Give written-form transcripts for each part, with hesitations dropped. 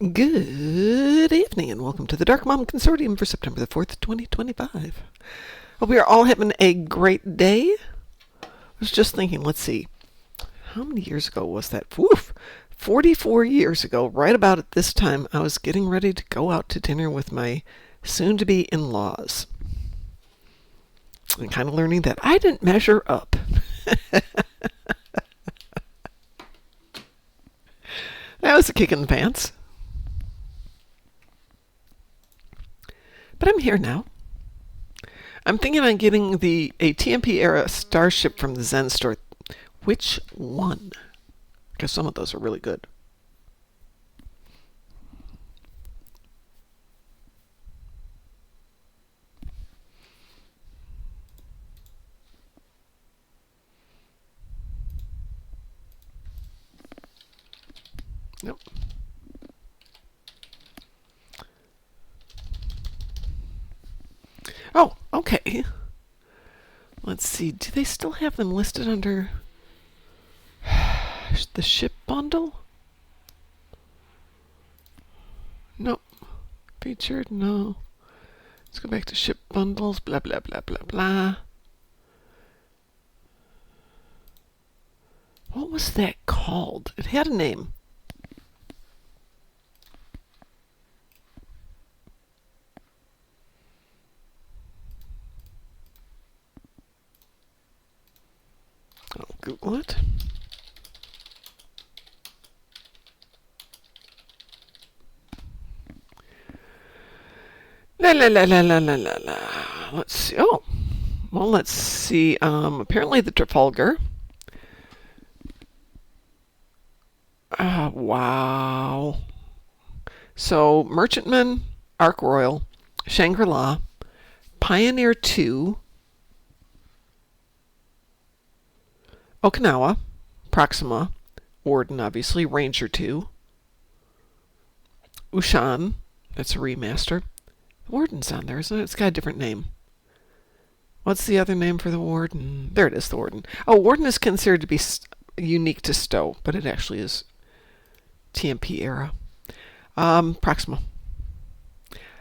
Good evening and welcome to the Darkmom Consortium for September the 4th, 2025. Hope we are all having a great day. I was just thinking, let's see, how many years ago was that? Woof! 44 years ago, right about at this time, I was getting ready to go out to dinner with my soon-to-be in-laws. And kind of learning that I didn't measure up. That was a kick in the pants. But I'm here now. I'm thinking on getting a TMP era starship from the Zen store. Which one? Because some of those are really good. Nope. Oh, okay. Let's see. Do they still have them listed under the ship bundle? Nope. Featured? No. Let's go back to ship bundles. Blah, blah, blah, blah, blah. What was that called? It had a name. I'll Google it. La la la la la la la la. Let's see. Oh, well, let's see. Apparently the Trafalgar. Wow. So Merchantman, Ark Royal, Shangri-La, Pioneer 2, Okinawa, Proxima, Warden, obviously, Ranger 2, Ushan, that's a remaster. Warden's on there, isn't it? It's got a different name. What's the other name for the Warden? There it is, the Warden. Oh, Warden is considered to be unique to Stowe, but it actually is TMP era. Proxima.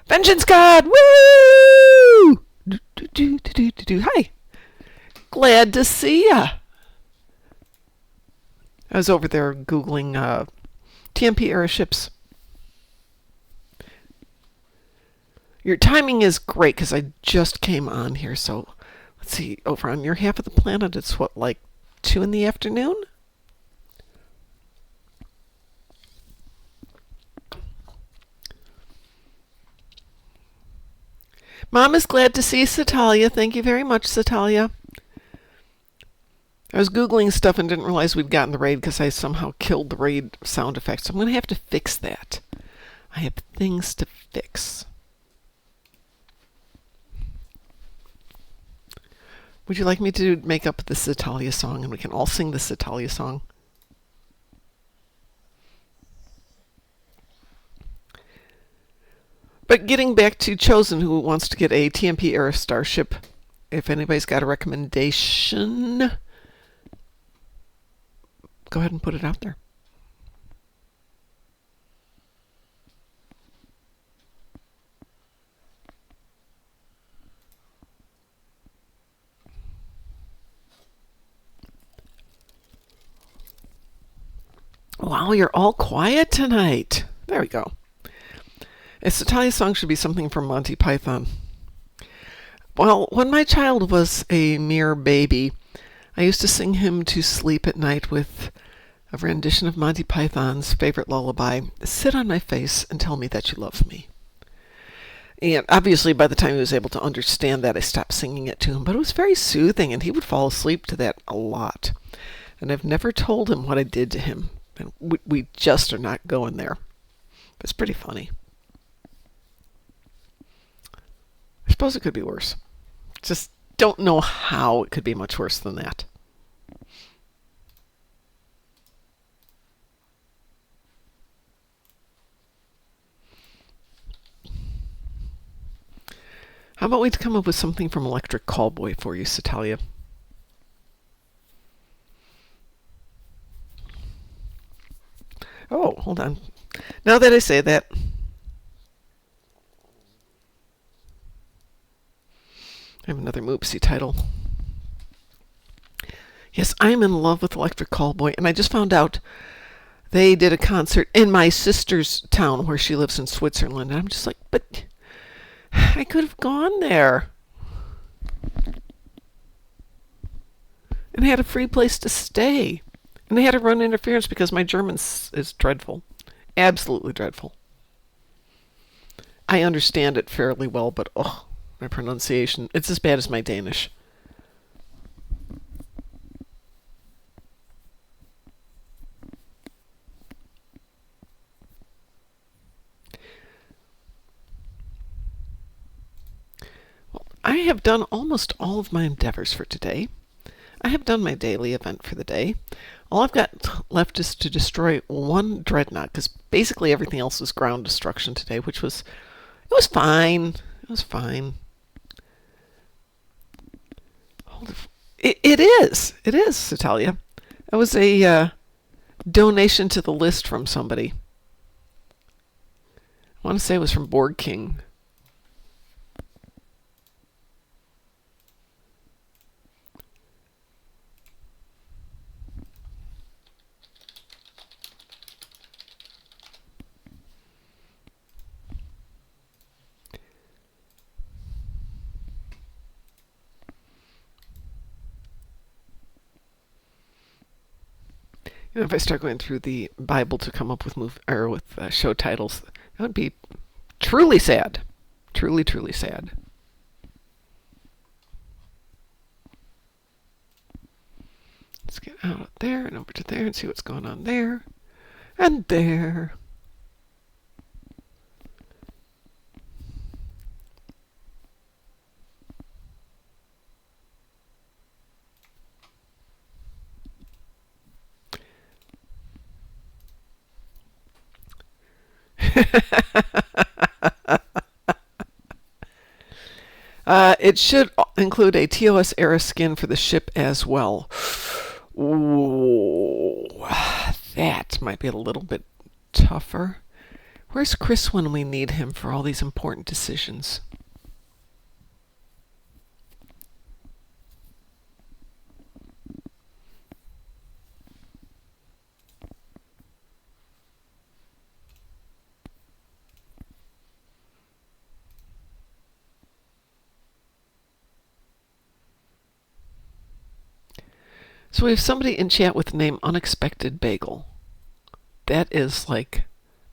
Vengeance God! Woo! Hi. Glad to see ya. I was over there Googling TMP era ships. Your timing is great because I just came on here. So let's see. Over on your half of the planet, it's what, like 2 in the afternoon? Mom is glad to see Satalia. Thank you very much, Satalia. I was Googling stuff and didn't realize we'd gotten the raid because I somehow killed the raid sound effects. So I'm going to have to fix that. I have things to fix. Would you like me to make up the Satalia song and we can all sing the Satalia song? But getting back to Chosen, who wants to get a TMP era starship, if anybody's got a recommendation, go ahead and put it out there. Wow, you're all quiet tonight. There we go. A Satalia song should be something from Monty Python. Well, when my child was a mere baby, I used to sing him to sleep at night with a rendition of Monty Python's favorite lullaby, Sit on My Face and Tell Me That You Love Me. And obviously by the time he was able to understand that, I stopped singing it to him, but it was very soothing and he would fall asleep to that a lot. And I've never told him what I did to him. And we just are not going there. But it's pretty funny. I suppose it could be worse. Just don't know how it could be much worse than that. How about we come up with something from Electric Callboy for you, Satalia? Oh, hold on. Now that I say that, I have another Moopsy title. Yes, I'm in love with Electric Callboy, and I just found out they did a concert in my sister's town where she lives in Switzerland. And I'm just like, but I could have gone there and had a free place to stay. And they had to run interference because my German is dreadful. Absolutely dreadful. I understand it fairly well, but my pronunciation, it's as bad as my Danish. Well, I have done almost all of my endeavors for today. I have done my daily event for the day. All I've got left is to destroy one dreadnought, because basically everything else was ground destruction today, which was, it was fine. It was fine. It is, Natalia. It was a donation to the list from somebody. I want to say it was from Borg King. If I start going through the Bible to come up with show titles, that would be truly sad. Truly, truly sad. Let's get out of there and over to there and see what's going on there. And there. It should include a TOS era skin for the ship as well. Ooh, that might be a little bit tougher. Where's Chris when we need him for all these important decisions? So we have somebody in chat with the name Unexpected Bagel. That is like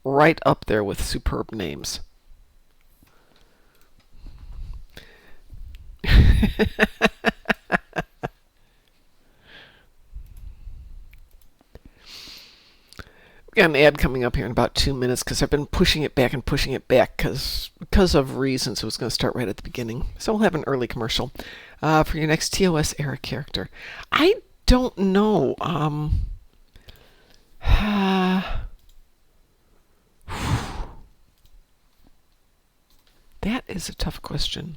right up there with superb names. We got an ad coming up here in about 2 minutes because I've been pushing it back because of reasons. It was going to start right at the beginning. So we'll have an early commercial for your next TOS era character. I don't know. That is a tough question.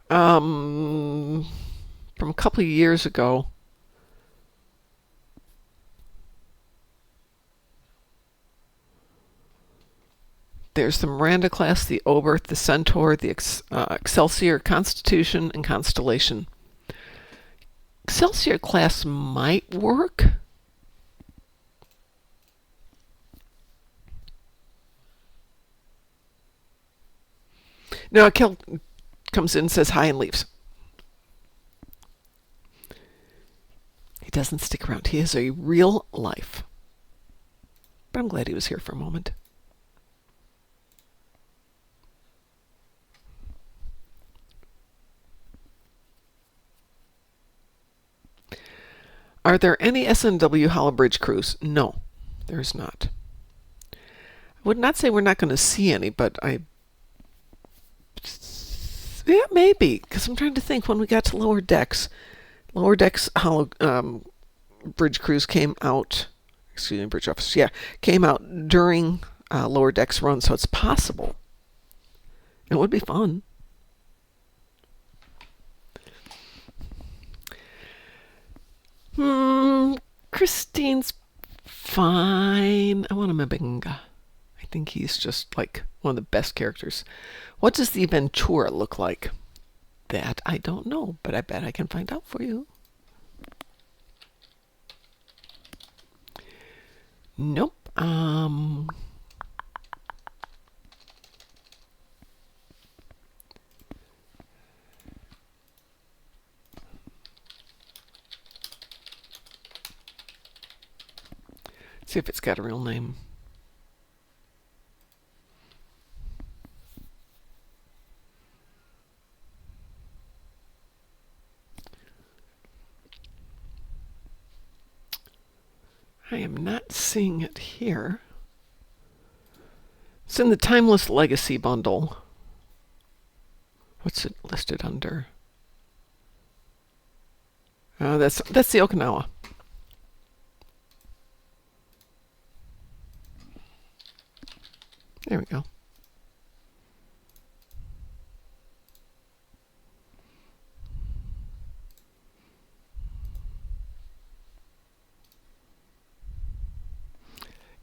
From a couple of years ago, there's the Miranda class, the Oberth, the Centaur, the Excelsior, Constitution, and Constellation. Excelsior class might work. No, Kel comes in, says hi, and leaves. He doesn't stick around. He has a real life. But I'm glad he was here for a moment. Are there any SNW Hollow Bridge crews? No, there is not. I would not say we're not going to see any, but yeah, maybe, because I'm trying to think when we got to Lower Decks. Lower Decks Hollow Bridge crews came out, excuse me, Bridge Office, yeah, came out during Lower Decks run, so it's possible. It would be fun. Christine's fine. I want a Mabinga. I think he's just like one of the best characters. What does the Ventura look like? That I don't know, but I bet I can find out for you. Nope. See if it's got a real name. I am not seeing it here. It's in the Timeless Legacy bundle. What's it listed under? That's the Okinawa. There we go.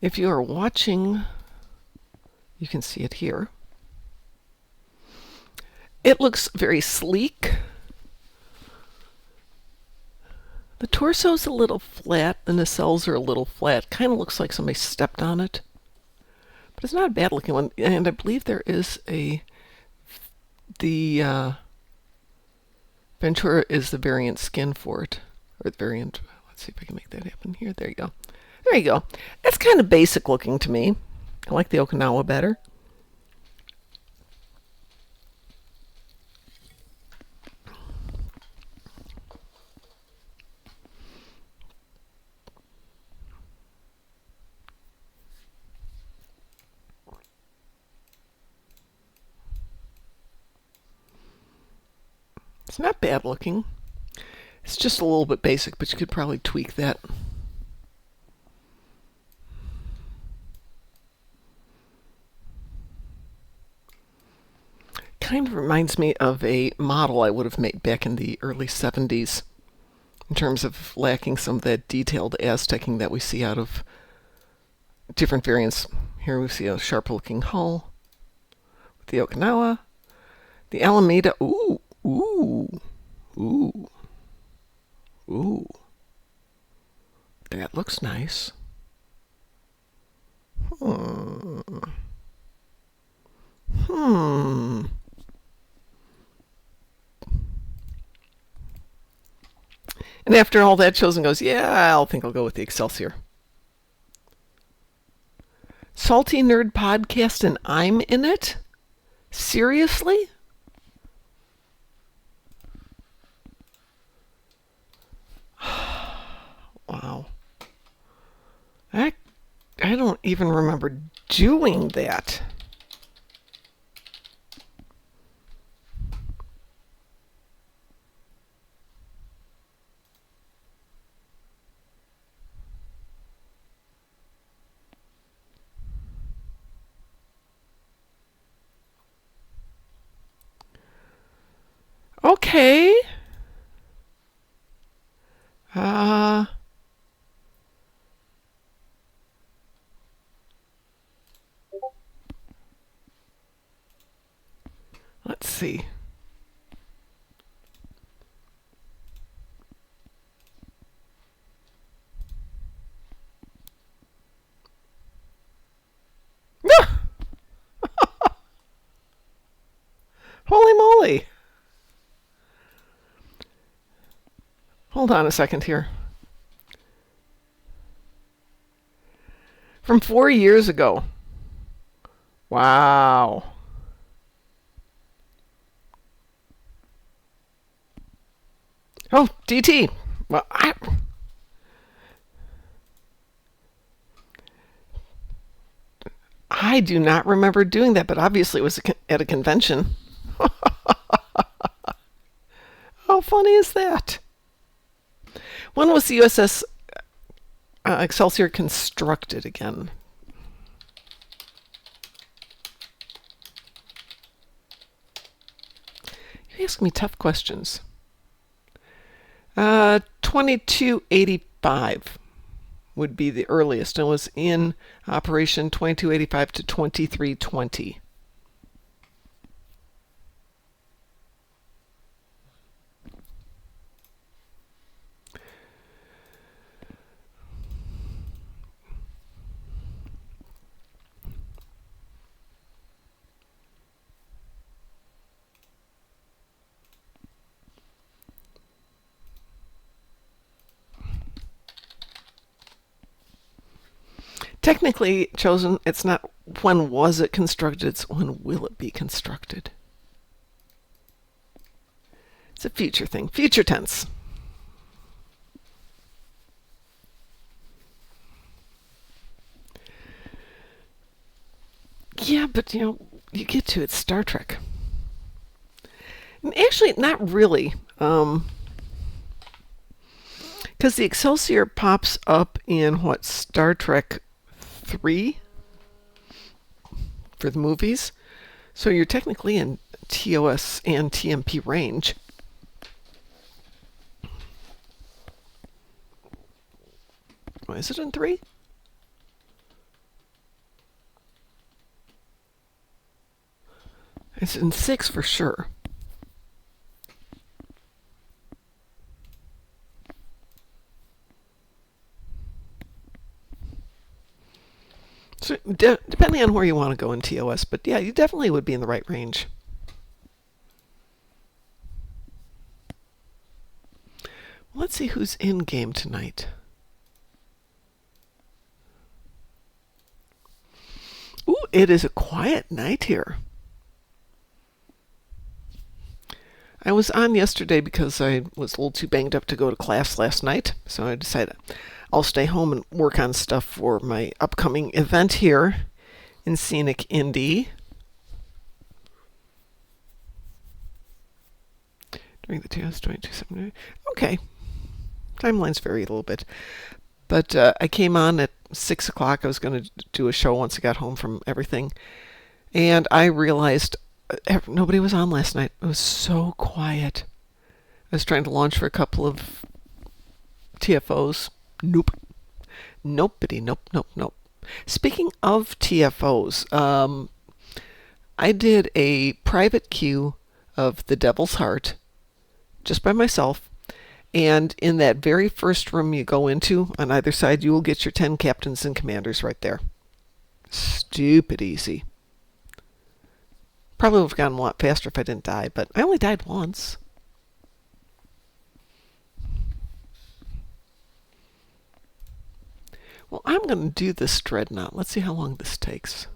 If you are watching, you can see it here. It looks very sleek. The torso's a little flat, the nacelles are a little flat. Kind of looks like somebody stepped on it. But it's not a bad looking one. And I believe there is the Ventura is the variant skin for it. Or the variant, let's see if I can make that happen here. There you go. There you go. It's kind of basic looking to me. I like the Okinawa better. It's not bad looking. It's just a little bit basic, but you could probably tweak that. Kind of reminds me of a model I would have made back in the early 70s in terms of lacking some of that detailed Aztecing that we see out of different variants. Here we see a sharp looking hull with the Okinawa. The Alameda, ooh. That looks nice. And after all that, Chosen goes, yeah, I think I'll go with the Excelsior. Salty Nerd Podcast and I'm in it? Seriously? Wow. I don't even remember doing that. Okay. Let's see. Holy moly. Hold on a second here. From 4 years ago. Wow. Oh, DT. Well, I do not remember doing that, but obviously it was at a convention. How funny is that? When was the USS Excelsior constructed again? You ask me tough questions. 2285 would be the earliest. It was in operation 2285 to 2320. Technically, Chosen, it's not when was it constructed, it's when will it be constructed. It's a future thing, future tense. Yeah, but you get to it, Star Trek. And actually, not really. Because the Excelsior pops up in Star Trek 3 for the movies. So you're technically in TOS and TMP range. Is it in 3? It's in 6 for sure. So depending on where you want to go in TOS, but yeah, you definitely would be in the right range. Let's see who's in game tonight. Ooh, it is a quiet night here. I was on yesterday because I was a little too banged up to go to class last night, so I decided I'll stay home and work on stuff for my upcoming event here in Scenic Indy. During the 2022. Okay. Timelines vary a little bit. But I came on at 6 o'clock. I was going to do a show once I got home from everything. And I realized nobody was on last night. It was so quiet. I was trying to launch for a couple of TFOs. Nope. Nopity. Nope. Speaking of TFOs, I did a private queue of The Devil's Heart just by myself. And in that very first room you go into, on either side, you will get your 10 captains and commanders right there. Stupid easy. Probably would have gone a lot faster if I didn't die, but I only died once. Well, I'm going to do this dreadnought. Let's see how long this takes.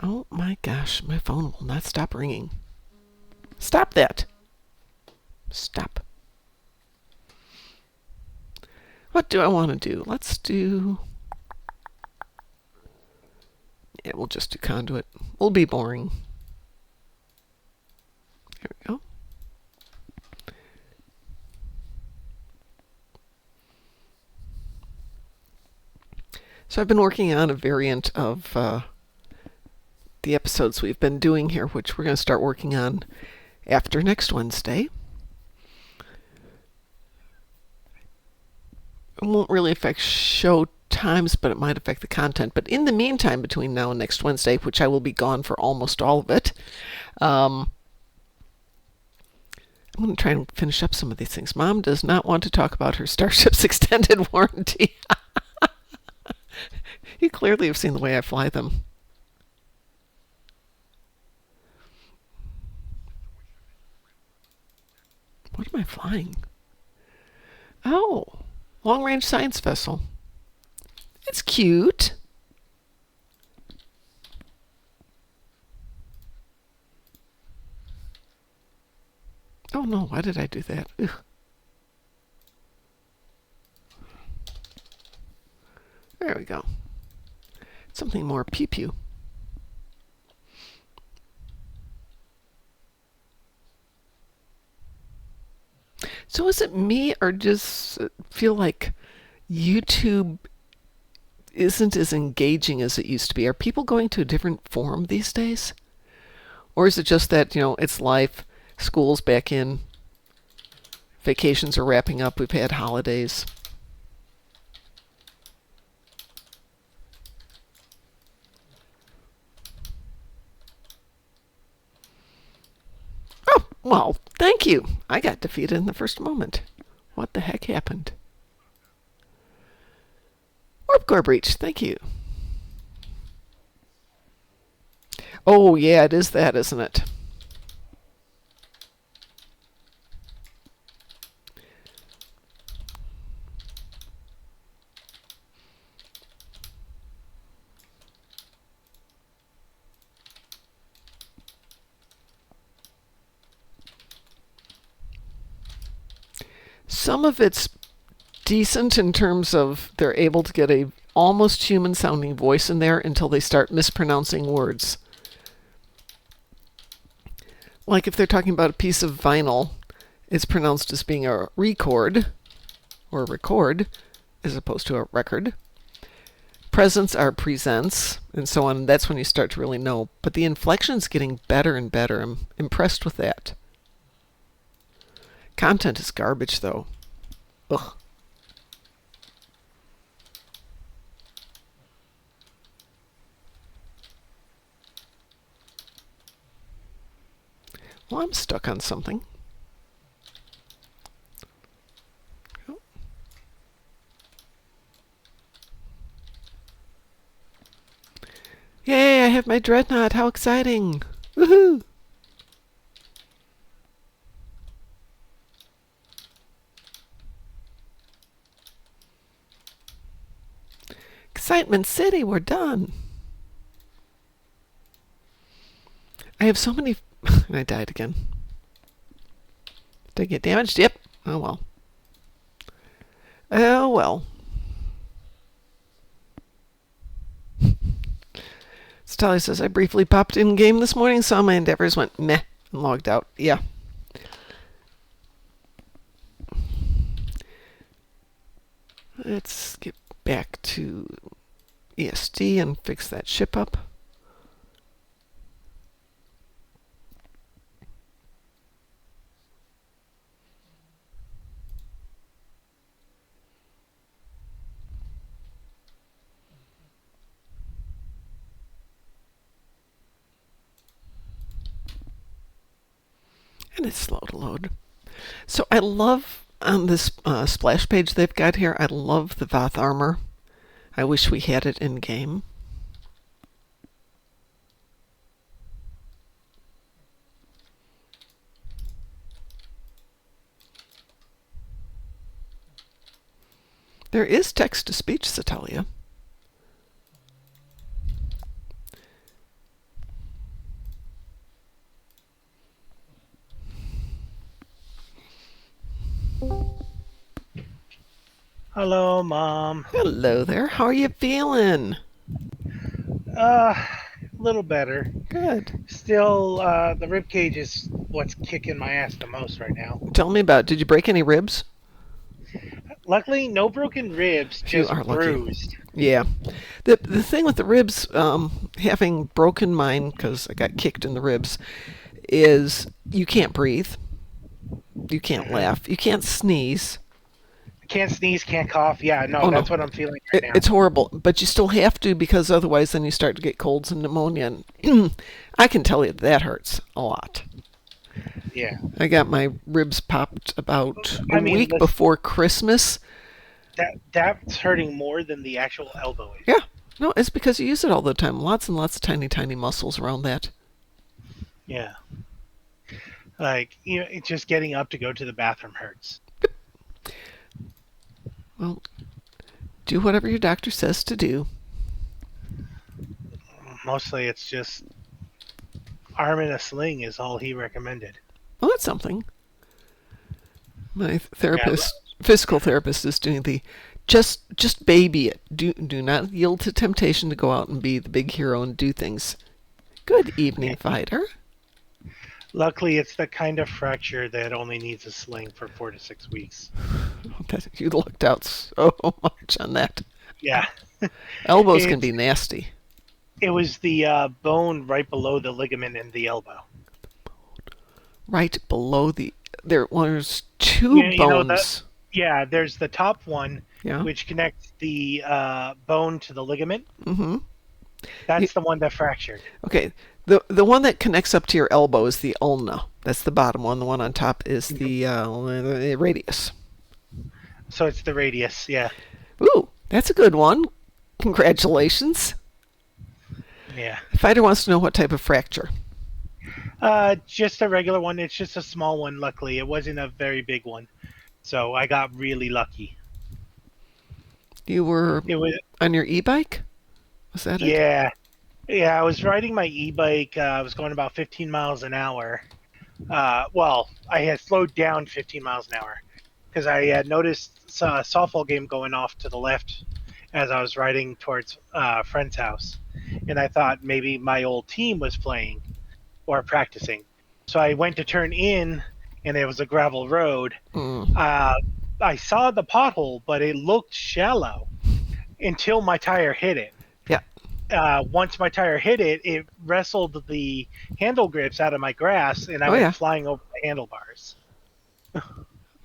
Oh my gosh, my phone will not stop ringing. Stop that. Stop. What do I want to do? Let's do... Yeah, we'll just do conduit. We'll be boring. There we go. So I've been working on a variant of the episodes we've been doing here, which we're going to start working on after next Wednesday. It won't really affect show times, but it might affect the content. But in the meantime, between now and next Wednesday, which I will be gone for almost all of it, I'm going to try and finish up some of these things. Mom does not want to talk about her Starship's extended warranty. You clearly have seen the way I fly them. What am I flying? Oh, long-range science vessel. It's cute. Oh no, why did I do that? Ugh. There we go. Something more pew-pew. So is it me, or just feel like YouTube isn't as engaging as it used to be? Are people going to a different forum these days? Or is it just that, it's life, school's back in, Vacations are wrapping up. We've had holidays. Oh, well, thank you. I got defeated in the first moment. What the heck happened? Warp core breach. Thank you. Oh, yeah, it is that, isn't it? Some of it's decent in terms of they're able to get a almost human sounding voice in there until they start mispronouncing words. Like if they're talking about a piece of vinyl, it's pronounced as being a record or record as opposed to a record. Presents are presents and so on. That's when you start to really know. But the inflection's getting better and better. I'm impressed with that. Content is garbage, though. Ugh. Well, I'm stuck on something. Oh. Yay, I have my dreadnought. How exciting. Woohoo! Excitement City, we're done. I have so many... I died again. Did I get damaged? Yep. Oh, well. Oh, well. Stally says, I briefly popped in game this morning, saw my endeavors, went meh, and logged out. Yeah. Let's get back to ESD and fix that ship up. And it's slow to load. So I love on this splash page they've got here, I love the Voth armor. I wish we had it in game. There is text-to-speech, Satalia. Hello, Mom. Hello there. How are you feeling? A little better. Good. Still, the rib cage is what's kicking my ass the most right now. Tell me about it. Did you break any ribs? Luckily, no broken ribs, just bruised. Yeah. The thing with the ribs, having broken mine because I got kicked in the ribs, is you can't breathe. You can't laugh. You can't sneeze. Can't sneeze, can't cough. Yeah, no, that's what I'm feeling right now. It's horrible, but you still have to because otherwise then you start to get colds and pneumonia. And I can tell you that hurts a lot. Yeah. I got my ribs popped about a week before Christmas. That's hurting more than the actual elbow is. Yeah. No, it's because you use it all the time. Lots and lots of tiny, tiny muscles around that. Yeah. Like, it's just getting up to go to the bathroom hurts. Well, do whatever your doctor says to do. Mostly it's just arm in a sling is all he recommended. Well, that's something. My physical therapist is doing the just baby it. Do not yield to temptation to go out and be the big hero and do things. Good evening, fighter. Luckily, it's the kind of fracture that only needs a sling for 4 to 6 weeks. You lucked out so much on that. Yeah. Elbows can be nasty. It was the bone right below the ligament in the elbow. Right below the there's two Yeah, you know that. bones. Yeah, there's the top one, Yeah. which connects the bone to the ligament. Mm-hmm. You, That's the one that fractured. okay. The one that connects up to your elbow is the ulna. That's the bottom one. The one on top is Mhm. the radius. So it's the radius. Yeah, Ooh, that's a good one. Congratulations. yeah. The fighter wants to know what type of fracture. Just a regular one. It's just a small one. Luckily, it wasn't a very big one. So I got really lucky. You were It was. on your e-bike? Was that it? Yeah, yeah. I was riding my e-bike. I was going about 15 miles an hour. Well, I had slowed down 15 miles an hour because I had noticed a softball game going off to the left as I was riding towards a friend's house, and I thought maybe my old team was playing or practicing. So I went to turn in, and it was a gravel road. Mm. Uh, I saw the pothole, but it looked shallow until my tire hit it. Yeah. Once my tire hit it, it wrestled the handle grips out of my grasp, and I Oh went yeah. flying over the handlebars.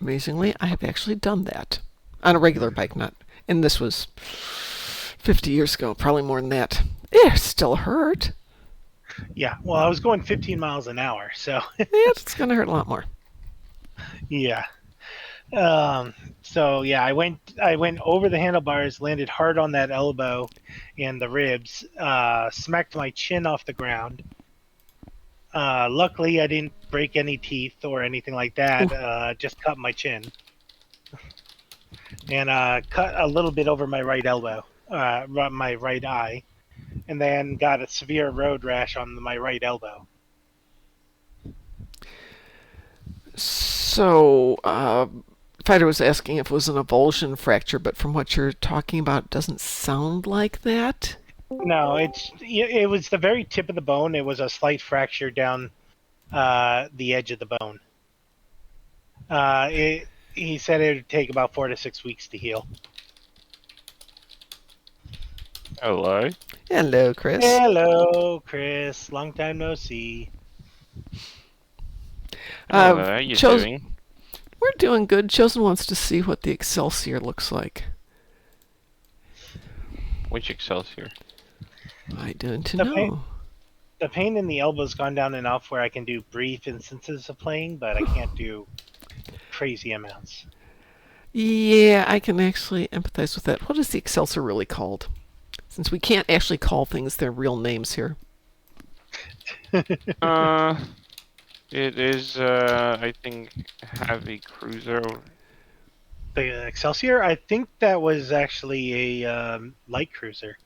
Amazingly, I have actually done that on a regular bike, not. And this was 50 years ago, probably more than that. It still hurt. Yeah, well, I was going 15 miles an hour, so Yeah, it's gonna hurt a lot more. yeah. Um, so yeah, I went over the handlebars, landed hard on that elbow and the ribs, smacked my chin off the ground. Luckily, I didn't break any teeth or anything like that. Ooh. Just cut my chin and cut a little bit over my right elbow, my right eye, and then got a severe road rash on my right elbow. So, fighter was asking if it was an avulsion fracture, but from what you're talking about, it doesn't sound like that. No, it was the very tip of the bone. It was a slight fracture down the edge of the bone. He said it would take about 4 to 6 weeks to heal. Hello. Hello, Chris. Hello, Chris. Long time no see. Hello, how you Chos- doing? We're doing good. Chosen wants to see what the Excelsior looks like. Which Excelsior? I don't The know. pain- The pain in the elbow's gone down enough where I can do brief instances of playing, but I can't do crazy amounts. Yeah, I can actually empathize with that. What is the Excelsior really called? Since we can't actually call things their real names here. It is, I think, heavy cruiser. The Excelsior, I think that was actually a light cruiser.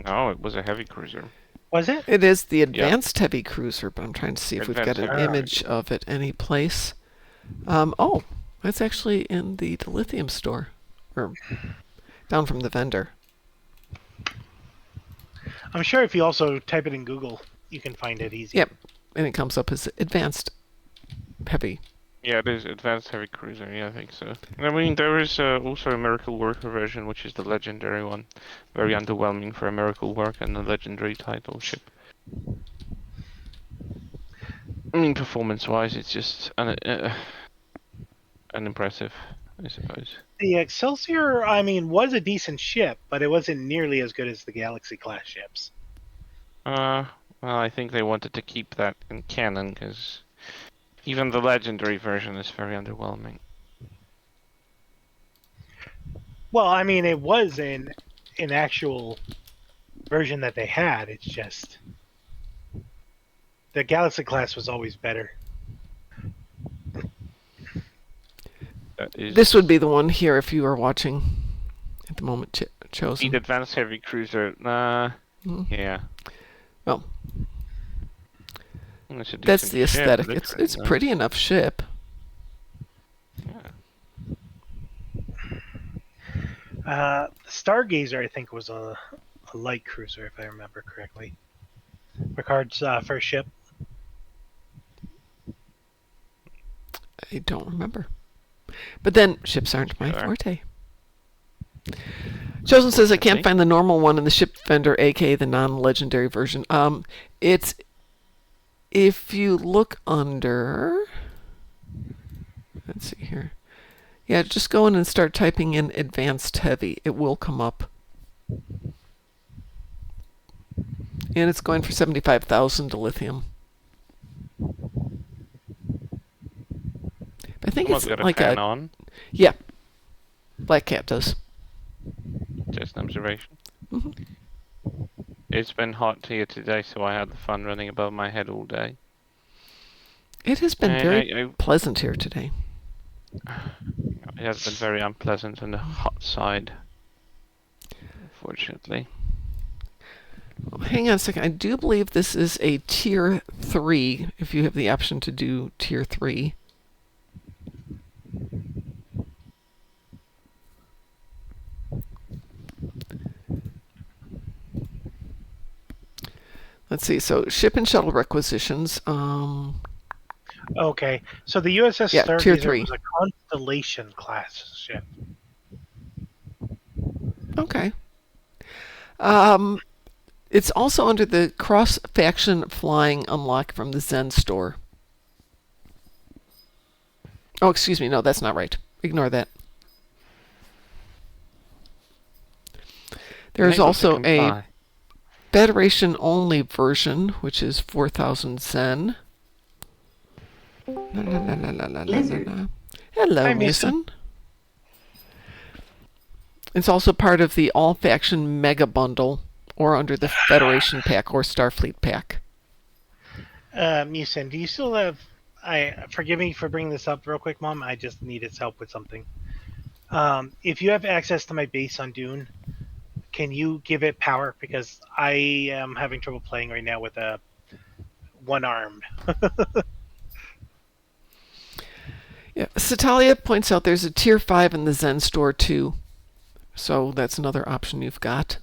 No, it was a heavy cruiser. Was it? It is the advanced heavy cruiser, but I'm trying to see if we've got Advanced an heavy image of it any place. Oh, it's actually in the dilithium store, or down from the vendor. I'm sure if you also type it in Google, you can find it easy. Yep, and it comes up as advanced heavy. Yeah, it is advanced heavy cruiser. Yeah, I think so. I mean, there is also a Miracle Worker version, which is the legendary one. Very underwhelming for a Miracle Worker and a legendary title ship. I mean, performance-wise, it's just unimpressive, I suppose. The Excelsior, I mean, was a decent ship, but it wasn't nearly as good as the Galaxy class ships. Well, I think they wanted to keep that in canon, because even the legendary version is very underwhelming. Well, I mean, it was an actual version that they had. It's just the Galaxy class was always better. That is This would be the one here if you were watching at the moment, Chosen. the advanced heavy cruiser. Yeah. Well, It's a that's the decent ship, aesthetic. but It's very a nice. pretty enough ship. The Stargazer, I think, was a light cruiser, if I remember correctly. Ricard's first ship. I don't remember. But then ships aren't my Sure. forte. Chosen says I can't find the normal one in the ship vendor, aka the non-legendary version. It's if you look under. Let's see here. Yeah, just go in and start typing in advanced heavy. It will come up. And it's going for 75,000 to lithium. I think Someone's it's got a like fan a... on. Yeah. Black Cat does. Just an observation. Mhm. It's been hot here today, so I had the fun running above my head all day. It has been very I pleasant here today. It has been very unpleasant on the hot side, unfortunately. Hang on a second. I do believe this is a tier 3, if you have the option to do tier 3. Let's see. So ship and shuttle requisitions. Okay, so the USS Yeah, tier Stargazer 3. was a Constellation class ship. Okay. It's also under the cross-faction flying unlock from the Zen store. Oh, excuse me. No, that's not right. Ignore that. There's Unable to also a comply. Federation-only version, which is 4,000 Zen. La, la, la, la, la, la, la, la. Hello, Hi, Mason. Mason. It's also part of the all-faction mega bundle, or under the Federation pack or Starfleet pack. Musin, do you still have... forgive me for bringing this up real quick, Mom. I just need its help with something. If you have access to my base on Dune, can you give it power? Because I am having trouble playing right now with a one-armed. Yeah, Satalia points out there's a tier 5 in the Zen store too. So that's another option you've got,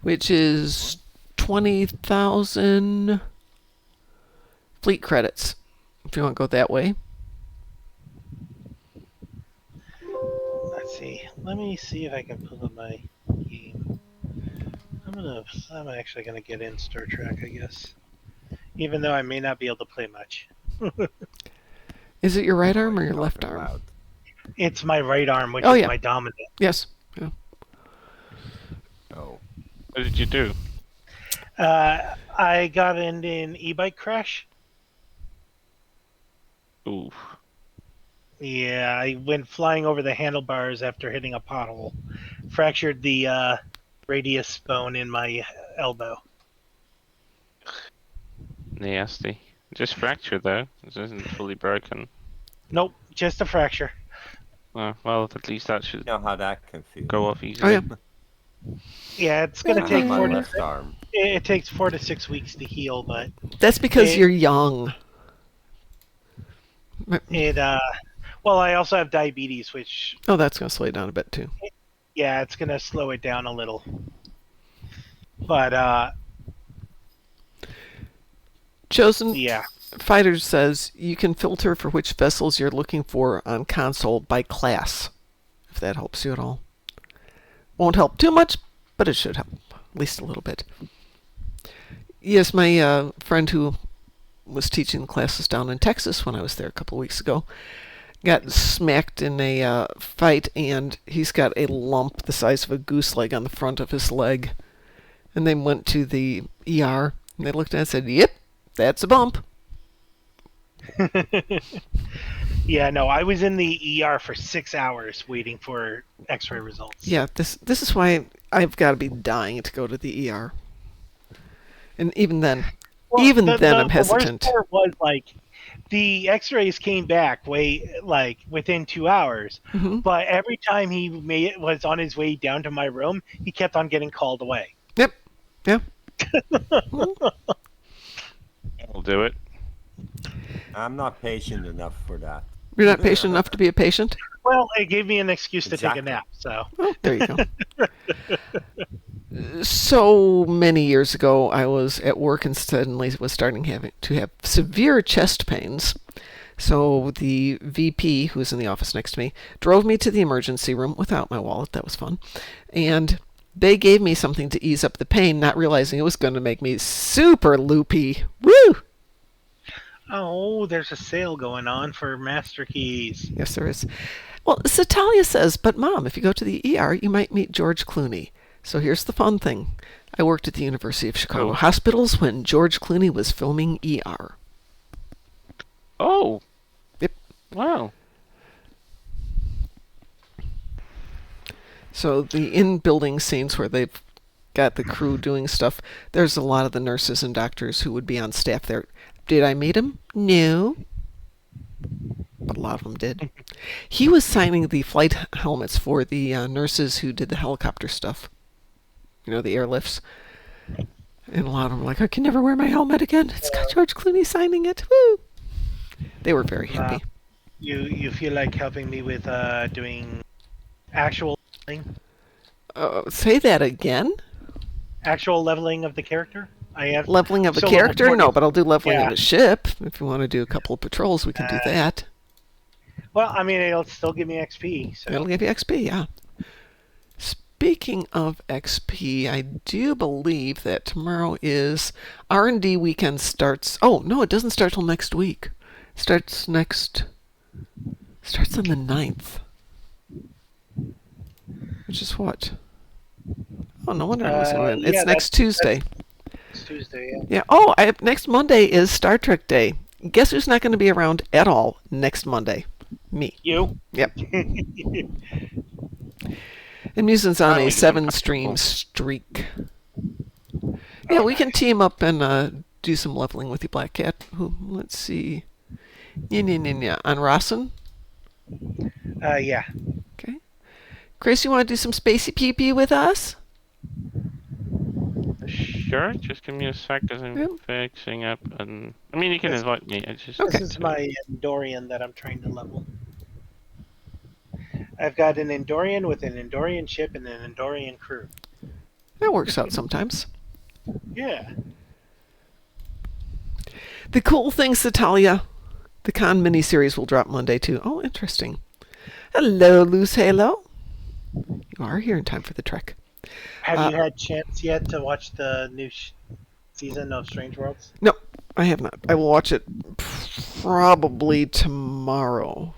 which is 20,000 fleet credits, if you want to go that way. Let's see. Let me see if I can pull up my game. I'm actually gonna get in Star Trek, I guess. Even though I may not be able to play much. Is it your right arm or your left arm? It's my right arm, which Oh, is yeah. my dominant. Yes. Yeah. Oh, What did you do? I got in an e-bike crash. Oof. Yeah, I went flying over the handlebars after hitting a pothole. Fractured the radius bone in my elbow. Nasty. Just fractured though. It isn't fully broken. Nope, just a fracture. Well, at least that should you know how that can feel. go off easily. Oh, yeah. Yeah, it's gonna I take have my 4 to left arm. it takes 4 to 6 weeks to heal, but That's because It- you're young. it well, I also have diabetes, which Oh, that's going to slow you down a bit too. yeah, it's gonna slow it down a little. But Chosen yeah. Fighter says you can filter for which vessels you're looking for on console by class, if that helps you at all. Won't help too much, but it should help, at least a little bit. Yes, my friend who was teaching classes down in Texas when I was there a couple of weeks ago got smacked in a fight, and he's got a lump the size of a goose leg on the front of his leg. And they went to the ER, and they looked at it and said, "Yep, that's a bump." Yeah, no, I was in the ER for 6 hours waiting for X-ray results. Yeah, this is why I've got to be dying to go to the ER. And even then, Well, I'm the hesitant. worst part was like the X-rays came back within 2 hours, Mhm. but every time he was on his way down to my room, he kept on getting called away. Yep. Yeah. I'll do it. I'm not patient enough for that. You're not patient enough to be a patient? Well, it gave me an excuse to take a Exactly. nap. So Oh, there you go. So many years ago, I was at work and suddenly was starting to have severe chest pains. So the VP, who was in the office next to me, drove me to the emergency room without my wallet. That was fun. And they gave me something to ease up the pain, not realizing it was going to make me super loopy. Woo! Oh, there's a sale going on for Master Keys. Yes, there is. Well, Satalia says, but Mom, if you go to the ER, you might meet George Clooney. So here's the fun thing. I worked at the University of Chicago Oh. hospitals when George Clooney was filming ER. Oh. Yep. Wow. So the in-building scenes where they've got the crew doing stuff, there's a lot of the nurses and doctors who would be on staff there. Did I meet him? No. But a lot of them did. He was signing the flight helmets for the nurses who did the helicopter stuff. You know, the airlifts. And a lot of them were like, I can never wear my helmet again. It's got George Clooney signing it. Woo! They were very happy. You feel like helping me with doing actual leveling? Say that again? Actual leveling of the character? I have Leveling of a So character? level No, 20 but I'll do leveling of Yeah. a ship. If you want to do a couple of patrols, we can do that. Well, I mean, it'll still give me XP. So It'll give you XP, yeah. Speaking of XP, I do believe that tomorrow is R&D weekend starts. Oh, no, it doesn't start till next week. Starts on the 9th. Which is what? Oh, no wonder I wasn't in. It's yeah, next Tuesday. it's Tuesday. Yeah. Yeah. Oh, next Monday is Star Trek Day. Guess who's not going to be around at all next Monday? Me. You? Yep. And Musin's on Oh, a we can do 7-stream couple. streak. Yeah, we can team up and do some leveling with you, Black Cat. Let's see. Yeah. On Rossin? Yeah. Okay. Chris, you want to do some spacey pee-pee with us? Sure. Just give me a sec as I'm Yep. fixing up. And I mean, you can This- invite me. I just Okay. This is my Endorian that I'm trying to level. I've got an Endorian with an Endorian ship and an Endorian crew. That works out sometimes. Yeah. The cool thing, Satalia, the Con miniseries will drop Monday too. Oh, interesting. Hello, Loose Halo. You are here in time for the trek. Have you had chance yet to watch the new season of Strange Worlds? No, I have not. I will watch it probably tomorrow.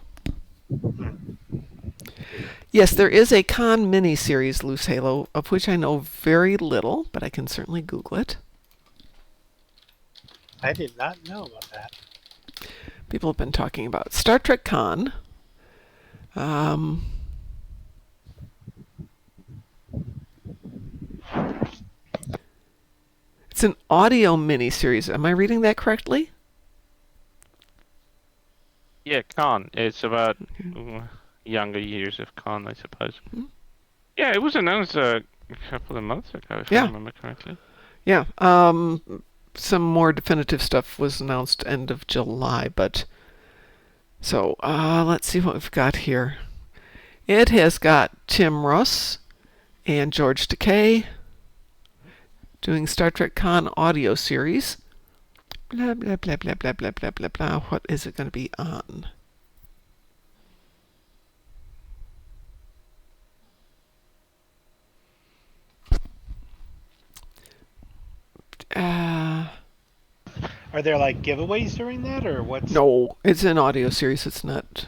Yes, there is a Con miniseries, Loose Halo, of which I know very little, but I can certainly Google it. I did not know about that. People have been talking about Star Trek Con. It's an audio miniseries. Am I reading that correctly? Yeah, Khan. It's about younger years of Khan, I suppose. Hmm. Yeah, it was announced a couple of months ago, if Yeah. I remember correctly. Yeah. Some more definitive stuff was announced end of July, but so let's see what we've got here. It has got Tim Russ and George Takei doing Star Trek Con audio series. Blah blah blah blah blah blah blah blah blah. What is it going to be on? Are there like giveaways during that, or what's? No, it's an audio series. It's not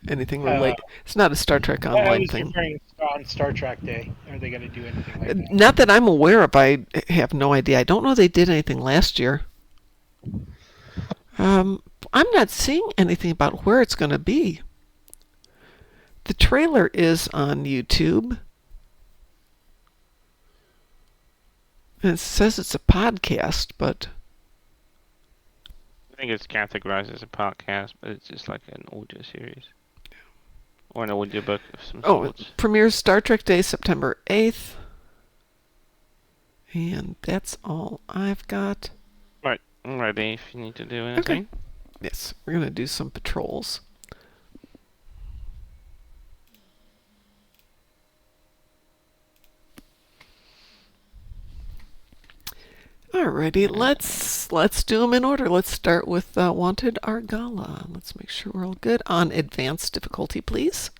anything related. It's not a Star Trek I Online was thing. referring on Star Trek Day. Are they going to do anything like that? Not that I'm aware of. I have no idea. I don't know they did anything last year. I'm not seeing anything about where it's going to be. The trailer is on YouTube. And it says it's a podcast, but I think it's categorized as a podcast, but it's just like an audio series. Or an audiobook of some oh, sorts. it premieres Star Trek Day, September 8th. And that's all I've got. Right, I'm ready if you need to do anything. Yes, we're going to do some patrols. Alrighty, let's do them in order. Let's start with Wanted Argala. Let's make sure we're all good. On advanced difficulty, please.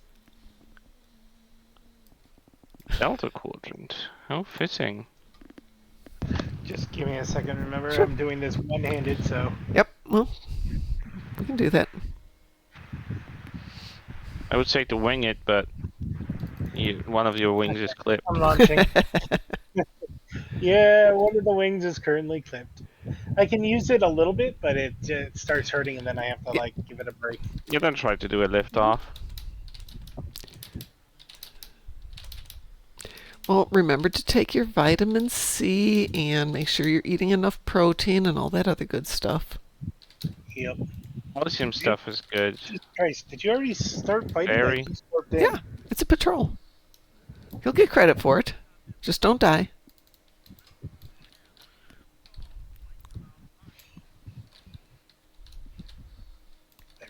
Delta Quadrant. How fitting. Just give me a second. Remember, Sure. I'm doing this one-handed, so Yep, well, We can do that. I would say to wing it, but one of your wings is clipped. I'm launching. Yeah, one of the wings is currently clipped. I can use it a little bit, but it starts hurting, and then I have to like give it a break. You don't try to do a lift off. Well, remember to take your vitamin C and make sure you're eating enough protein and all that other good stuff. Yep. Calcium stuff is good. Jesus Christ, did you already start fighting? Very. Like, you slipped in? Yeah, it's a patrol. You'll get credit for it. Just don't die. There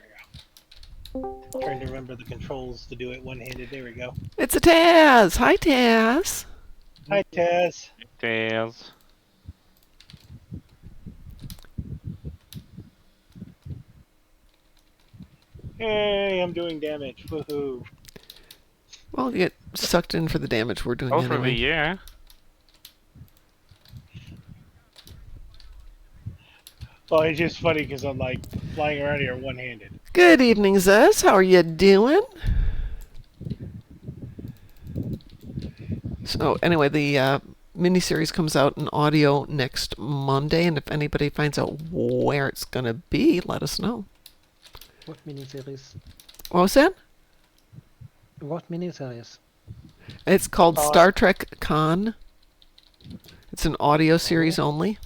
we go. Trying to remember the controls to do it one-handed. There we go. It's a Taz. Hi, Taz. Hi, Taz. Tails. Hey, I'm doing damage. Woohoo. Well, you get sucked in for the damage we're doing Oh, for the anyway. year. Well, it's just funny because I'm like flying around here one-handed. Good evening, Zez. How are you doing? So anyway, the miniseries comes out in audio next Monday, and if anybody finds out where it's going to be, let us know. What miniseries? What was that? What miniseries? It's called Star Trek Con. It's an audio series only.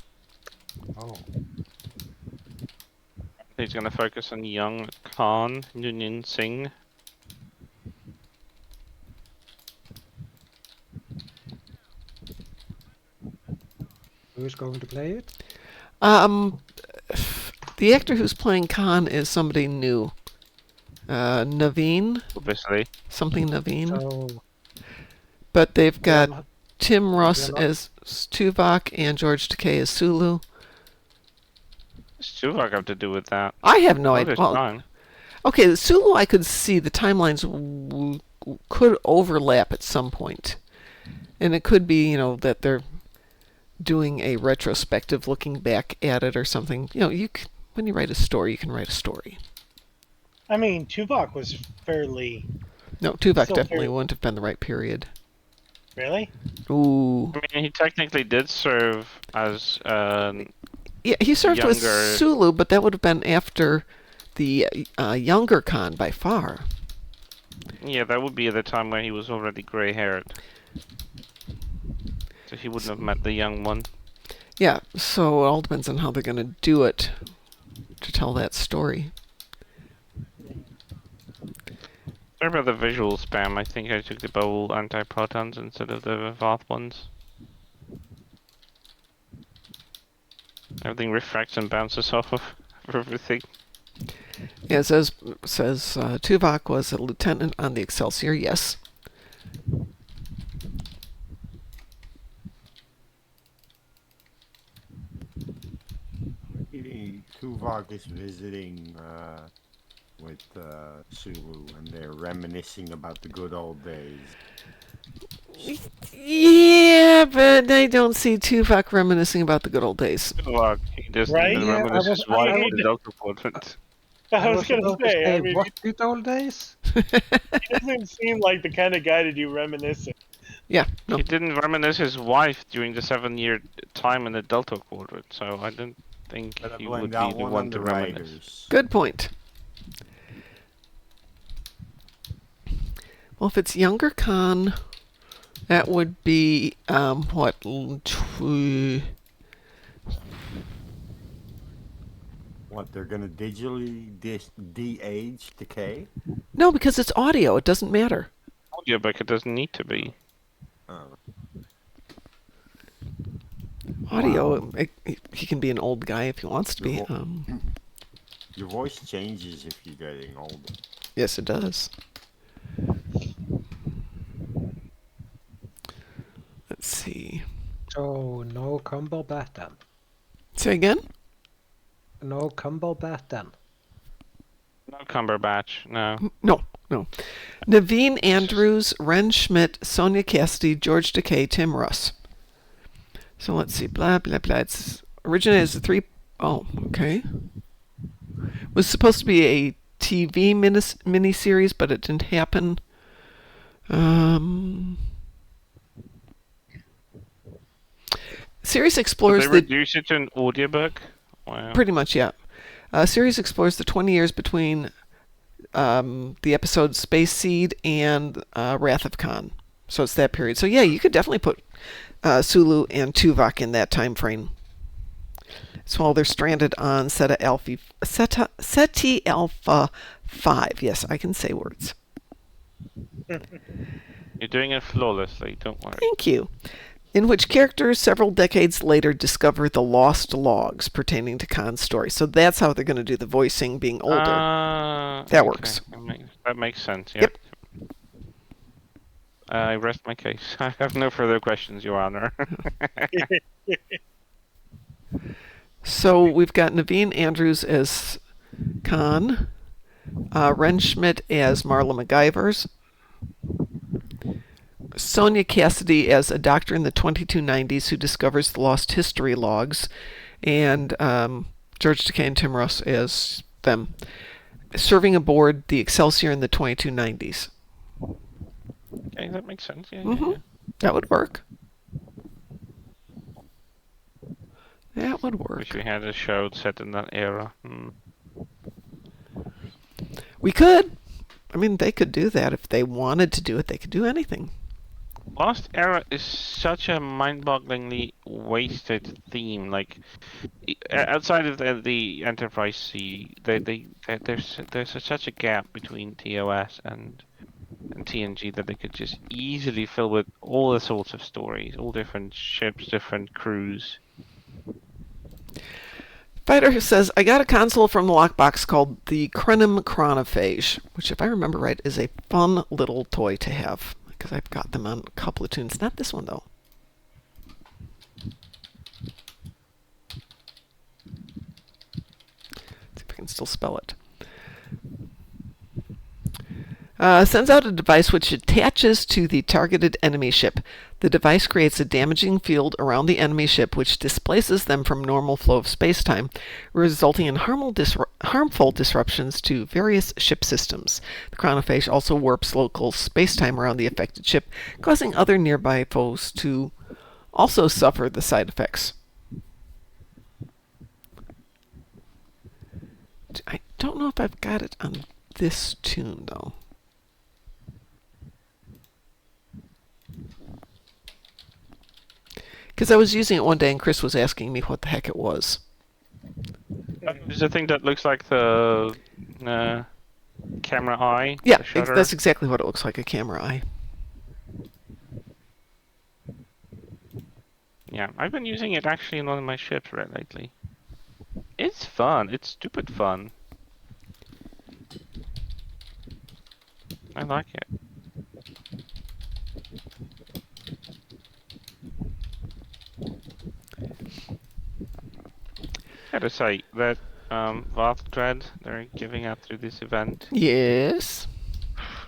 Oh. He's gonna focus on young Khan Noonien Singh. Who's going to play it? The actor who's playing Khan is somebody new. Naveen, Obviously. something Naveen. So, But they've got Well, Tim Russ well, as Tuvok and George Takei as Sulu. What's Tuvok have to do with that? I have no Oh, idea. there's Well, time. okay, Sulu I could see the timelines could overlap at some point. And it could be, that they're doing a retrospective looking back at it or something. When you write a story, you can write a story. I mean, Tuvok was fairly... No, Tuvok Still definitely very- wouldn't have been the right period. Really? Ooh. I mean, he technically did serve as Yeah, he served with Younger- Sulu, but that would have been after the younger Khan by far. yeah, that would be at the time when he was already gray-haired. So he wouldn't have met the young one. Yeah, so it all depends on how they're going to do it to tell that story. Sorry about the visual spam. I think I took the bowl anti-protons instead of the Voth ones. Everything refracts and bounces off of everything. Yeah, it says Tuvok was a lieutenant on the Excelsior, yes. Tuvok is visiting with Sulu, and they're reminiscing about the good old days. Yeah, but I don't see Tuvok reminiscing about the good old days. Tuvok, he just Right? didn't Yeah, reminisce I was- his wife I in was- the Delta Quadrant. I was gonna about to say, I mean, what good old days? he doesn't seem like the kind of guy to do reminiscing. Yeah, no. He didn't reminisce his wife during the 7-year time in the Delta Quadrant, so I don't think But I he blame would be that the one one on to the reminisce. writers. Good point. Well, if it's younger Khan, that would be, What, they're gonna digitally de-age Decay? No, because it's audio. It doesn't matter. Audiobook, it doesn't need to be. Audio, Wow. he can be an old guy if he wants to be. Your voice changes if you're getting older. Yes, it does. Let's see. So, no Cumberbatch then. Say again? No Cumberbatch then. No Cumberbatch, no. No. Naveen Andrews, Ren Schmidt, Sonia Cassidy, George Takei, Tim Russ. So let's see. Blah, blah, blah. It's originated as a 3... Oh, okay. was supposed to be a TV miniseries, but it didn't happen. Series Did explores they reduce it to an audiobook? Wow. pretty much, yeah. Series explores the 20 years between the episode Space Seed and Wrath of Khan. So it's that period. So yeah, you could definitely put Sulu and Tuvok in that time frame. So while they're stranded on Ceti Alpha 5. Yes, I can say words. You're doing it flawlessly, don't worry. Thank you. In which characters several decades later discover the lost logs pertaining to Khan's story. So that's how they're going to do the voicing being older. That Okay. works. That makes sense, yeah. Yep. I rest my case. I have no further questions, Your Honor. So we've got Naveen Andrews as Khan, Ren Schmidt as Marla McGivers, Sonia Cassidy as a doctor in the 2290s who discovers the lost history logs, and George Takei and Tim Russ as them, serving aboard the Excelsior in the 2290s. Okay, that makes sense, yeah. Mm-hmm. That would work. That would work. Wish we had a show set in that era. We could. I mean, they could do that if they wanted to do it. They could do anything. Lost Era is such a mind-bogglingly wasted theme. Like, outside of the Enterprise C, there's such a gap between TOS and TNG that they could just easily fill with all the sorts of stories, all different ships, different crews. Fighter says, I got a console from the lockbox called the Krenim Chronophage, which, if I remember right, is a fun little toy to have, because I've got them on a couple of tunes. Not this one, though. See if I can still spell it. Sends out a device which attaches to the targeted enemy ship. The device creates a damaging field around the enemy ship which displaces them from normal flow of spacetime, resulting in harmful disruptions to various ship systems. The chronophage also warps local spacetime around the affected ship, causing other nearby foes to also suffer the side effects. I don't know if I've got it on this tune, though. Because I was using it one day and Chris was asking me what the heck it was. Is the thing that looks like the camera eye? Yeah, the shutter? that's exactly what it looks like, a camera eye. Yeah, I've been using it actually in one of my ships right lately. It's fun. It's stupid fun. I like it. Gotta say that Vath Dread they're giving out through this event Yes.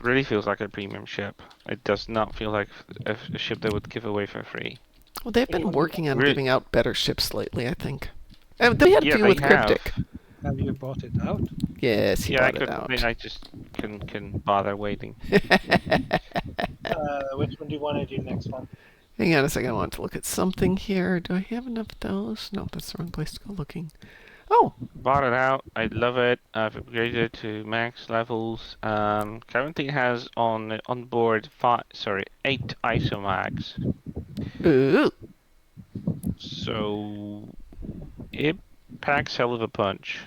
really feels like a premium ship. It does not feel like a ship they would give away for free. Well, they've been working on Really? giving out better ships lately, I think. They had a Yeah, few they with have. Cryptic. Have you bought it out? Yes, he Yeah, I bought it out. I just can bother waiting. Which one do you want to do next one? Hang on a second, I want to look at something here. Do I have enough of those? No, that's the wrong place to go looking. Oh, Bought it out. I love it. I've upgraded to max levels. Currently has on board 8 isomags. ooh. So it packs hell of a punch.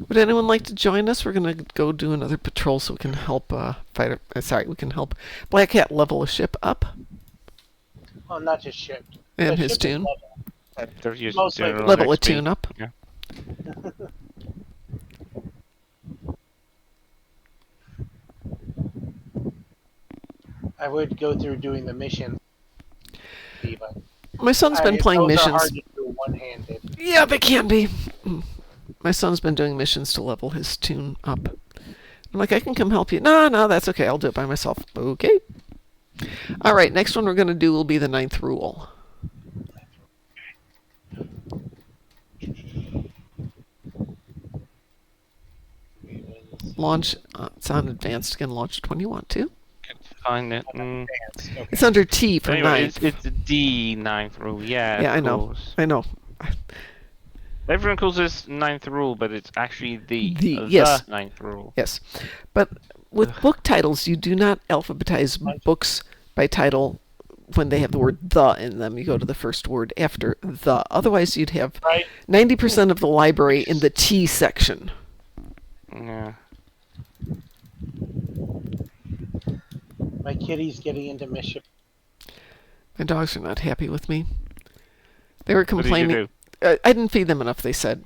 Would anyone like to join us? We're going to go do another patrol so we can help we can help Black Hat level a ship up. Well, not just ship. And The his ship is tune. level. There's just Mostly general Level a XP. tune up. Yeah. I would go through doing the mission. But My son's been playing those missions. are hard to do one-handed. Yeah, they can be. My son's been doing missions to level his tune up. I'm like, I can come help you. No, that's okay. I'll do it by myself. Okay. All right, next one we're going to do will be the 9th rule. launch. It's on advanced. You can launch it when you want to. Find it. Advanced, okay. It's under T for Anyway, ninth. it's the ninth rule. Yeah, Yeah, of I know. course. I know. Everyone calls this ninth rule, but it's actually the yes. ninth rule. Yes. But with book titles, you do not alphabetize books by title when they have the word the in them. You go to the first word after the. Otherwise, you'd have Right. 90% of the library in the T section. Yeah. My kitty's getting into mischief. My dogs are not happy with me. They were What did you complaining. do? I didn't feed them enough, they said.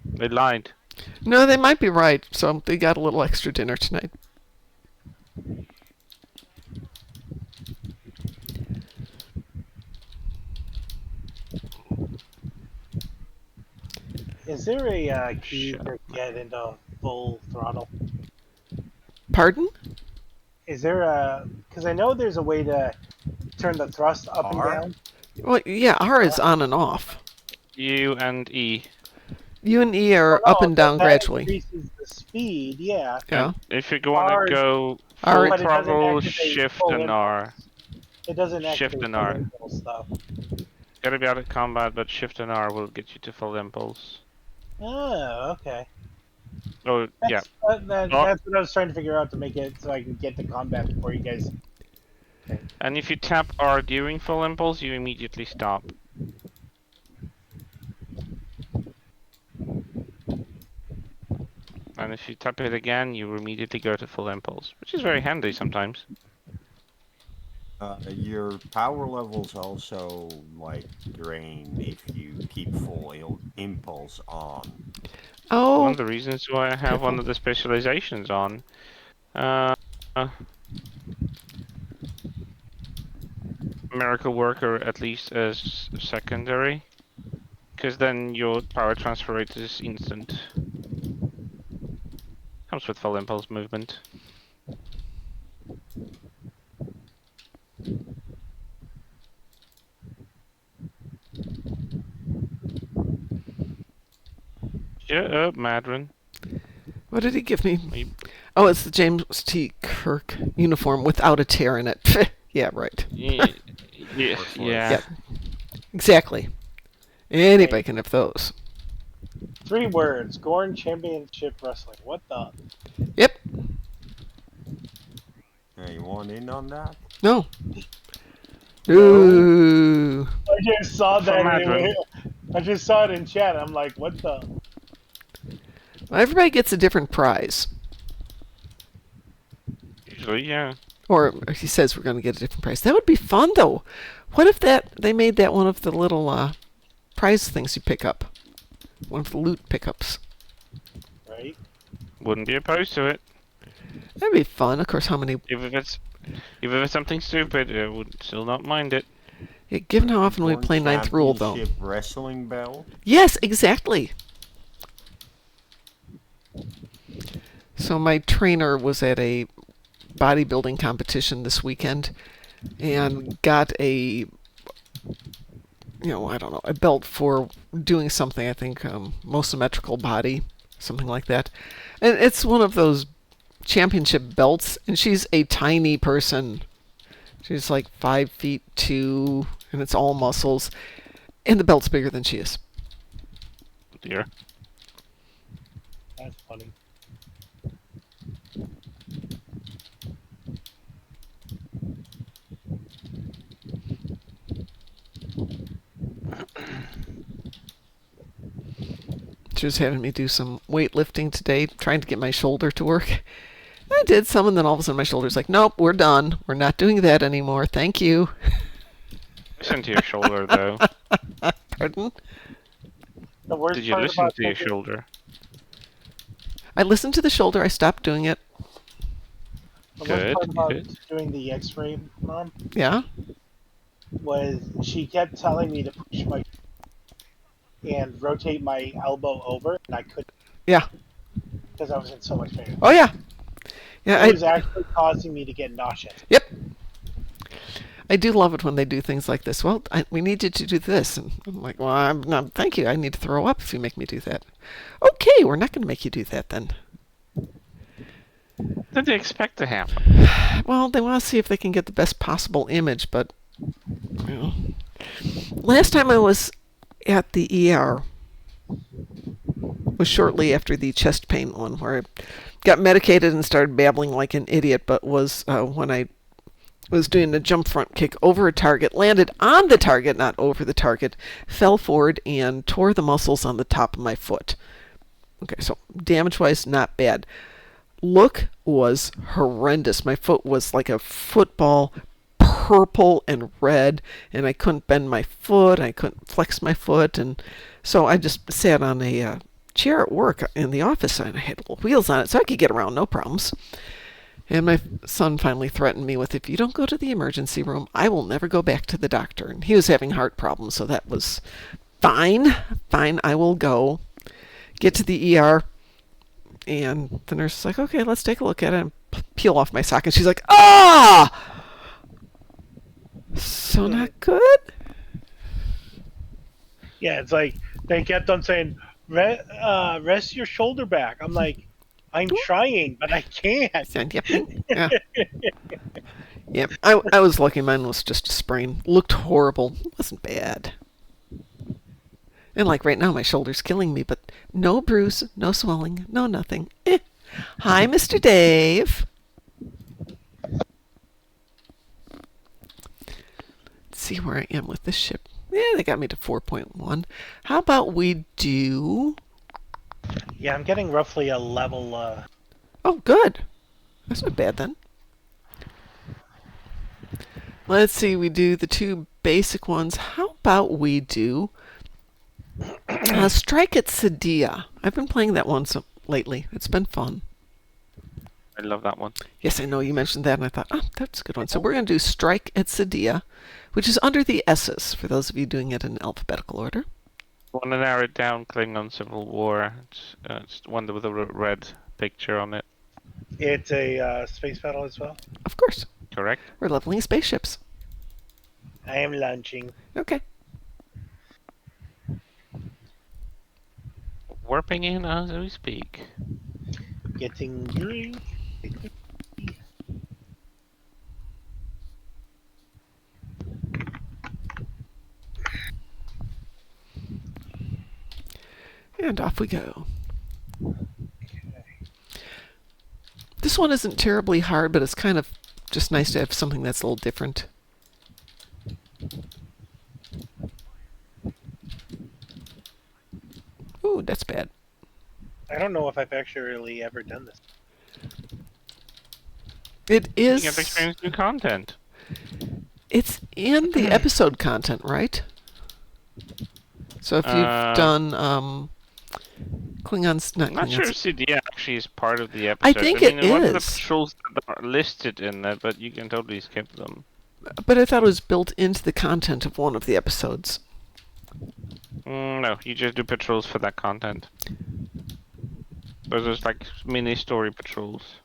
They lied. No, they might be right, so they got a little extra dinner tonight. Is there a key to get into full throttle? Pardon? Is there a... Because I know there's a way to turn the thrust up and R? down. Well, yeah, R is on and off. U and E. U and E are Well, up and down that gradually. increases the speed, yeah. Yeah. If you want R to is- go R- full But it doesn't throttle, activate shift full and R. It doesn't Shift activate and full R. impulse stuff. Gotta be out of combat, but shift and R will get you to full impulse. Oh, okay. Oh, yeah. That's what I was trying to figure out to make it so I can get to combat before you guys... And if you tap R during full impulse, you immediately stop. And if you tap it again, you immediately go to full impulse, which is very handy sometimes. Your power levels also like drain if you keep full impulse on. One Oh, of the reasons why I have one of the specializations on. Miracle Worker at least as secondary, because then your power transfer rate is instant. Comes with full impulse movement. Shut up, Madron. what did he give me? You- Oh, it's the James T. Kirk uniform without a tear in it. Yeah, right. Yeah, Worthless. yeah. Yep. Exactly. Anybody can have those. 3 words. Gorn Championship Wrestling. What the... Yep. You want in on that? No. Ooh. I just saw that From anyway. I just saw it in chat. I'm like, what the... Well, everybody gets a different prize. Usually, yeah. Or he says we're going to get a different prize. That would be fun, though. What if they made that one of the little prize things you pick up? One of the loot pickups. Right? Wouldn't be opposed to it. That'd be fun. Of course, how many... If it's something stupid, I would still not mind it. Yeah, given how often we World play Ninth Rule, though. Championship Wrestling belt. Yes, exactly. So my trainer was at a bodybuilding competition this weekend and got a, I don't know, a belt for doing something, I think, most symmetrical body, something like that. And it's one of those championship belts, and she's a tiny person. She's like 5'2", and it's all muscles, and the belt's bigger than she is. Dear. That's funny. She was having me do some weightlifting today, trying to get my shoulder to work. I did some, and then all of a sudden my shoulder's like, nope, we're done. We're not doing that anymore. Thank you. Listen to your shoulder, though. Pardon? The worst Did you part listen about to your taking- shoulder? I listened to the shoulder. I stopped doing it. The Good, worst part good. about doing the X-ray, Mom, Yeah? was she kept telling me to push my and rotate my elbow over, and I couldn't Yeah. because I was in so much pain. Oh, yeah. Yeah, It was actually causing me to get nauseous. Yep. I do love it when they do things like this. Well, we need you to do this. And I'm like, well, I'm not, thank you. I need to throw up if you make me do that. Okay, we're not going to make you do that then. did they expect to happen? Well, they want to see if they can get the best possible image, but you know. Last time I was at the ER was shortly after the chest pain one, where I got medicated and started babbling like an idiot, but was when I was doing a jump front kick over a target, landed on the target, not over the target, fell forward and tore the muscles on the top of my foot. Okay, so damage-wise, not bad. Look was horrendous. My foot was like a football, purple and red, and I couldn't bend my foot. I couldn't flex my foot, and so I just sat on a chair at work in the office, and I had little wheels on it, so I could get around, no problems. And my son finally threatened me with, if you don't go to the emergency room, I will never go back to the doctor. And he was having heart problems, so that was fine. Fine, I will go. Get to the ER, and the nurse is like, okay, let's take a look at it, and peel off my sock. And she's like, ah! So not good? Yeah, it's like they kept on saying, rest your shoulder back. I'm like, I'm trying, but I can't. Yeah. Yep. I was lucky mine was just a sprain. Looked horrible. Wasn't bad. And like right now, my shoulder's killing me, but no bruise, no swelling, no nothing. Hi, Mr. Dave. Let's see where I am with this ship. Yeah, they got me to 4.1. How about we do... Yeah, I'm getting roughly a level. Oh, good. That's not bad then. Let's see, we do the two basic ones. How about we do Strike at Sadia? I've been playing that one lately. It's been fun. I love that one. Yes, I know you mentioned that, and I thought, oh, that's a good one. So we're going to do Strike at Sadia, which is under the S's, for those of you doing it in alphabetical order. Want to narrow it down, Klingon Civil War. It's one with a red picture on it. It's a space battle as well. Of course. Correct. We're leveling spaceships. I am launching. Okay. Warping in as we speak. Getting green. And off we go. This one isn't terribly hard, but it's kind of just nice to have something that's a little different. Ooh, that's bad. I don't know if I've actually ever done this. It is... You get to experience new content. It's in the episode content, right? So if you've done Klingons, not I'm not Klingons. sure if CD actually is part of the episode. I think it one of the is. patrols that are listed in that, but you can totally skip them. But I thought it was built into the content of one of the episodes. No, you just do patrols for that content. Those are like mini story patrols.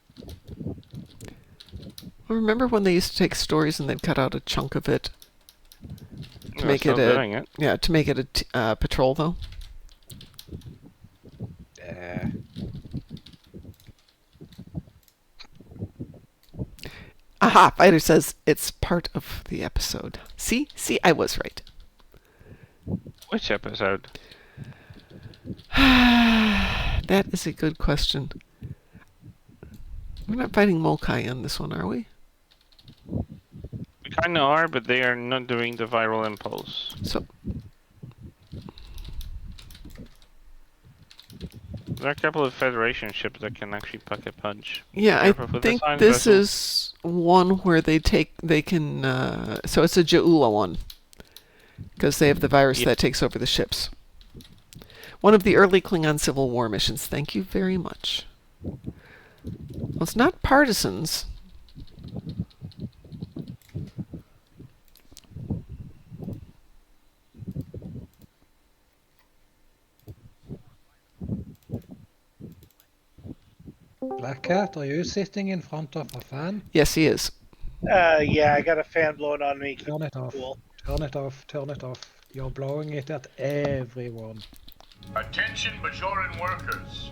Remember when they used to take stories and they'd cut out a chunk of it to make it doing it. yeah, to make it a patrol though? Aha! Fighter says it's part of the episode. See, I was right. Which episode? That is a good question. We're not fighting Mokai on this one, are we? We kind of are, but they are not doing the viral impulse. So, There are a couple of Federation ships that can actually pack a punch. yeah, I Careful with the think sign this vessel. is one where they can, so it's a Jaula one. Because they have the virus Yep. that takes over the ships. One of the early Klingon Civil War missions. Thank you very much. Well, it's not partisans. Black Cat, are you sitting in front of a fan? Yes, he is. Yeah, I got a fan blowing on me. Turn it off. Cool. Turn it off. Turn it off. You're blowing it at everyone. Attention Bajoran workers.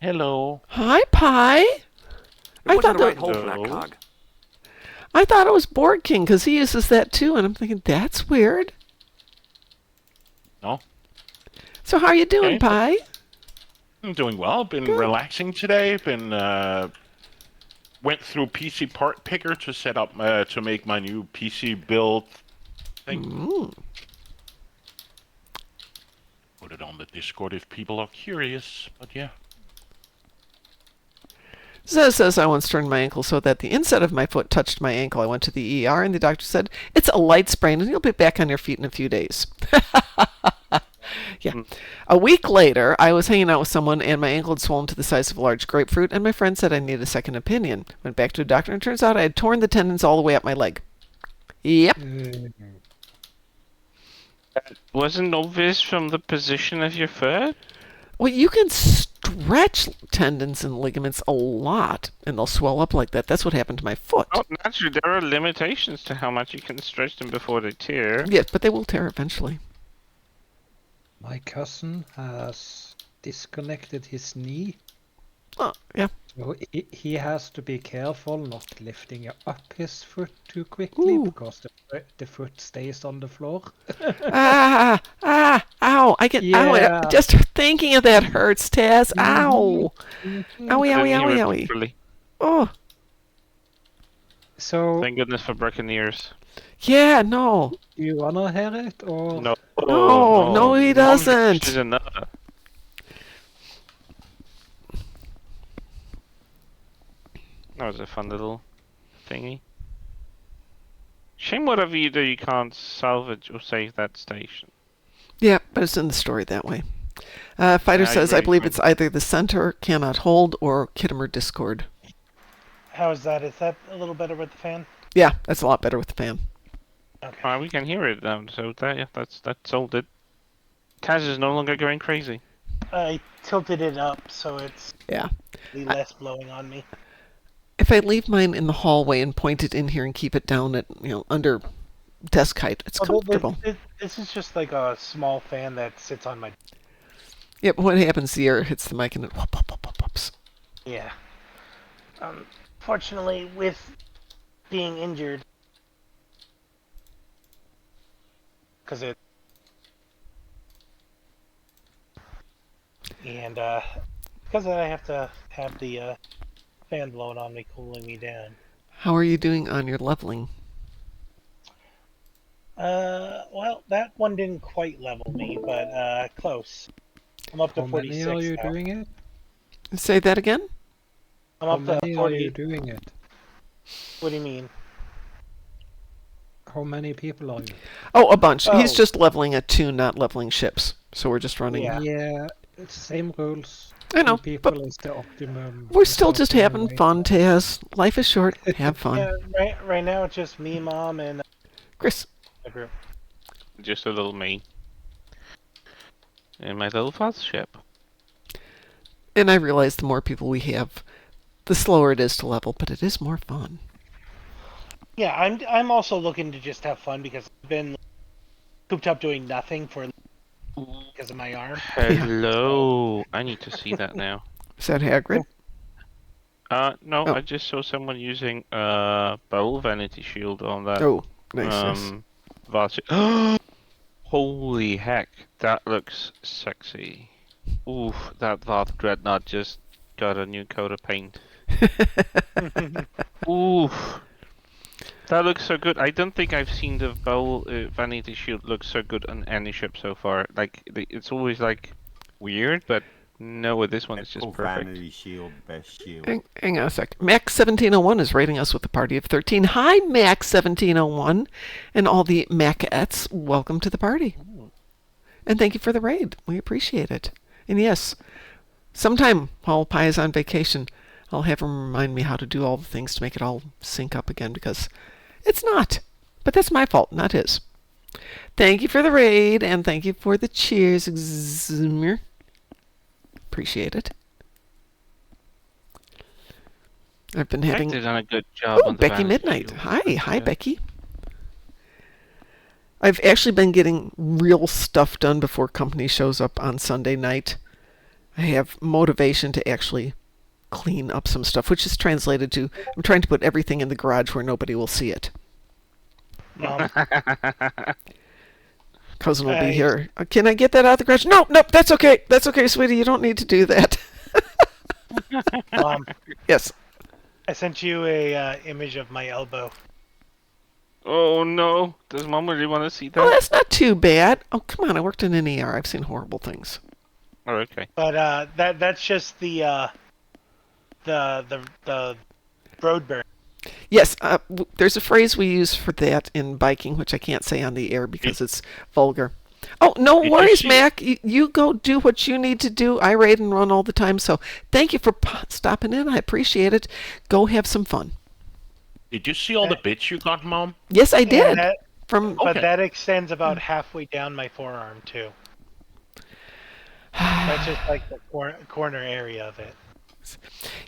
Hello. Hi, Pie. It I wasn't thought the right that- hole for that No. cog. I thought it was Borg King because he uses that too, and I'm thinking that's weird. No. So how are you doing, Okay. Pie? I'm doing well. Been Good. relaxing today. Been went through PC Part Picker to set up to make my new PC build thing. Mm. Put it on the Discord if people are curious. But yeah. Zez says I once turned my ankle so that the inside of my foot touched my ankle. I went to the ER and the doctor said, it's a light sprain and you'll be back on your feet in a few days. Yeah. A week later, I was hanging out with someone and my ankle had swollen to the size of a large grapefruit and my friend said I needed a second opinion. Went back to a doctor and it turns out I had torn the tendons all the way up my leg. Yep. Wasn't obvious from the position of your foot? Well, you can stretch tendons and ligaments a lot and they'll swell up like that. That's what happened to my foot. Oh, naturally, there are limitations to how much you can stretch them before they tear. Yes, but they will tear eventually. My cousin has disconnected his knee. Oh, yeah. So he has to be careful not lifting up his foot too quickly Ooh. because the foot stays on the floor. Ow. I get, Yeah. ow. Just thinking of that hurts, Taz. Ow. Owie, owie, Didn't hear owie, it owie. properly. Oh, So, Thank goodness for Buccaneers. yeah, no. do you wanna hear it or? No, No, he Mom doesn't. is enough. That was a fun little thingy. Shame whatever you do, you can't salvage or save that station. Yeah, but it's in the story that way. Fighter Yeah, I says, I agree. believe it's either the center cannot hold or Kittimer Discord. How is that? Is that a little better with the fan? Yeah, that's a lot better with the fan. Okay. We can hear it now, so that solved it. Taz is no longer going crazy. I tilted it up so it's Yeah. less blowing on me. If I leave mine in the hallway and point it in here and keep it down at, under desk height, it's comfortable. This is just like a small fan that sits on my. Yeah, but what happens, the air hits the mic and it whoops. Yeah. Fortunately, with being injured, because it. And because I have to have the fan blowing on me, cooling me down. How are you doing on your leveling? Well, that one didn't quite level me, but close. I'm up to How 46 many are you now. doing it? Say that again? I'm How up to many are 40. you doing it? What do you mean? How many people are you? Oh, a bunch. He's Oh. just leveling a 2, not leveling ships. So we're just running. Yeah. Yeah, it's same rules. I know, Two people but is the optimum. we're is the still just optimum having way. fun, Taz. Life is short. Have fun. Yeah, right now it's just me, Mom, and Chris. the group. Just a little me. In my little fast ship. And I realize the more people we have, the slower it is to level, but it is more fun. Yeah, I'm also looking to just have fun because I've been cooped up doing nothing because of my arm. Hello. I need to see that now. Is that Hagrid? No, Oh. I just saw someone using bowl vanity shield on that. Oh, nice. Yes. Vase. Holy heck, that looks sexy. Oof, that Vath Dreadnought just got a new coat of paint. Oof. That looks so good. I don't think I've seen the bowl vanity shield look so good on any ship so far. Like, it's always like weird, but no, with this one it's just perfect. Vanity shield, best shield. Hang on a sec. Max1701 is rating us with a party of 13. Hi, Max1701. And all the Macettes, welcome to the party. And thank you for the raid. We appreciate it. And yes, sometime while Pi is on vacation, I'll have him remind me how to do all the things to make it all sync up again, because it's not. But that's my fault, not his. Thank you for the raid, and thank you for the cheers, Xmir. Appreciate it. I've been having... They've done a good job Oh, on the Becky vanity Midnight. shield. Hi, Yeah. Becky. I've actually been getting real stuff done before company shows up on Sunday night. I have motivation to actually clean up some stuff, which is translated to I'm trying to put everything in the garage where nobody will see it. Cousin will be here. Can I get that out of the garage? No, that's okay. That's okay, sweetie. You don't need to do that. Mom, Yes. I sent you a image of my elbow. Oh no! Does Mom really want to see that? Well, that's not too bad. Oh, come on. I worked in an ER. I've seen horrible things. Oh, okay. But that's just the road burn. Yes, there's a phrase we use for that in biking, which I can't say on the air because it's vulgar. Oh, no worries, Mac. You go do what you need to do. I raid and run all the time, so thank you for stopping in. I appreciate it. Go have some fun. Did you see all the bits you got, Mom? Yes, I did. But that extends about halfway down my forearm, too. That's just like the corner area of it.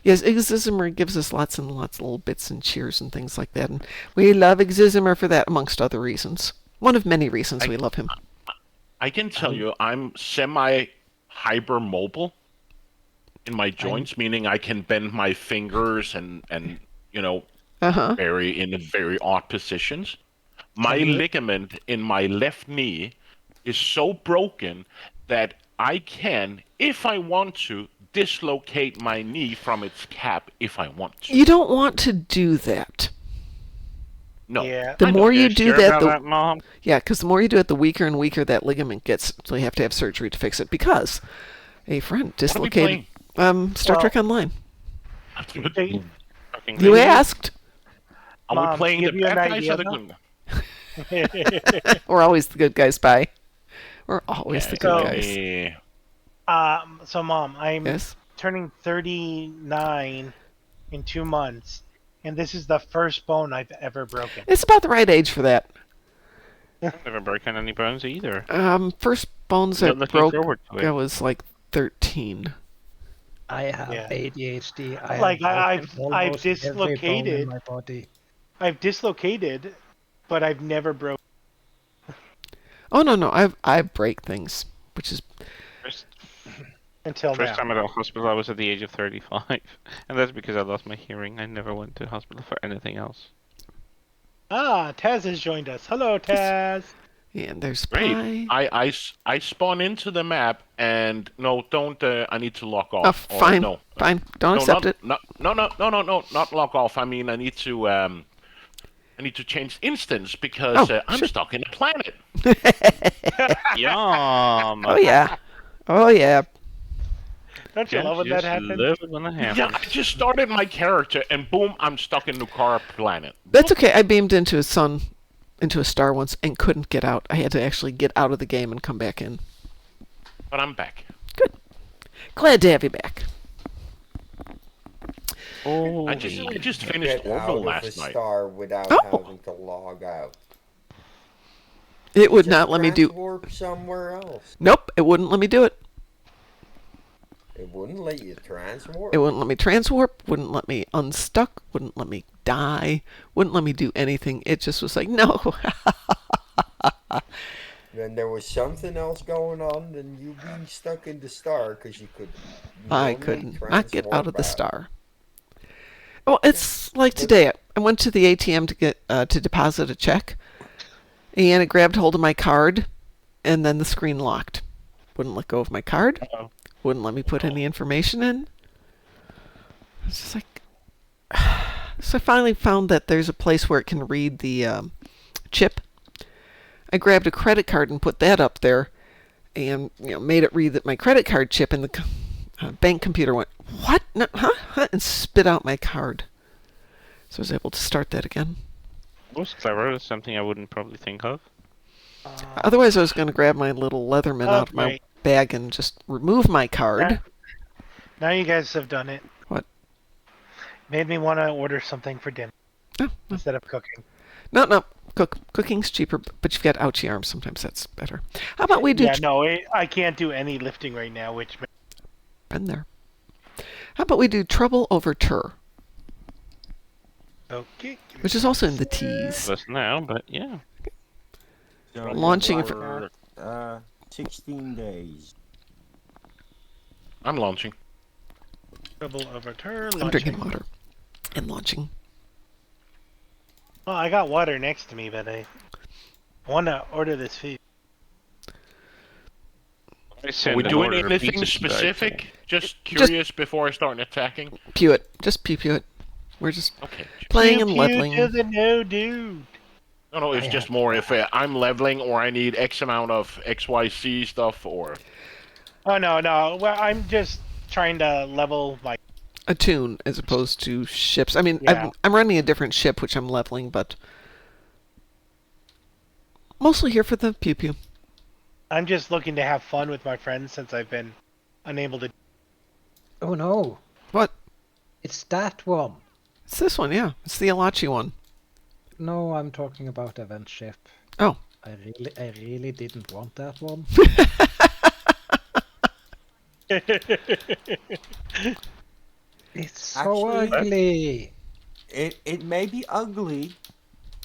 Yes, Exisimer gives us lots and lots of little bits and cheers and things like that, and we love Exisimer for that, amongst other reasons. One of many reasons we love him. I can tell you, I'm semi-hypermobile in my joints, meaning I can bend my fingers and you know, in very odd positions. My ligament in my left knee is so broken that I can, if I want to, dislocate my knee from its cap if I want to. You don't want to do that. No. Yeah. The more you do that, Mom. yeah, because the more you do it, the weaker and weaker that ligament gets. So you have to have surgery to fix it. Because a friend dislocated. Star Trek Online. You asked. Are Mom, we playing to the give you an bad guys idea, or the good guys? We're always the good guys. Bye. We're always the good guys. So, Mom, I'm Yes. turning 39 in 2 months, and this is the first bone I've ever broken. It's about the right age for that. I've never broken any bones either. First bones Not I looking broke, forward to it. I was like 13. I have Yeah. ADHD. Like, have broken I've almost every bone dislocated. in my body. I've dislocated, but I've never broken. Oh no, I break things, which is Until First now. time at a hospital, I was at the age of 35, and that's because I lost my hearing. I never went to hospital for anything else. Taz has joined us. Hello, Taz. and there's Great. pie. I spawn into the map and no, don't. I need to log Oh, off. Or fine, no. fine. Don't No, accept not, it. No, not log off. I mean, I need to change instance because I'm sure. stuck in a planet. Yum! Oh yeah, oh yeah. Don't you love when that happens? Love it when that happens. Yeah, I just started my character and boom, I'm stuck in Nukara planet. That's okay. I beamed into a star once and couldn't get out. I had to actually get out of the game and come back in. But I'm back. Glad to have you back. Oh, I just finished Get out Orbital of last a night. star without Oh. having to log out. It would Just not let me do. warp somewhere else. Nope, it wouldn't let me do it. It wouldn't let you transwarp. It wouldn't let me transwarp. Wouldn't let me unstuck. Wouldn't let me die. Wouldn't let me do anything. It just was like no. Then there was something else going on than you being stuck in the star because you could. I normally could not get out of the transwarp star. Well, it's like today. I went to the ATM to get to deposit a check, and it grabbed hold of my card, and then the screen locked. Wouldn't let go of my card. Uh-oh. Wouldn't let me put any information in. It's just like. So I finally found that there's a place where it can read the chip. I grabbed a credit card and put that up there, and made it read that my credit card chip, and the bank computer went, "What? No, huh?" and spit out my card. So I was able to start that again. That was clever. That's something I wouldn't probably think of. Otherwise, I was going to grab my little Leatherman out of my great. bag and just remove my card. Now you guys have done it. What? Made me want to order something for dinner Oh, instead of cooking. no. Cooking's cheaper, but you've got ouchy arms. Sometimes that's better. How about we do? Yeah, no, I can't do any lifting right now, which Been there. How about we do Trouble Over Tur, okay. which is also in the T's. Less now, but yeah. Launching for 16 days. I'm launching. Double overturn. I'm Launching. drinking water and launching. Well, I got water next to me, but I want to order this food. I Are send we an doing order of anything pizza tonight. specific? Just curious before I start attacking? Pew it. Just pew it. We're just Okay. playing Pew and pew leveling. to the no dude. No, it's I just have- more if I'm leveling or I need X amount of XYZ stuff or... Oh no. Well, I'm just trying to level my. A tune as opposed to ships. I mean, Yeah. I'm running a different ship, which I'm leveling, but mostly here for the pew pew. I'm just looking to have fun with my friends since I've been unable to. Oh no, What? it's that one. It's this one, yeah. It's the Alachi one. No, I'm talking about event ship. Oh. I really didn't want that one. It's so Actually, ugly. It may be ugly,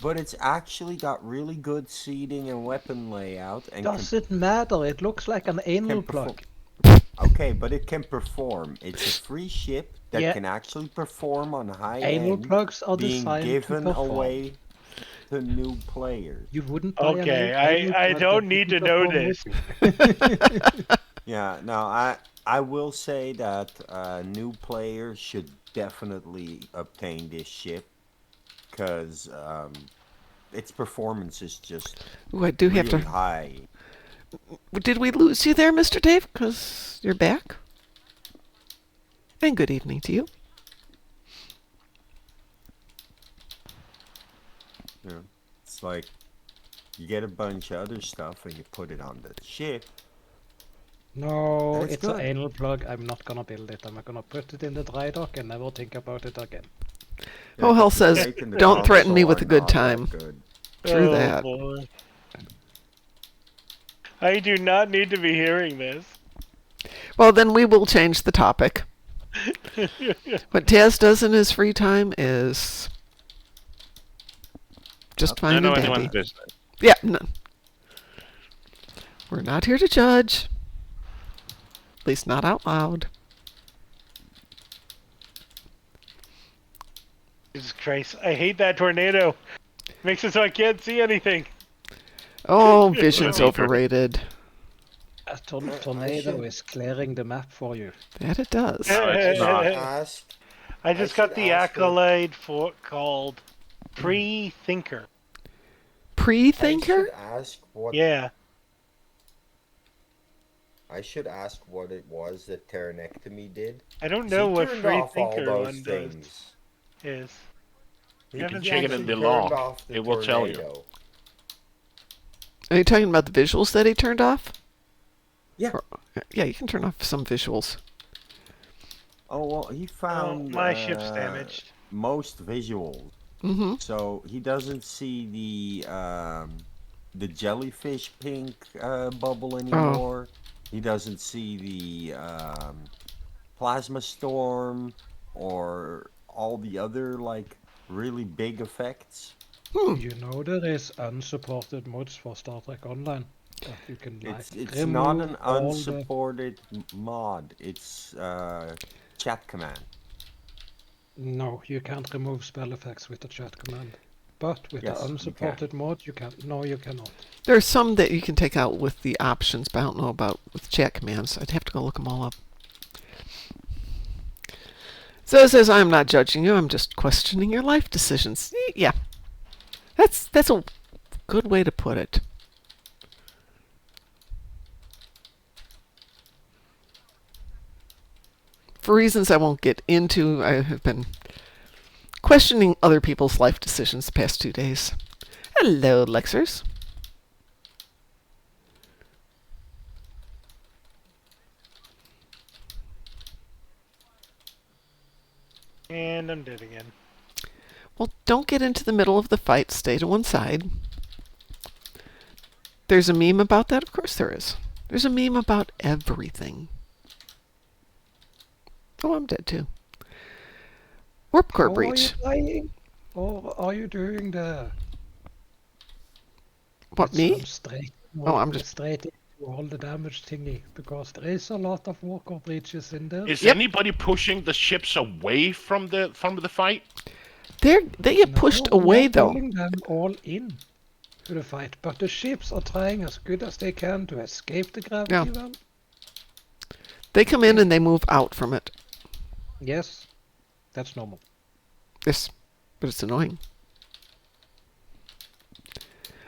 but it's actually got really good seating and weapon layout and Doesn't matter. It looks like an anal plug. okay, but it can perform. It's a free ship that Yeah. can actually perform on high Anal end, plugs are being designed to given perform. away to new players. You wouldn't buy an Okay, anal I plug don't that need to didn't know perform this. with you. Yeah, no, I will say that new players should definitely obtain this ship because its performance is just Ooh, I do have really to. high. Did we lose you there, Mr. Dave? Because you're back. And good evening to you. You know, it's like you get a bunch of other stuff and you put it on the ship. No, And it's it's an good. anal plug. I'm not gonna build it. I'm gonna put it in the dry dock and never think about it again. Oh, hell the says, crate and the "Don't threaten me console with a are good not that time." good. True Oh, that. boy. I do not need to be hearing this. Well, then we will change the topic. What Taz does in his free time is just I fine know and anyone's dandy. business. Yeah, no. We're not here to judge. At least not out loud. Jesus Christ, I hate that tornado. Makes it so I can't see anything. Oh, vision's Me too. overrated. A I tornado should- is clearing the map for you. That it does. No, it's not. Ask. I just should got the ask her- accolade for called Pre-Thinker. I Pre-thinker? should ask what. Yeah. I should ask what it was that Pteronectomy did. I don't He know what turned off all Free-Thinker those one things. is. He, You haven't he check it in actually the turned log. off the It will tell you. tornado. Are you talking about the visuals that he turned off? Yeah. Yeah, you can turn off some visuals. Oh well, he Oh, found my ship's damaged. most visuals, Mm-hmm. so he doesn't see the jellyfish pink bubble anymore. He doesn't see the plasma storm or all the other like really big effects. You know there is unsupported mods for Star Trek Online. That you can like It's remove not an all the... unsupported mod. It's chat command. No, you can't remove spell effects with the chat command. But with Yes, the you unsupported mod, you can. No, you cannot. There are some that you can take out with the options, but I don't know about with chat commands. I'd have to go look them all up. So it says, I'm not judging you, I'm just questioning your life decisions. Yeah. That's a good way to put it. For reasons I won't get into, I have been questioning other people's life decisions the past 2 days. Hello, Lexers. And I'm dead again. Well, don't get into the middle of the fight. Stay to one side. There's a meme about that? Of course there is. There's a meme about everything. Oh, I'm dead too. Warp core breach. Are you dying? Or are you doing the... What, me? Straight, Oh, I'm just- straight all the damage thingy because there is a lot of walker breaches in there. Is Yep. anybody pushing the ships away from the fight? They get pushed No, away we are though. pulling them all in to the fight, but the ships are trying as good as they can to escape the gravity well. They come in and they move out from it. Yes, that's normal. Yes, but it's annoying.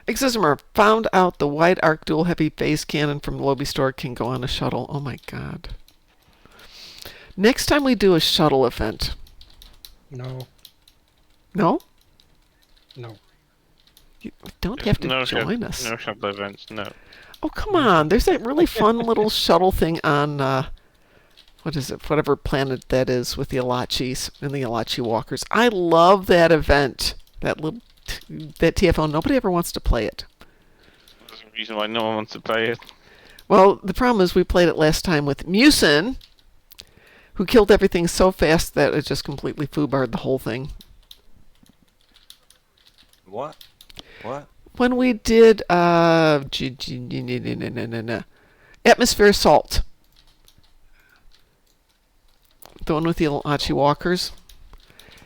Exismer found out the wide arc dual heavy phase cannon from Lobby Store can go on a shuttle. Oh my god. Next time we do a shuttle event. No, No? no. You don't have to No join us. No shuttle events, no. Oh, come on. There's that really fun little shuttle thing on, what is it? Whatever planet that is with the Alachis and the Alachi walkers. I love that event. That TFO. Nobody ever wants to play it. There's a reason why no one wants to play it. Well, the problem is we played it last time with Musin, who killed everything so fast that it just completely foobarred the whole thing. What? What? When we did Atmosphere Assault, the one with the Alachi walkers,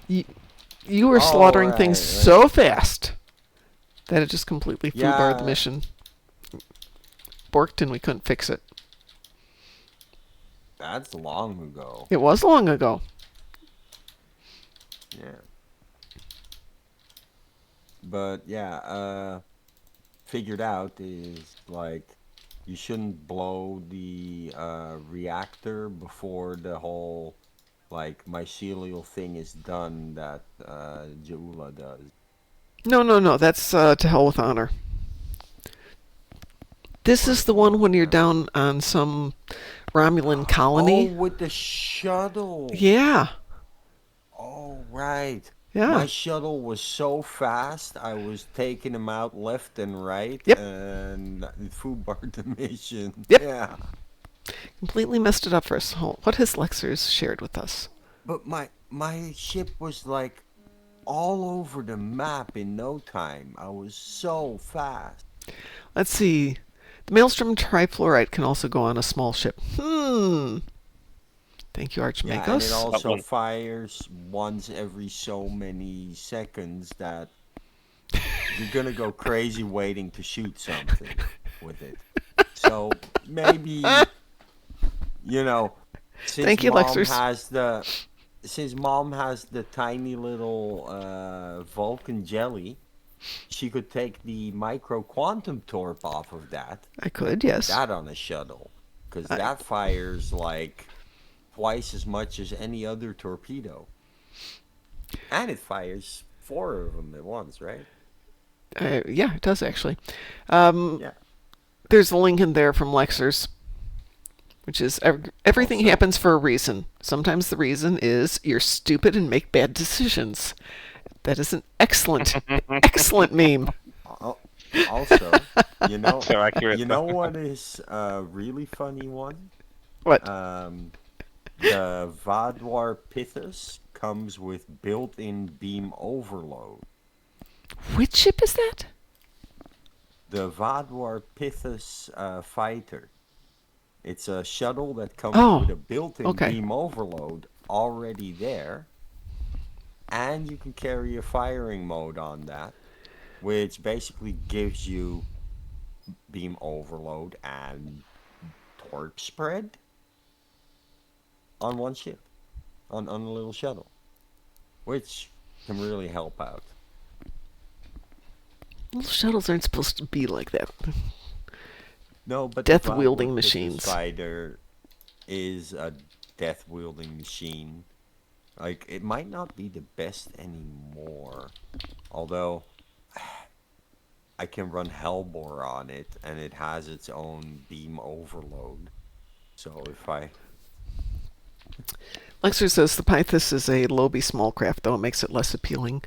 you were slaughtering things so fast that it just completely foobarred the mission. Borked and we couldn't fix it. That's long ago. It was long ago. Yeah. But yeah, figured out is like you shouldn't blow the reactor before the whole like mycelial thing is done that Jaula does. No. That's to hell with honor. This is the one when you're down on some Romulan colony. Oh, with the shuttle. Yeah. Oh, right. Yeah. My shuttle was so fast, I was taking him out left and right, Yep. and it foobarred the mission. Yep. Yeah. Completely messed it up for us. What has Lexers shared with us? But my ship was like all over the map in no time. I was so fast. Let's see. The Maelstrom trifluorite can also go on a small ship. Thank you, Archmagos. Yeah, and it also fires once every so many seconds that you're gonna go crazy waiting to shoot something with it. So maybe, since Thank you, Lexers. Since Mom has the tiny little Vulcan jelly, she could take the micro quantum torp off of that. I could, yes. That on a shuttle, because that fires like twice as much as any other torpedo, and it fires 4 of them at once, right? Yeah, it does actually. Yeah. There's a link in there from Lexers, which is everything happens for a reason. Sometimes the reason is you're stupid and make bad decisions. That is an excellent, excellent meme. Also, So accurate. you know what is a really funny one? What? The Vadwar Pithus comes with built-in beam overload. Which ship is that? The Vadwar Pithus fighter. It's a shuttle that comes with a built-in beam overload already there. And you can carry a firing mode on that, which basically gives you beam overload and torque spread on one ship, on a little shuttle, which can really help out. Little shuttles aren't supposed to be like that. No, but death-wielding machines. The fighter is a death-wielding machine. Like, it might not be the best anymore, although I can run Hellbore on it, and it has its own beam overload. So if I... Lexer says the Pythus is a Lobi small craft, though it makes it less appealing.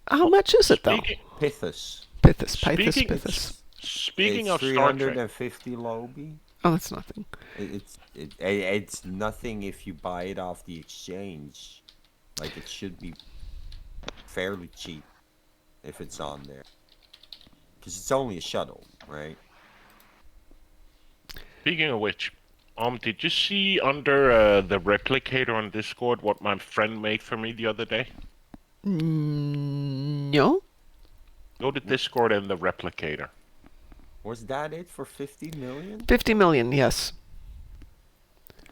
How much is it, though? Pithus. Pythus. Speaking of Star Trek, 350 Lobi. Oh, that's nothing. It's nothing if you buy it off the exchange. Like, it should be fairly cheap if it's on there. Because it's only a shuttle, right? Speaking of which, did you see under the replicator on Discord what my friend made for me the other day? No. Go to Discord and the replicator. Was that it for 50 million? 50 million, yes.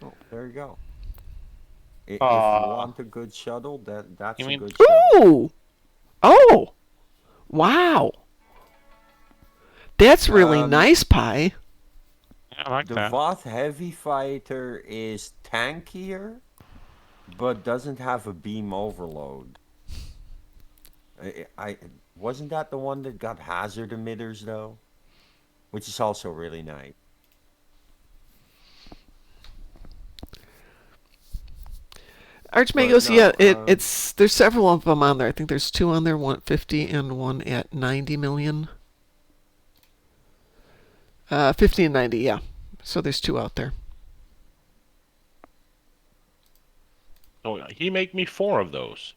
Oh, there you go. If you want a good shuttle, that's You a mean- good shuttle. Ooh! Oh! Wow! That's really nice, Pi. Yeah, I like The that. Voth Heavy Fighter is tankier, but doesn't have a beam overload. I wasn't that the one that got hazard emitters though, which is also really nice. Archmagos, no, yeah, it's there's several of them on there. I think there's 2 on there, one at 50 and one at 90 million. 50 and 90, yeah. So there's 2 out there. So he made me 4 of those.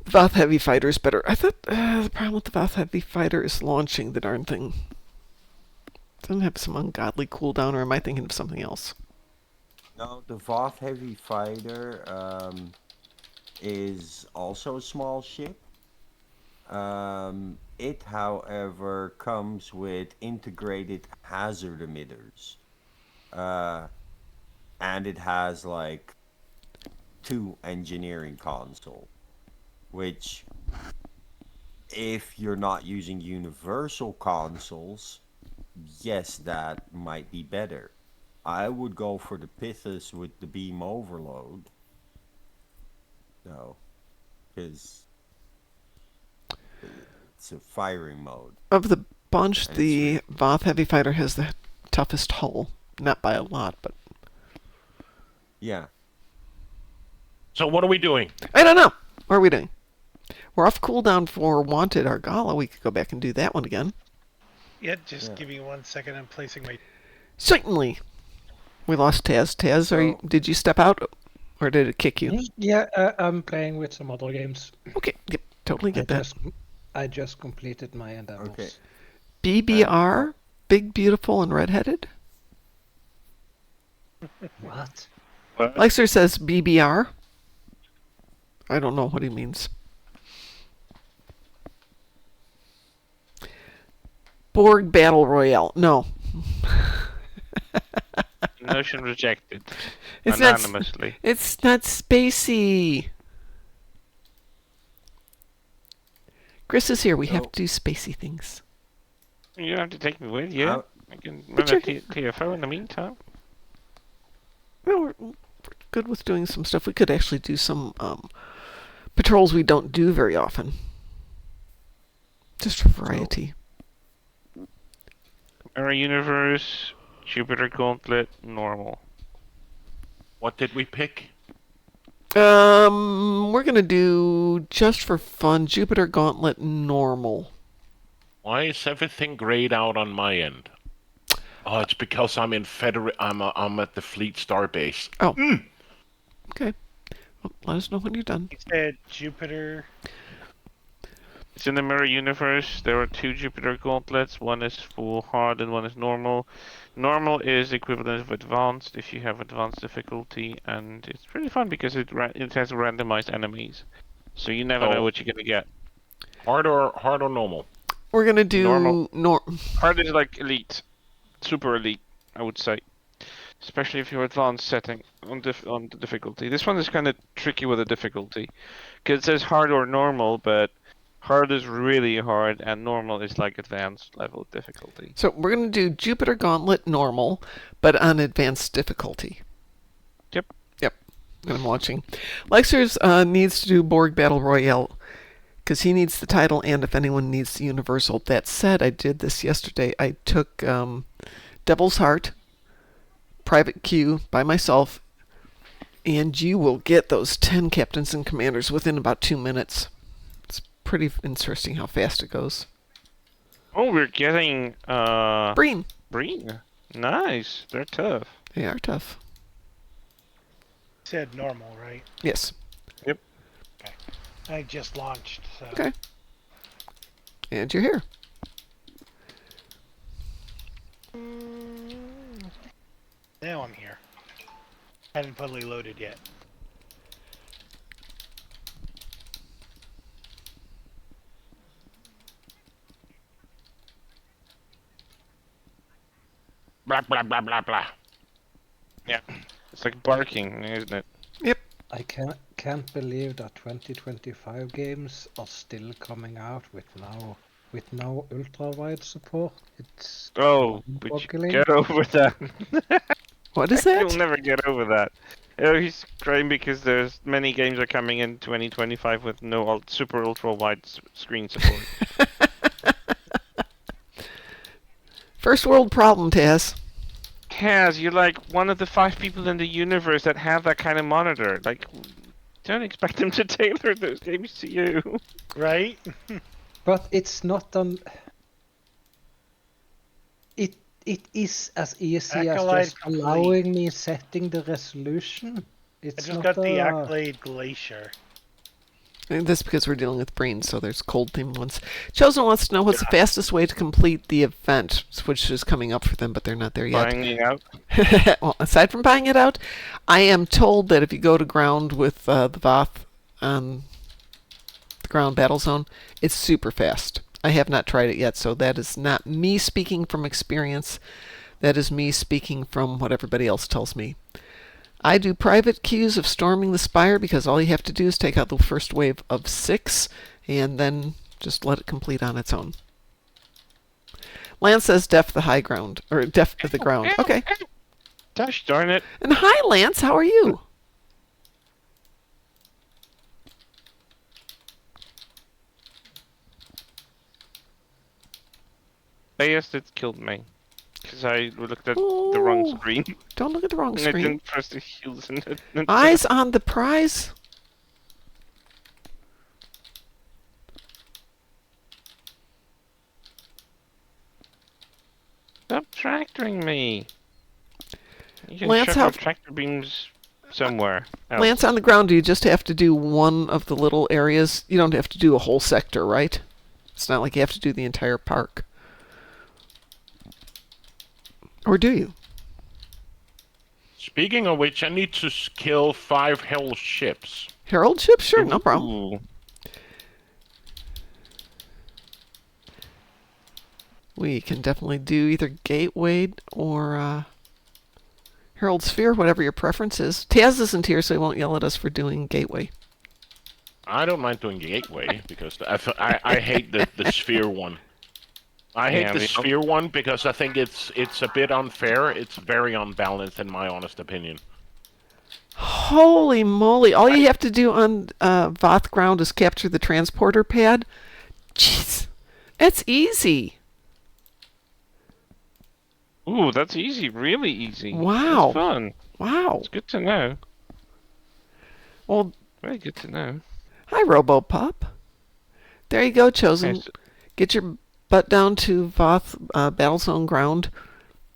The Voth Heavy Fighter is better. I thought the problem with the Voth Heavy Fighter is launching the darn thing. Doesn't have some ungodly cooldown, or am I thinking of something else? No, the Voth Heavy Fighter is also a small ship. It, however, comes with integrated hazard emitters. And it has like 2 engineering console, which if you're not using universal consoles, yes, that might be better. I would go for the Pithis with the beam overload. No, because it's a firing mode. Of the bunch, And the Voth Heavy Fighter has the toughest hull. Not by a lot, but... Yeah. So what are we doing? I don't know. What are we doing? We're off cooldown for Wanted Argala. We could go back and do that one again. Yeah, just give me 1 second. I'm placing my. Certainly. We lost Taz. Taz, did you step out? Or did it kick you? Yeah, I'm playing with some other games. Okay, yep, totally get that. I just completed my endeavors. Okay. BBR? Big, Beautiful, and Redheaded? What? Lexer says BBR. I don't know what he means. Borg Battle Royale. No. Notion rejected. It's not, Anonymously. it's not spacey. Chris is here. We have to do spacey things. You don't have to take me with you. I can run you're- a TFO in the meantime. Well, we're good with doing some stuff. We could actually do some patrols we don't do very often. Just for variety. Mirror Universe, Jupiter Gauntlet, normal. What did we pick? We're gonna do, just for fun, Jupiter Gauntlet normal. Why is everything grayed out on my end? Oh, it's because I'm in I'm at the Fleet Starbase. Oh. Okay. Well, let us know when you're done. He said Jupiter. It's in the Mirror Universe. There are 2 Jupiter Gauntlets. One is full hard and one is normal. Normal is equivalent of advanced if you have advanced difficulty, and it's pretty fun because it has randomized enemies, so you never know what you're gonna get. Hard or normal? We're gonna do Normal. Hard is like elite, super elite, I would say, especially if you're advanced setting on the difficulty. This one is kind of tricky with the difficulty, because it says hard or normal, but hard is really hard, and normal is like advanced level difficulty. So we're going to do Jupiter Gauntlet normal, but on advanced difficulty. Yep. And I'm watching. Lexers needs to do Borg Battle Royale, because he needs the title, and if anyone needs the universal. That said, I did this yesterday. I took Devil's Heart, Private Q, by myself, and you will get those 10 captains and commanders within about 2 minutes. Pretty interesting how fast it goes. Oh, we're getting Breen. Nice. They're tough. They are tough. Said normal, right? Yes. Yep. Okay. I just launched. So. Okay. And you're here. Now I'm here. Hadn't fully loaded yet. Blah blah blah blah blah. Yeah, it's like barking, isn't it? Yep. I can't believe that 2025 games are still coming out with no ultra-wide support. It's Oh, but you mind-boggling. get over that. What is that? You'll never get over that. Oh, he's crying because there's many games are coming in 2025 with no super ultra wide screen support. First world problem, Taz. Kaz, you're like one of the 5 people in the universe that have that kind of monitor. Like, don't expect them to tailor those games to you. Right? But it's not on. It is as easy Accolade as just complete. allowing me setting the resolution. I It's just not got the a- Accolade Glacier. And that's because we're dealing with brains, so there's cold themed ones. Chosen wants to know what's the fastest way to complete the event, which is coming up for them, but they're not there yet. Buying it out. Well, aside from buying it out, I am told that if you go to ground with the Voth on the ground battle zone, it's super fast. I have not tried it yet, so that is not me speaking from experience. That is me speaking from what everybody else tells me. I do private queues of storming the spire because all you have to do is take out the first wave of 6 and then just let it complete on its own. Lance says def the high ground, or def the ground. Okay. Gosh darn it. And hi, Lance. How are you? Yes, it killed me. Because I looked at the wrong Oh, screen. Don't look at the wrong And I screen. didn't press the heals in it. Eyes on the prize. Stop tractoring me. You can Lance, shove how- your tractor beams somewhere else. Lance, on the ground, do you just have to do one of the little areas? You don't have to do a whole sector, right? It's not like you have to do the entire park. Or do you? Speaking of which, I need to kill 5 hell ships. Herald ship? Sure, no problem. Ooh. We can definitely do either Gateway or Herald Sphere, whatever your preference is. Taz isn't here, so he won't yell at us for doing Gateway. I don't mind doing Gateway because I hate the sphere one. I hate Yeah, the we- sphere one because I think it's a bit unfair. It's very unbalanced in my honest opinion. Holy moly. All you have to do on Voth ground is capture the transporter pad. Jeez. It's easy. Ooh, that's easy. Really easy. Wow. That's fun. Wow. It's good to know. Well, Very good to know. hi, RoboPup. There you go, Chosen. Yes. Get your butt down to Voth battle zone ground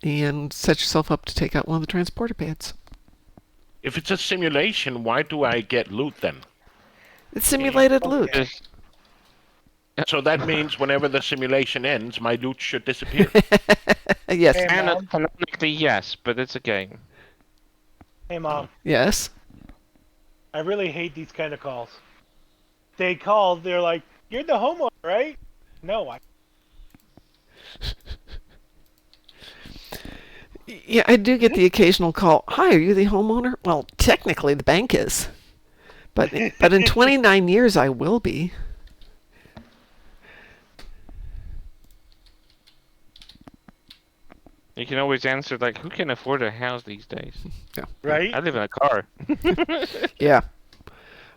and set yourself up to take out one of the transporter pads. If it's a simulation, why do I get loot then? It's simulated loot. Yes. So that means whenever the simulation ends, my loot should disappear. Yes. Hey, And Mom. canonically, yes, but it's a game. Hey, Mom. Yes. I really hate these kind of calls. They call, they're like, you're the homeowner, right? No, I... Yeah, I do get the occasional call. Hi, are you the homeowner? Well, technically the bank is. But in 29 years I will be. You can always answer, like, who can afford a house these days? Right? I live in a car. Yeah.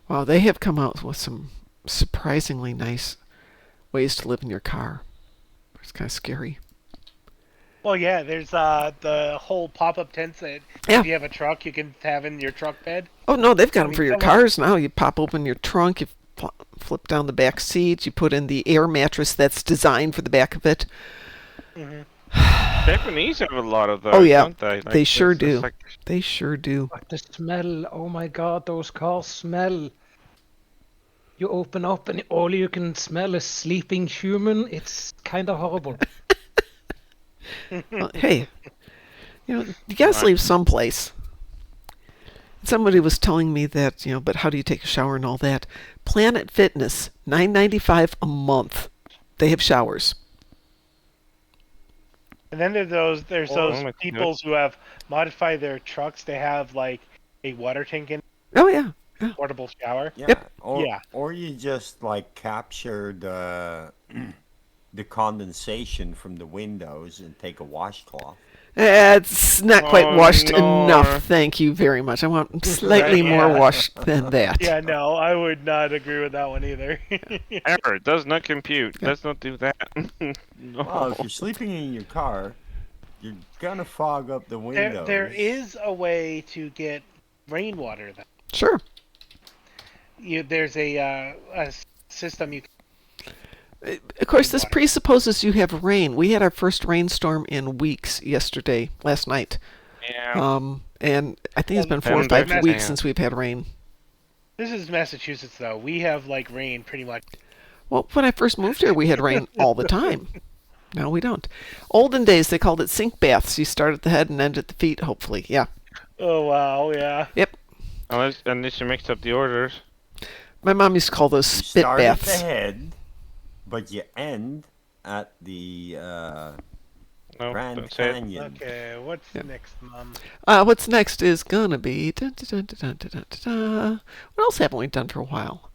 Wow, they have come out with some surprisingly nice ways to live in your car. It's kind of scary. Well, yeah, there's the whole pop-up tents that Yeah. if you have a truck, you can have in your truck bed. Oh, no, they've got them mean, for your come on. cars now. You pop open your trunk, you flip down the back seat, you put in the air mattress that's designed for the back of it. Hmm. Japanese have a lot of those, Oh, yeah. don't they? Like, They sure it's do. like- They sure do. But the smell, oh my god, those cars smell. You open up and all you can smell is sleeping human. It's kind of horrible. Well, hey, You gotta leave someplace. Somebody was telling me that, but how do you take a shower and all that? Planet Fitness, $9.95 a month. They have showers. And then there's those my people who have modified their trucks to have like a water tank in Oh yeah. portable shower. Yeah. Yep. Or you just like capture the condensation from the windows and take a washcloth. It's not quite washed no. enough. Thank you very much. I want slightly more washed than that. Yeah, no, I would not agree with that one either. Error does not compute. Yeah. Let's not do that. No. Well, if you're sleeping in your car, you're gonna fog up the windows. There is a way to get rainwater though. Sure. There's a system you can. Of course, this presupposes you have rain. We had our first rainstorm in weeks last night. Yeah. And I think it's been 4 or And 5 there's- weeks yeah. since we've had rain. This is Massachusetts though. We have like rain pretty much. Well, when I first moved here, we had rain all the time. Now we don't. Olden days, they called it sink baths. You start at the head and end at the feet, hopefully. Yeah. Oh wow, yeah. Yep. Unless you mixed up the orders. My mom used to call those You spit start baths. at the head, but you end at the No, Grand don't say it. Canyon. Okay, what's next, Mom? What's next is gonna be. Dun, dun, dun, dun, dun, dun, dun. What else haven't we done for a while?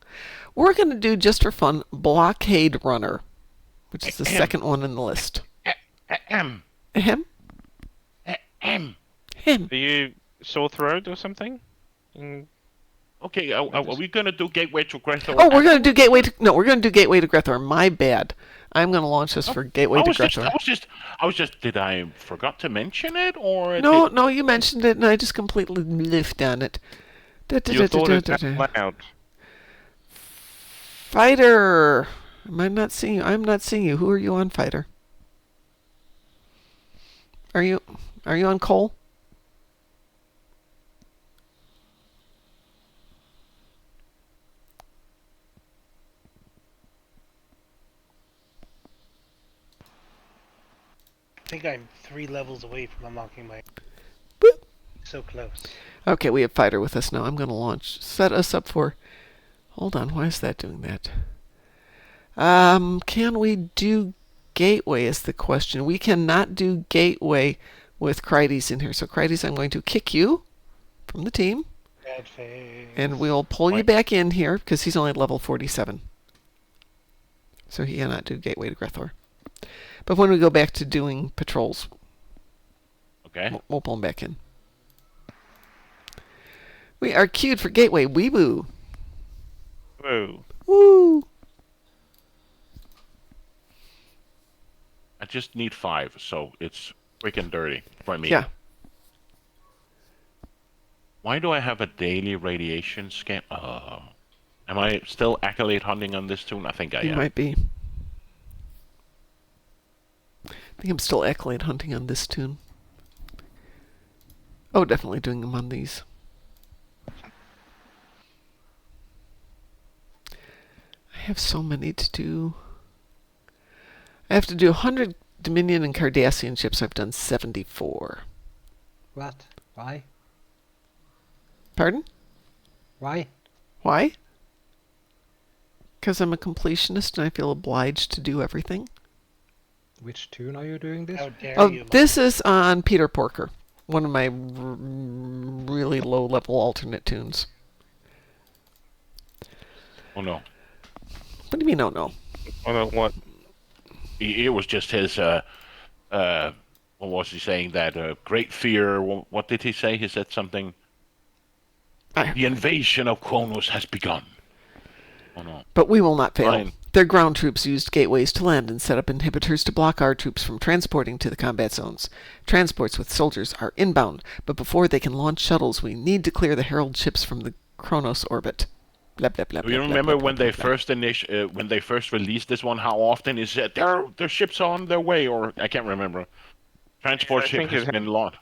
We're gonna do just for fun Blockade Runner, which is the second one in the list. Ahem. Him? Ahem. Him. Are you sore throat or something? Okay, are we gonna do Gateway to Greater? Oh, we're gonna do Gateway to we're gonna do Gateway to Grethor. My bad. I'm gonna launch this for Gateway to Grethor. I was just. Did I forgot to mention it, or No, you mentioned it, and I just completely lift on it. You thought it out loud. Fighter. I'm not seeing you. Who are you on, Fighter? Are you on Cole? I think I'm 3 levels away from unlocking my. Boop. So close. Okay, we have Fighter with us now. I'm going to launch. Set us up for... Hold on, why is that doing that? Can we do Gateway is the question. We cannot do Gateway with Crites in here. So Crites, I'm going to kick you from the team. Bad face. And we'll pull you back in here because he's only at level 47. So he cannot do Gateway to Grethor. But when we go back to doing patrols, Okay. we'll pull him back in. We are queued for Gateway. Weeboo. Whoa. Woo! I just need 5, so it's quick and dirty for me. Yeah. Why do I have a daily radiation scan? Am I still accolade hunting on this tune? I think I You am. might be. I think I'm still accolade hunting on this tune. Oh, definitely doing them on these. I have so many to do. I have to do 100 Dominion and Cardassian ships. I've done 74. What? Why? Pardon? Why? Why? Because I'm a completionist and I feel obliged to do everything. Which tune are you doing this? How dare Oh, you, Mom. this is on Peter Porker, one of my really low-level alternate tunes. Oh no. What do you mean, oh no? Oh no, what? It was just his. What was he saying? That great fear. What did he say? He said something. The invasion of Kronos has begun. Oh no. But we will not fail. Fine. Their ground troops used gateways to land and set up inhibitors to block our troops from transporting to the combat zones. Transports with soldiers are inbound, but before they can launch shuttles, we need to clear the Herald ships from the Kronos orbit. Blah, blah, blah, Do you blah, remember blah, when blah, they blah. when they first released this one? How often is it? Their ships are on their way, or I can't remember. Transport I ship think has it- been launched.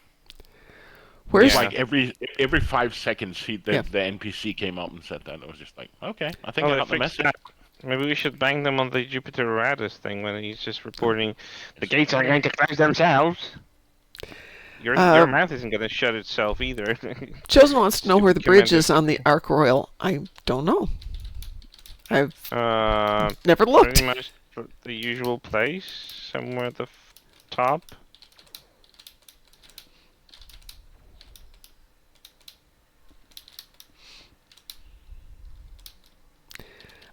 Where's Like every 5 seconds, the Yeah. NPC came up and said that. I was just like, okay, I think Oh, I they got the fixed message. that. Maybe we should bang them on the Jupiter Raddus thing when he's just reporting the gates are going to close themselves. Your mouth isn't gonna shut itself either. Chosen wants to know where the Stupid bridge commander. is on the Ark Royal. I don't know. I've Uh, never looked. Pretty much the usual place, somewhere at the top.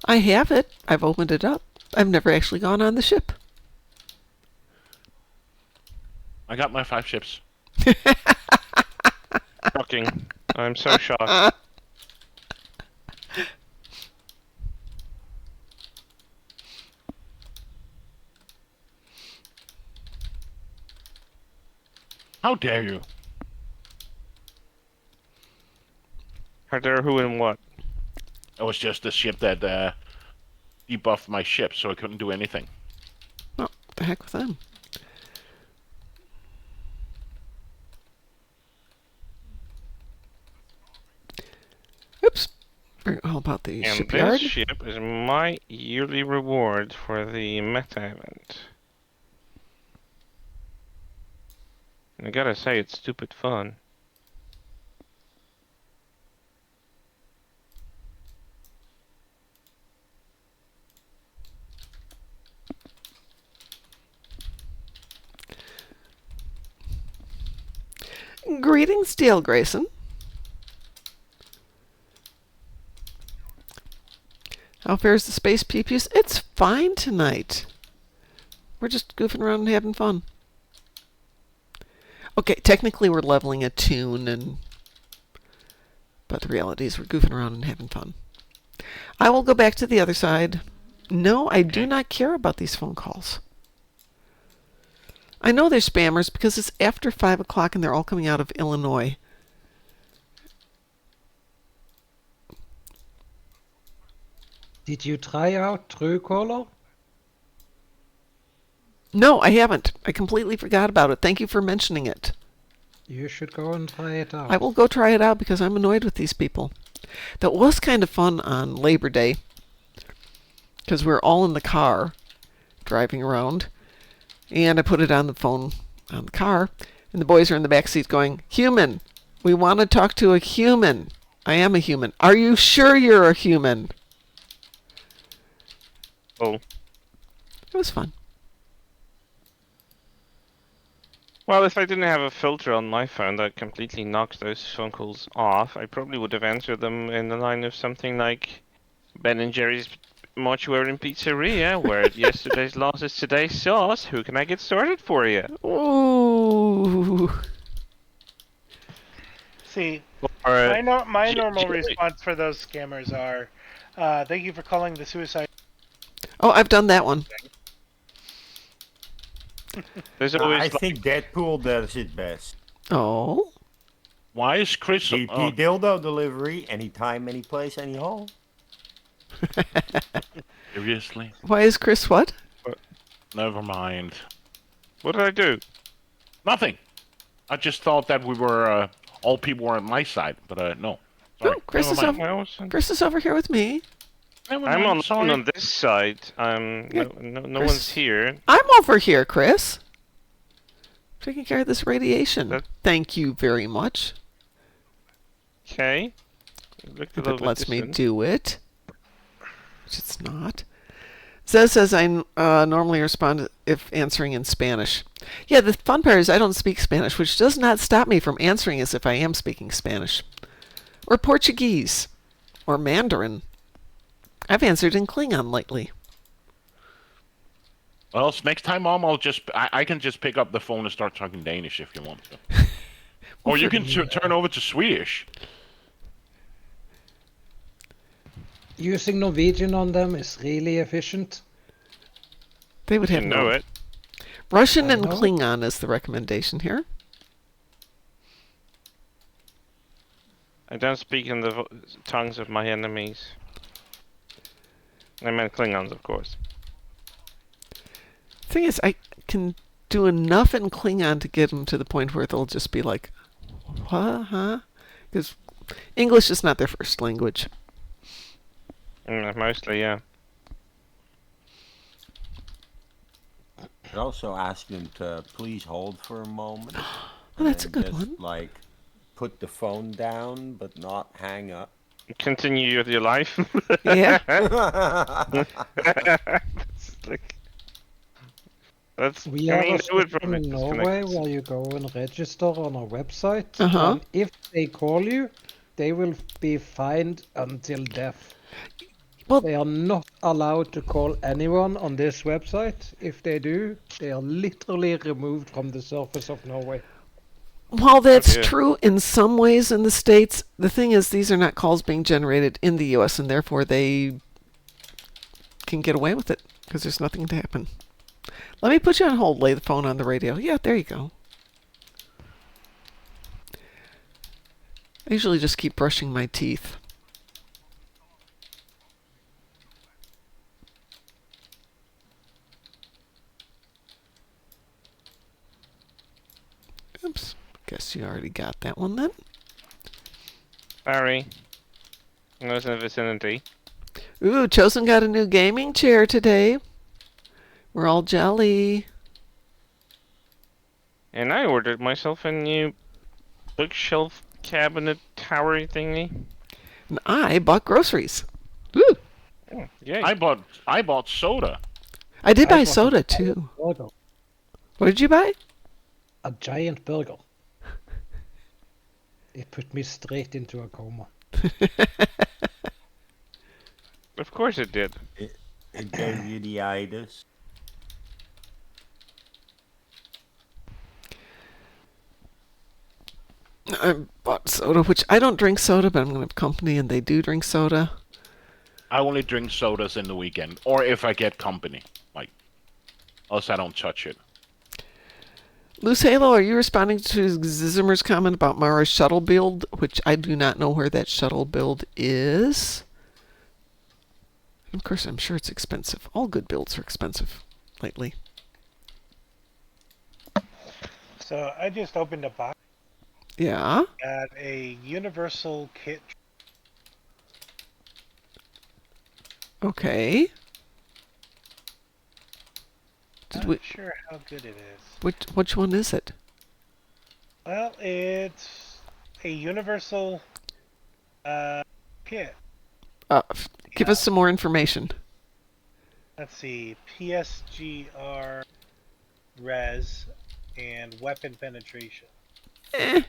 I have it. I've opened it up. I've never actually gone on the ship. I got my 5 ships. Shocking. I'm so shocked. How dare you? Are there who and what? It was just the ship that debuffed my ship, so I couldn't do anything. Oh, the heck with them. Oops. Forgot all about the And shipyard. this ship is my yearly reward for the meta event. And I gotta say, it's stupid fun. Greetings, Dale Grayson. How fares the space peepews? It's fine tonight. We're just goofing around and having fun. Okay, technically we're leveling a tune, but the reality is we're goofing around and having fun. I will go back to the other side. No, I do not care about these phone calls. I know they're spammers because it's after 5 o'clock and they're all coming out of Illinois. Did you try out Truecaller? No, I haven't. I completely forgot about it. Thank you for mentioning it. You should go and try it out. I will go try it out because I'm annoyed with these people. That was kind of fun on Labor Day because we were all in the car driving around, and I put it on the phone on the car, and the boys are in the back seat going, "Human, we want to talk to a human. I am a human. Are you sure you're a human?" Oh. It was fun. Well, if I didn't have a filter on my phone that completely knocks those phone calls off, I probably would have answered them in the line of something like Ben and Jerry's Mortuary and Pizzeria, where yesterday's loss is today's sauce. Who can I get started for you? Ooh. See, Or, my normal response for those scammers are, thank you for calling the suicide. Oh, I've done that one. there's always I like, think Deadpool does it best. Oh. Why is Chris... DP dildo delivery, anytime, any place, any hole. seriously? Why is Chris what? Never mind. what did I do? Nothing. I just thought that we were... all people were on my side, but no. Sorry. Oh, Chris Never is mind. over. Chris is over here with me. Never I'm mind, sorry. on this side. Yeah, No Chris- one's here. I'm over here, Chris. Taking care of this radiation. That- Thank you very much. Okay. Looked a If little it bit lets me distant. do it. Which it's not. Zez says I normally respond if answering in Spanish. Yeah, the fun part is I don't speak Spanish, which does not stop me from answering as if I am speaking Spanish. Or Portuguese. Or Mandarin. I've answered in Klingon lately. Well, next time, Mom, I can just pick up the phone and start talking Danish if you want to. Or you can turn over to Swedish. Using Norwegian on them is really efficient. They would have You know no. it. Russian I and know. Klingon is the recommendation here. I don't speak in the tongues of my enemies. I meant Klingons, of course. Thing is, I can do enough in Klingon to get them to the point where they'll just be like, what, huh? Because English is not their first language. Mostly, yeah. I'd also ask them to please hold for a moment. Oh, that's a and good just, one. like, put the phone down but not hang up. Continue with your life. Yeah. That's like that's. We I have mean, a that would system probably in disconnect Norway us. where you go and register on a website, Uh-huh. and if they call you, they will be fined until death. Well- They are not allowed to call anyone on this website. If they do, they are literally removed from the surface of Norway. While that's dear. true in some ways in the States, the thing is these are not calls being generated in the U.S., and therefore they can get away with it because there's nothing to happen. Let me put you on hold, lay the phone on the radio. Yeah, there you go. I usually just keep brushing my teeth. Oops. Guess you already got that one then. Sorry. I was in the vicinity. Ooh, Chosen got a new gaming chair today. We're all jelly. And I ordered myself a new bookshelf cabinet tower thingy. And I bought groceries. Ooh. Oh, yay. I bought soda. I did I buy bought a soda giant too. burger. What did you buy? A giant burger. It put me straight into a coma. Of course it did. It gave you the itis. I bought soda, which I don't drink soda, but I'm going to have company and they do drink soda. I only drink sodas in the weekend, or if I get company. Like, else I don't touch it. Loose Halo, are you responding to Zimmer's comment about Mara's shuttle build, which I do not know where that shuttle build is? Of course, I'm sure it's expensive. All good builds are expensive lately. So I just opened a box. Yeah. Got a universal kit. Okay. Did Not we? sure how good it is. Which one is it? Well, it's a universal kit. Give us some more information. Let's see, PSGR, res, and weapon penetration. Eh.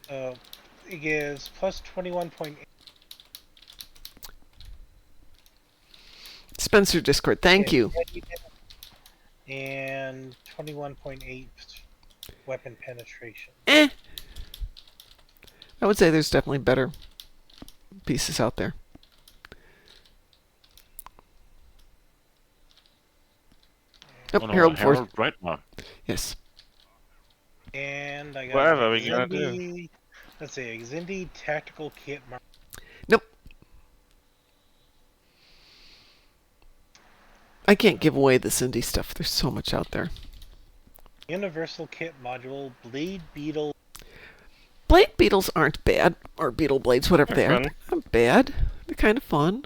So it gives plus 21.8. Spencer Discord, thank you. And 21.8 weapon penetration. Eh. I would say there's definitely better pieces out there. Oh, Oh, no, Harold Ford. Harold Brightmore. Yes. And I got Whatever we gonna do. Let's see, Xindi tactical kit. Nope. I can't give away this indie stuff. There's so much out there. Universal kit module, blade beetle. Blade beetles aren't bad, or beetle blades, whatever they They're are. fun. They're not bad. They're kind of fun.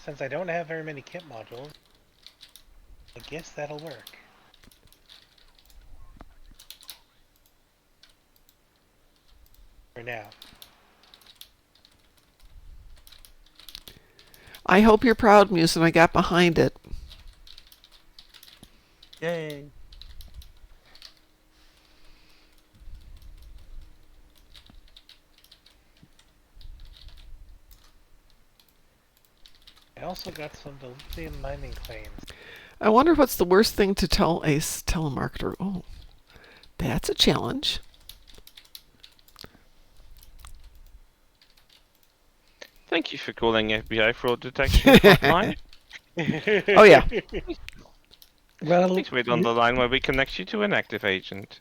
Since I don't have very many kit modules, I guess that'll work. For now. I hope you're proud, Muse, and I got behind it. Yay. I also got some lithium mining claims. I wonder what's the worst thing to tell a telemarketer. Oh, that's a challenge. Thank you for calling FBI fraud detection hotline. Oh, yeah. Well, Please wait on the line while we connect you to an active agent.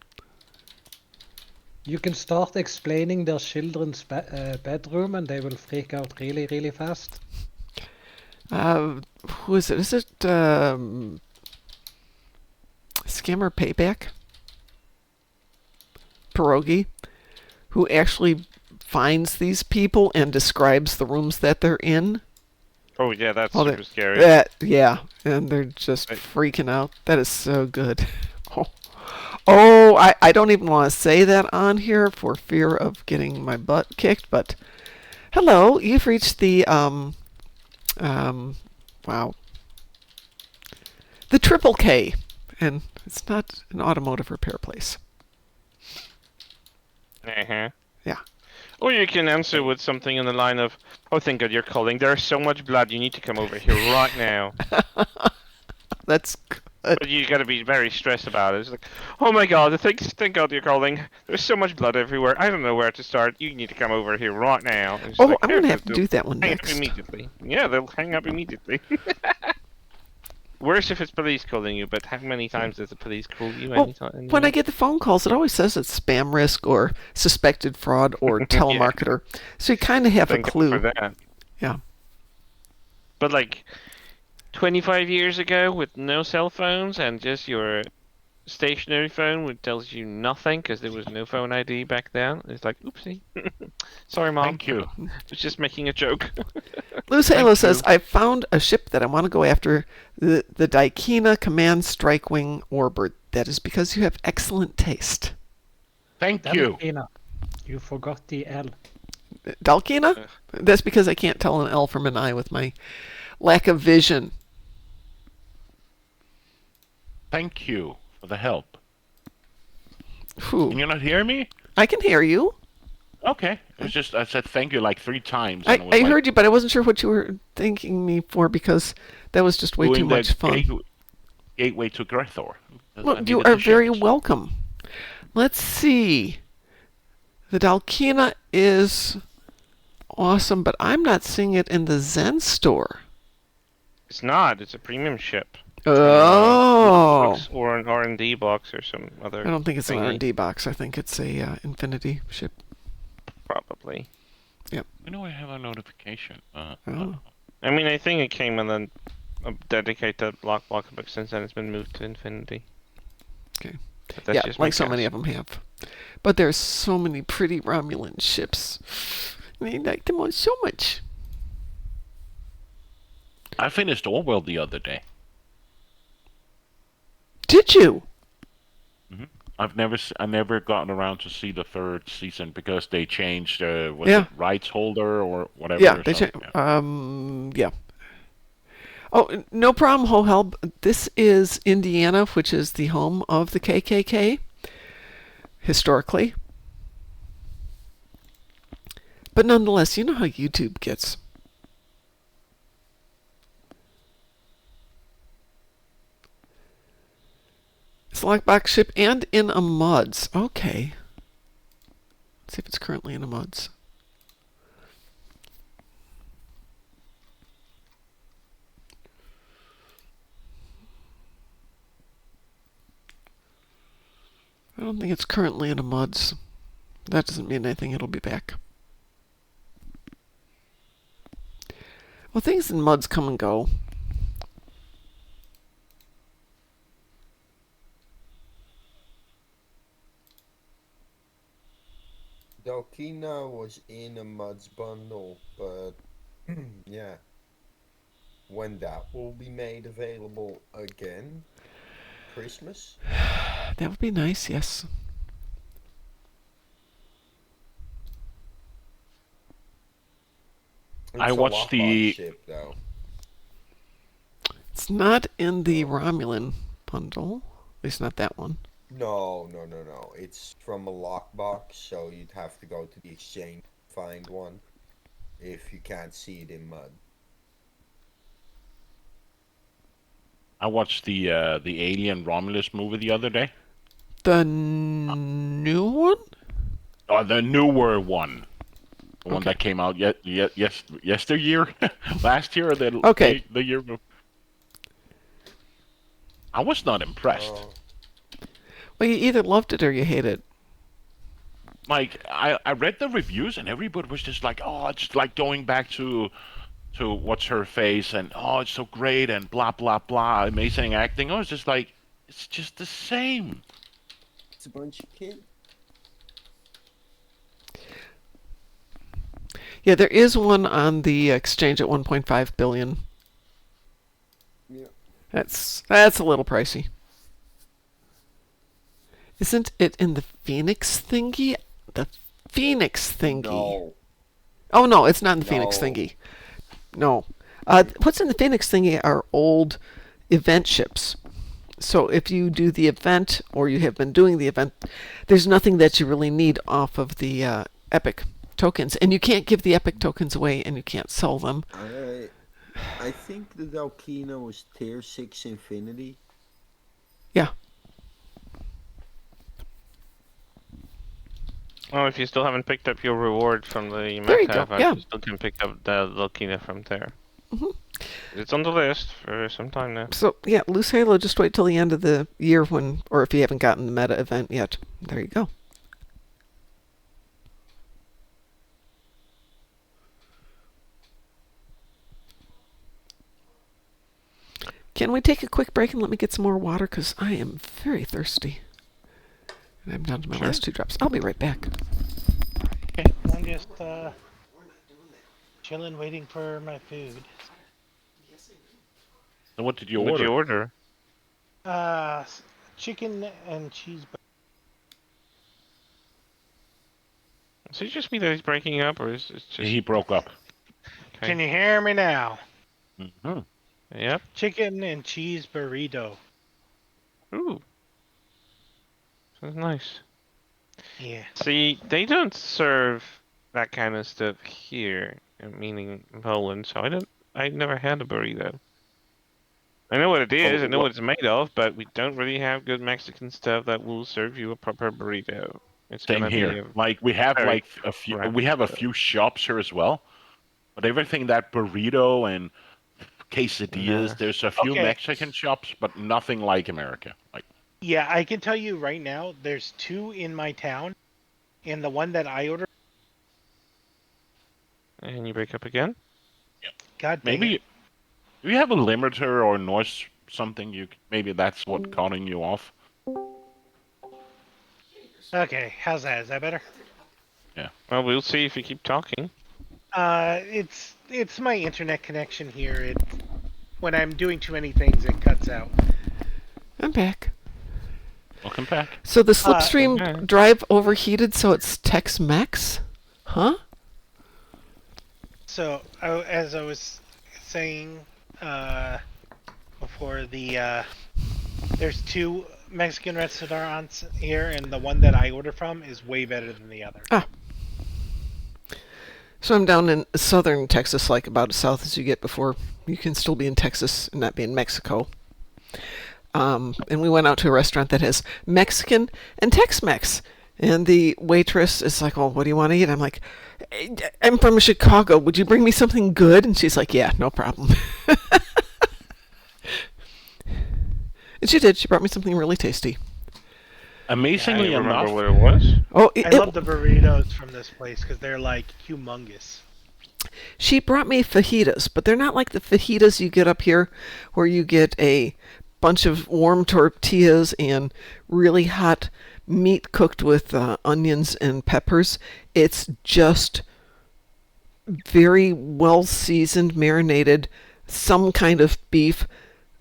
you can start explaining their children's bedroom and they will freak out really, really fast. Who is it? Is it Scammer Payback? Pierogi, who actually finds these people and describes the rooms that they're in. Oh yeah, that's Oh, super scary. yeah, and they're just Right. freaking out. That is so good. Oh, I don't even want to say that on here for fear of getting my butt kicked, but hello, you've reached the, wow, the Triple K, and it's not an automotive repair place. Uh-huh. Yeah. Or you can answer with something in the line of, "Oh, thank God you're calling. There's so much blood. You need to come over here right now." That's good. But you got to be very stressed about it. It's like, "Oh my God, thank God you're calling. There's so much blood everywhere. I don't know where to start. You need to come over here right now." It's Oh, like, I'm "Here, going to have to they'll do that one hang up next. immediately." Yeah, they'll hang up immediately. Worse if it's police calling you, but how many times does the police call you Well, anytime? when I get the phone calls, it always says it's spam risk or suspected fraud or telemarketer. So you kind of have a Thank God clue. for that. Yeah. But like 25 years ago, with no cell phones and just your stationary phone, which tells you nothing because there was no phone ID back then, it's like, oopsie. Sorry, Mom. Thank you. I was just making a joke. Loose Halo Thank says, you. I found a ship that I want to go after, the Daikina Command Strike Wing Warbird. That is because you have excellent taste. Thank you. Dalkina, you forgot the L. Dalkina? That's because I can't tell an L from an I with my lack of vision. Thank you for the help. Whew. Can you not hear me? I can hear you. Okay. It was just I said thank you like 3 times. I And it was like heard you, but I wasn't sure what you were thanking me for because that was just way too doing the much fun. gateway to Grethor. Well, you are very welcome. Let's see. The Dalkina is awesome, but I'm not seeing it in the Zen store. It's not. It's a premium ship. Oh. Box or an R&D box or some other. I don't think it's an thingy. R&D box. I think it's a Infinity ship. Probably. You know, I have a notification. Oh. I mean, I think it came in a dedicated block box, but since then it's been moved to Infinity. Okay. But that's Yeah, just like my so guess. many of them have. But there's so many pretty Romulan ships. I like them all so much. I finished Orwell the other day. Did you? I never gotten around to see the 3rd season because they changed was Yeah. it rights holder or whatever. Yeah, or they something. yeah. Oh, no problem, Hohel. This is Indiana, which is the home of the KKK, historically. But nonetheless, you know how YouTube gets. It's a lockbox ship and in a MUDS. Okay. Let's see if it's currently in a MUDS. I don't think it's currently in a MUDS. That doesn't mean anything. It'll be back. Well, things in MUDS come and go. Dalkina was in a Muds bundle, but yeah. When that will be made available again? Christmas? That would be nice, yes. I It's a watched lockbox the- ship, though. It's not in the Romulan bundle. At least not that one. No. It's from a lockbox, so you'd have to go to the exchange to find one if you can't see it in mud. I watched the Alien Romulus movie the other day. The new one? Oh, the newer one. The one Okay. that came out yesteryear, last year or Okay. the year before. I was not impressed. Well, you either loved it or you hate it. Like I read the reviews and everybody was just like, oh, it's like going back to what's her face and oh, it's so great and blah blah blah, amazing acting. I was just like, it's just the same. It's a bunch of kids. Yeah, there is one on the exchange at 1.5 billion. Yeah. That's a little pricey. Isn't it in the Phoenix thingy? The Phoenix thingy. No. Oh no, it's not in the Phoenix No. thingy. No. What's in the Phoenix thingy are old event ships. So if you do the event, or you have been doing the event, there's nothing that you really need off of the Epic tokens. And you can't give the Epic tokens away, and you can't sell them. I think the Dalkino is tier 6 Infinity. Yeah. Oh, if you still haven't picked up your reward from the There you meta go, event, yeah. you still can pick up the Lokina from there. Mhm. It's on the list for some time now. So yeah, Loose Halo, just wait till the end of the year when, or if you haven't gotten the meta event yet. There you go. Can we take a quick break and let me get some more water? Because I am very thirsty. And I'm down to my last 2 drops. I'll be right back. Okay, I'm just chilling, waiting for my food. So what did you What order? did you order? Chicken and cheese. Is it just me that he's breaking up, or is it just... He broke up. Okay. Can you hear me now? Mm-hmm. Yep. Chicken and cheese burrito. Ooh. Sounds nice. Yeah. See, they don't serve that kind of stuff here, meaning in Poland, so I never had a burrito. I know what it is, I know what it's made of, but we don't really have good Mexican stuff that will serve you a proper burrito. It's Same gonna here. be Like we have very like a few. crap We have a stuff. few shops here as well, but everything that burrito and quesadillas. Nah. There's a few Okay. Mexican shops, but nothing like America. Like Yeah, I can tell you right now, there's 2 in my town, and the one that I ordered. And you break up again? God dang maybe it. do you have a limiter or noise something? Maybe that's what cutting you off. Okay, how's that? Is that better? Well, we'll see if you keep talking. It's my internet connection here. When I'm doing too many things, it cuts out. I'm back. Welcome back. So the Slipstream okay. drive overheated, so it's Tex-Mex? Huh? So, as I was saying before, there's 2 Mexican restaurants here, and the one that I order from is way better than the other. So I'm down in southern Texas, like about as south as you get before you can still be in Texas and not be in Mexico. And we went out to a restaurant that has Mexican and Tex-Mex. And the waitress is like, "Oh, what do you want to eat?" I'm like, "I'm from Chicago. Would you bring me something good?" And she's like, "Yeah, no problem." And she did. She brought me something really tasty. Amazingly you remember enough, what it was? Oh, I love the burritos from this place because they're like humongous. she brought me fajitas, but they're not like the fajitas you get up here, where you get a bunch of warm tortillas and really hot meat cooked with onions and peppers. It's just very well seasoned, marinated, some kind of beef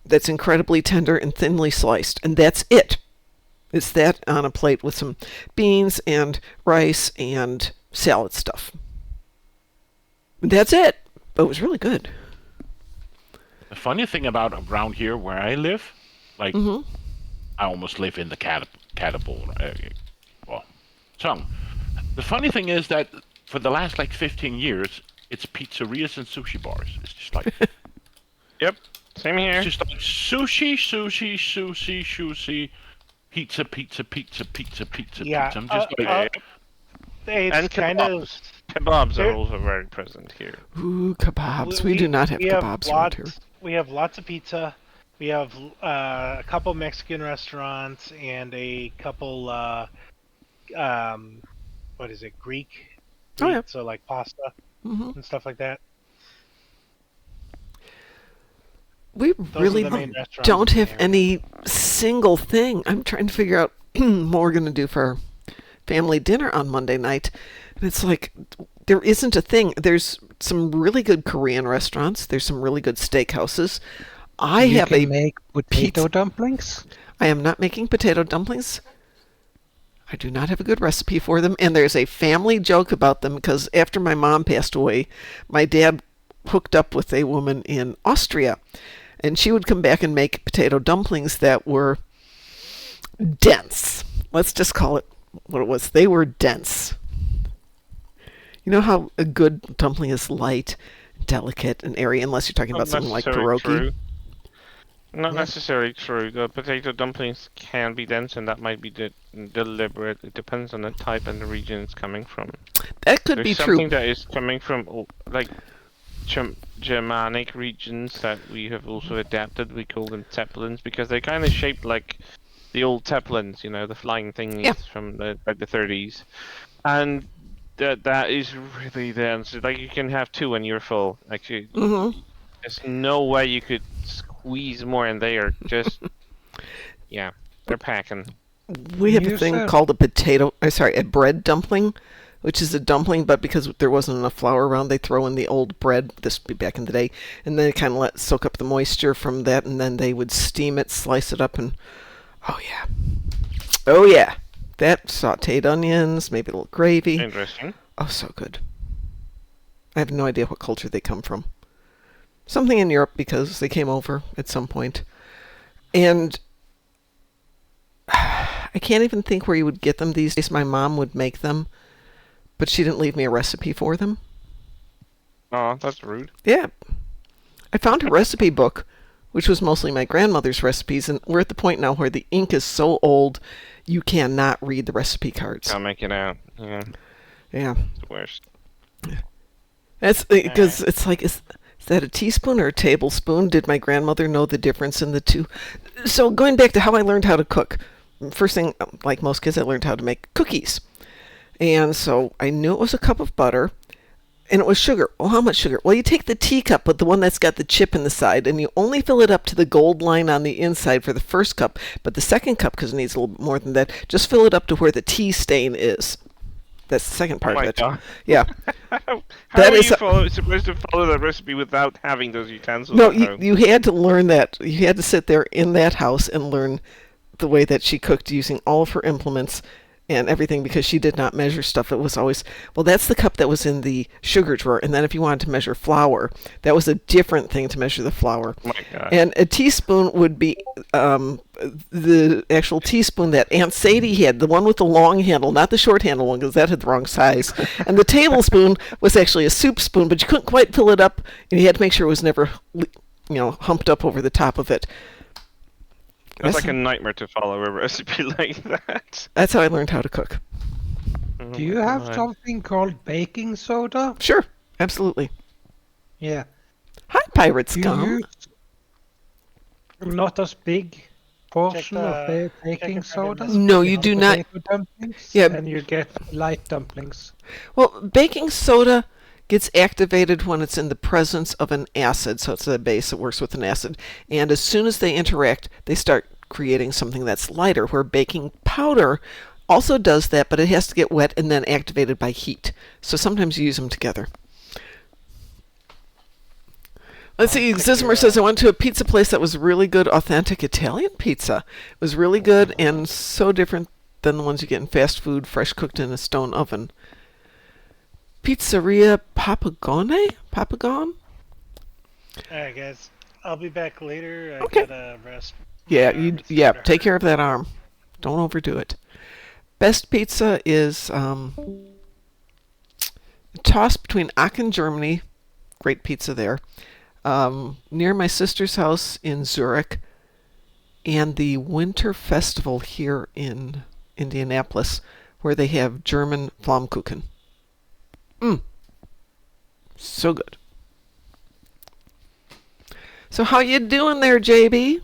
that's incredibly tender and thinly sliced, and that's it. It's that on a plate with some beans and rice and salad stuff. That's it. But it was really good. the funny thing about around here where I live, like Hmm. I almost live in the catapult. Well, so the funny thing is that for the last like 15 years, it's pizzerias and sushi bars. It's just like Yep. Same here. it's just like sushi, sushi, sushi, sushi, pizza, pizza, pizza, pizza, pizza, Yeah, pizza. I'm just like, It's And kind of. kebabs. Kebabs There- are also very present here. Ooh, kebabs. We do not have kebabs around here. We have lots of pizza. We have a couple Mexican restaurants and a couple, what is it, Greek? Oh, yeah. So like pasta Hmm. and stuff like that. We Those really are the main restaurants don't in have the area. any single thing. I'm trying to figure out what we're going to do for our family dinner on Monday night. And it's like, there isn't a thing. There's some really good Korean restaurants. There's some really good steakhouses. You can make potato pizza. dumplings. I am not making potato dumplings. I do not have a good recipe for them. And there's a family joke about them because after my mom passed away, my dad hooked up with a woman in Austria. And she would come back and make potato dumplings that were dense. Let's just call it what it was. They were dense. You know how a good dumpling is light, delicate, and airy, unless you're talking about something like pierogi? True. Not necessarily true. The potato dumplings can be dense, and that might be deliberate. It depends on the type and the region it's coming from. That could be true. There's something that is coming from, like, Germanic regions that we have also adapted. We call them zeppelins because they're kind of shaped like the old zeppelins, you know, the flying thingies from the 30s, and that is really dense. Like you can have two and you're full. Like there's no way you could squeeze more, and they are just they're packing. We have a thing called a bread dumpling, which is a dumpling, but because there wasn't enough flour around, they throw in the old bread. This would be back in the day, and then kind of let soak up the moisture from that, and then they would steam it, slice it up, and oh yeah, that sautéed onions, maybe a little gravy. Interesting. Oh, so good. I have no idea what culture they come from. Something in Europe because they came over at some point, and I can't even think where you would get them these days. My mom would make them, but she didn't leave me a recipe for them. Oh, that's rude. Yeah. I found her recipe book, which was mostly my grandmother's recipes, and we're at the point now where the ink is so old you cannot read the recipe cards. Can't make it out. Yeah. It's the worst. That's because it's like, is that a teaspoon or a tablespoon? Did my grandmother know the difference in the two? So going back to how I learned how to cook, first thing, like most kids, I learned how to make cookies. And so I knew it was a cup of butter, and it was sugar. Well, how much sugar? Well, you take the teacup with the one that's got the chip in the side, and you only fill it up to the gold line on the inside for the first cup. But the second cup, because it needs a little bit more than that, just fill it up to where the tea stain is. That's the second part of it. God. Yeah. How are you supposed to follow the recipe without having those utensils? No, you had to learn that. You had to sit there in that house and learn the way that she cooked using all of her implements and everything, because she did not measure stuff. It was always, well, that's the cup that was in the sugar drawer. And then if you wanted to measure flour, that was a different thing to measure the flour. Oh my God. And a teaspoon would be the actual teaspoon that Aunt Sadie had, the one with the long handle, not the short handle one, because that had the wrong size. And the tablespoon was actually a soup spoon, but you couldn't quite fill it up, and you had to make sure it was never, humped up over the top of it. It's like a nightmare to follow a recipe like that. That's how I learned how to cook. Do you have something called baking soda? Sure, absolutely. Yeah. Hi, Pirate Scum. Not as big portion of baking soda? No, you do not. Dumplings, yeah. And you get light dumplings. Well, baking soda gets activated when it's in the presence of an acid, so it's a base that works with an acid. And as soon as they interact, they start creating something that's lighter, where baking powder also does that, but it has to get wet and then activated by heat. So sometimes you use them together. Let's see, Zizmer says, I went to a pizza place that was really good, authentic Italian pizza. It was really good and so different than the ones you get in fast food, fresh cooked in a stone oven. Pizzeria Papagone? Papagon? Alright, guys. I'll be back later. I Okay. gotta rest. Yeah, take care of that arm. Don't overdo it. Best pizza is a toss between Aachen, Germany. Great pizza there. Near my sister's house in Zurich, and the Winter Festival here in Indianapolis, where they have German Flammkuchen. So good. So how you doing there, JB?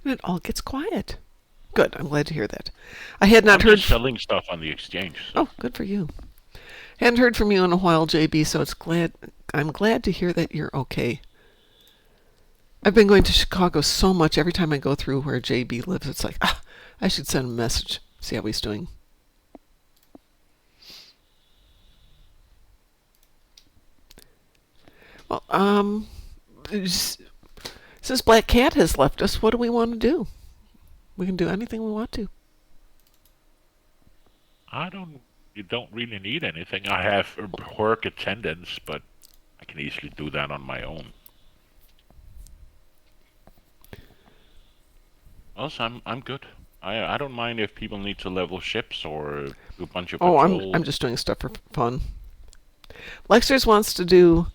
And it all gets quiet. Good. I'm glad to hear that. I had not heard. Just selling stuff on the exchange. So. Oh, good for you. Hadn't heard from you in a while, JB. So I'm glad to hear that you're okay. I've been going to Chicago so much. Every time I go through where JB lives, it's like, I should send him a message, see how he's doing. Well, since Black Cat has left us, what do we want to do? We can do anything we want to. You don't really need anything. I have work attendance, but I can easily do that on my own. Also, I'm good. I don't mind if people need to level ships or do a bunch of patrols. I'm just doing stuff for fun. Lexers wants to do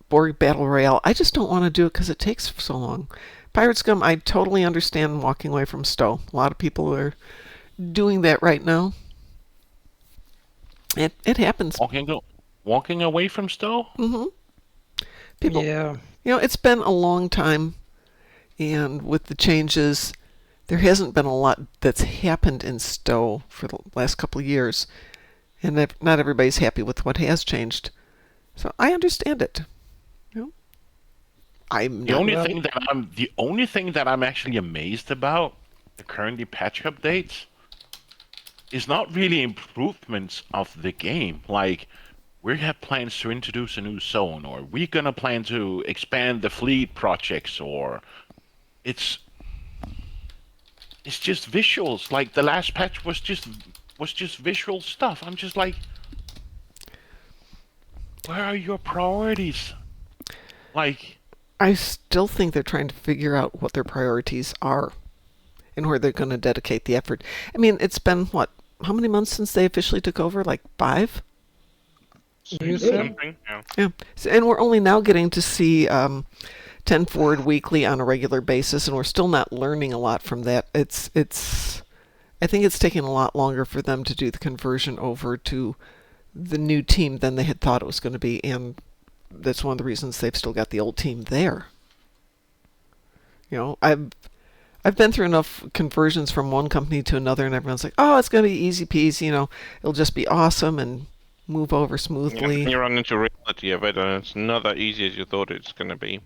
Borg Battle Royale. I just don't want to do it because it takes so long. Pirate Scum, I totally understand walking away from Stowe. A lot of people are doing that right now. It happens. Walking away from Stowe? Mm-hmm. People, Yeah. It's been a long time, and with the changes, there hasn't been a lot that's happened in Stowe for the last couple of years, and not everybody's happy with what has changed. So I understand it. The only thing that I'm actually amazed about the currently patch updates is not really improvements of the game. Like, we have plans to introduce a new zone, or we're gonna plan to expand the fleet projects, or it's just visuals. Like, the last patch was just visual stuff. I'm just like, where are your priorities? Like, I still think they're trying to figure out what their priorities are and where they're going to dedicate the effort. I mean, it's been, how many months since they officially took over? Like 5? Something, yeah. Yeah. So, and we're only now getting to see 10 Forward Weekly on a regular basis, and we're still not learning a lot from that. I think it's taking a lot longer for them to do the conversion over to the new team than they had thought it was going to be, and that's one of the reasons they've still got the old team there. I've been through enough conversions from one company to another, and everyone's like, "Oh, it's going to be easy peasy. It'll just be awesome and move over smoothly." Yeah, you run into reality of it, and it's not that easy as you thought it's going to be.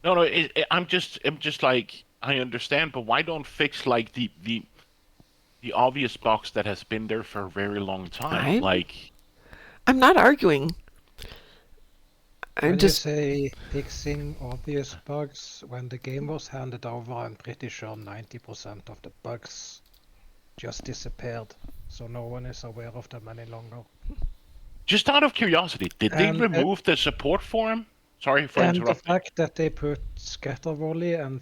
No, I'm just like, I understand, but why don't fix like the obvious box that has been there for a very long time? I'm not arguing. When you say fixing obvious bugs, when the game was handed over, I'm pretty sure 90% of the bugs just disappeared, so no one is aware of them any longer. Just out of curiosity, did they remove the support forum? Sorry for interrupting. And the fact that they put scatter volley and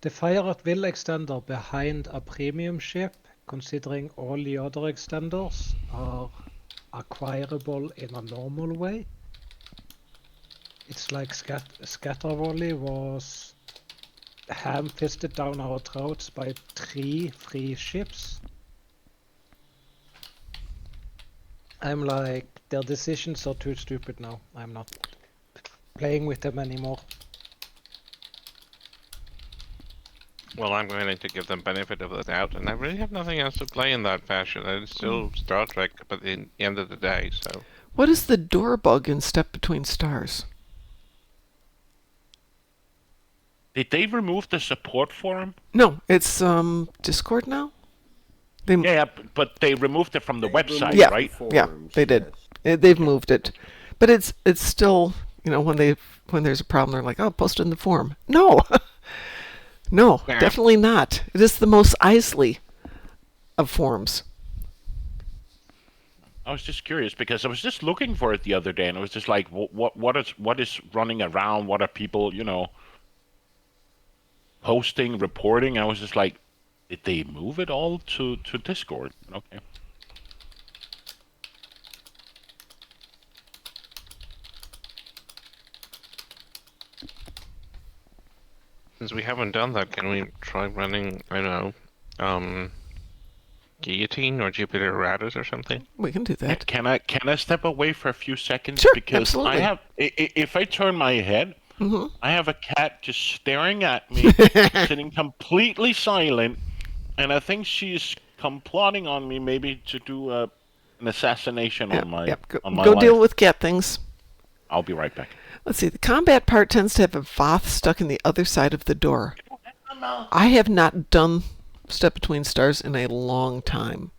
the fire at will extender behind a premium ship, considering all the other extenders are acquirable in a normal way. It's like scatter volley was ham-fisted down our throats by 3 free ships. I'm like, their decisions are too stupid now. I'm not playing with them anymore. Well, I'm willing to give them benefit of the doubt, and I really have nothing else to play in that fashion. It's still Star Trek, but at the end of the day, so... What is the door bug in Step Between Stars? Did they remove the support forum? No, it's Discord now? Yeah, but they removed it from the website, right? Yeah, they did. They've moved it. But it's still, when there's a problem, they're like, "Oh, post it in the forum." No! No, definitely not. It is the most Isley of forums. I was just curious because I was just looking for it the other day, and I was just like, what is running around? What are people, posting, reporting? I was just like, did they move it all to Discord? Okay. Since we haven't done that, can we try running, I don't know, Guillotine or Jupiter Radders or something? We can do that. Can I step away for a few seconds? Sure, because absolutely. If I turn my head, I have a cat just staring at me, sitting completely silent, and I think she's plotting on me maybe to do a an assassination on my on my Go life. deal with cat things. I'll be right back. Let's see. The combat part tends to have a Voth stuck in the other side of the door. I have not done Step Between Stars in a long time.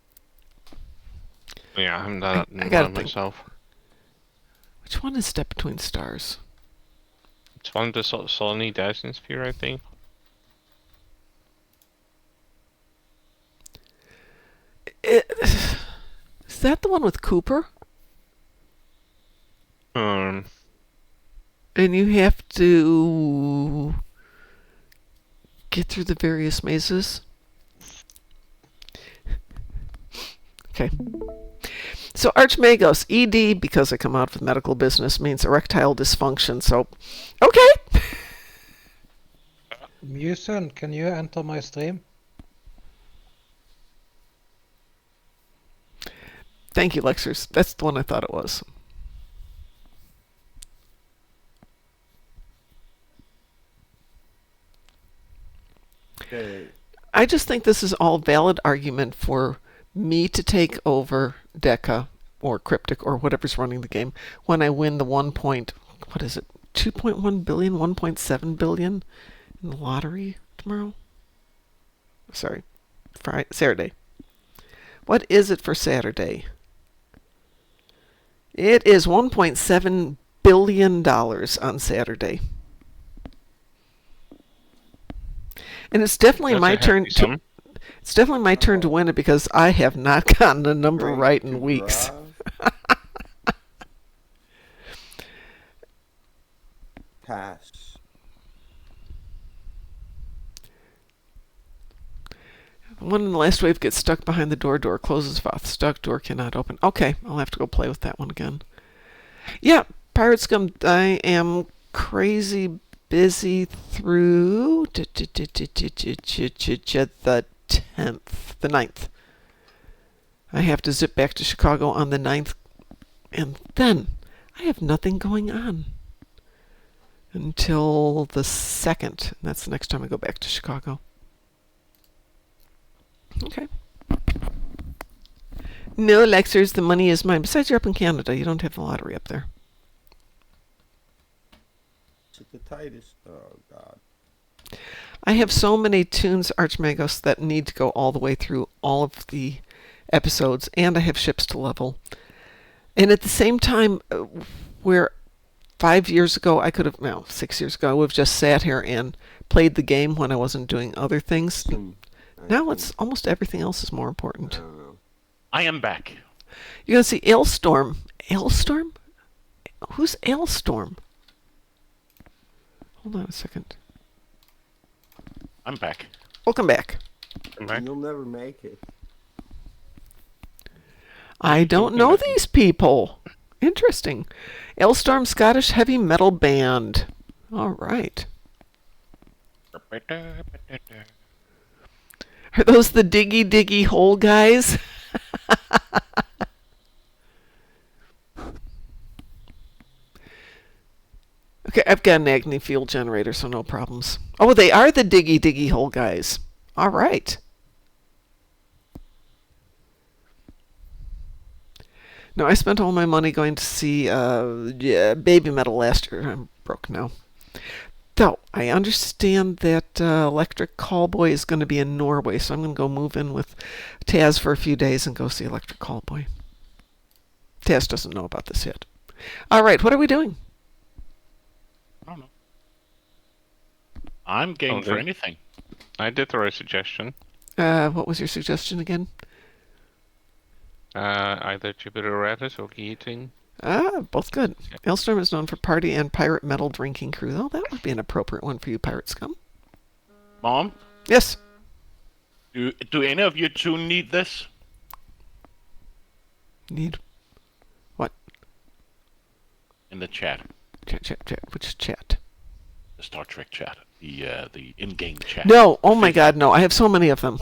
Yeah, I haven't done I that gotta one think. myself. Which one is Step Between Stars? It's one of the Solony Dyson Sphere, I think. Is that the one with Cooper? Um, And you have to get through the various mazes? Okay. So Archmagos, ED, because I come out with medical business, means erectile dysfunction. So, okay. Musen, can you enter my stream? Thank you, Lexers. That's the one I thought it was. Okay. I just think this is all valid argument for me to take over Deca or Cryptic or whatever's running the game when I win the 2.1 billion, 1.7 billion in the lottery tomorrow. Sorry, Saturday. What is it for Saturday? It is $1.7 billion on Saturday. And it's definitely my turn to. It's definitely my turn to win it because I have not gotten a number right in weeks. Pass. One in the last wave gets stuck behind the door. Door closes. Voth stuck. Door cannot open. Okay, I'll have to go play with that one again. Yeah, Pirate Scum. I am crazy busy through the 10th, the 9th. I have to zip back to Chicago on the 9th, and then I have nothing going on until the 2nd. And that's the next time I go back to Chicago. Okay. No, Lexers, the money is mine. Besides, you're up in Canada. You don't have the lottery up there. The tightest. Oh God. I have so many tunes, Archmagos, that need to go all the way through all of the episodes, and I have ships to level. And at the same time, where 5 years ago I could have, 6 years ago, I would have just sat here and played the game when I wasn't doing other things. Now it's almost everything else is more important. I am back. You're going to see Ailstorm. Ailstorm? Who's Ailstorm? Hold on a second. I'm back. Welcome back. You'll never make it. I don't know these people. Interesting. Ailstorm Scottish heavy metal band. All right. Are those the diggy diggy hole guys? Okay, I've got an Agni fuel generator, so no problems. Oh, they are the diggy diggy hole guys. All right. No, I spent all my money going to see Baby Metal last year. I'm broke now. Though, I understand that Electric Callboy is going to be in Norway, so I'm going to go move in with Taz for a few days and go see Electric Callboy. Taz doesn't know about this yet. All right, what are we doing? I don't know. I'm game for anything. I did the right suggestion. What was your suggestion again? Either Jupiter Ratus or Guillotine. Both good. Ailstorm is known for party and pirate metal drinking crew. Oh, that would be an appropriate one for you, Pirate Scum. Mom? Yes. Do any of you two need this? Need what? In the chat. Chat. Which chat? The Star Trek chat. The in-game chat. No. Oh my God, no. I have so many of them.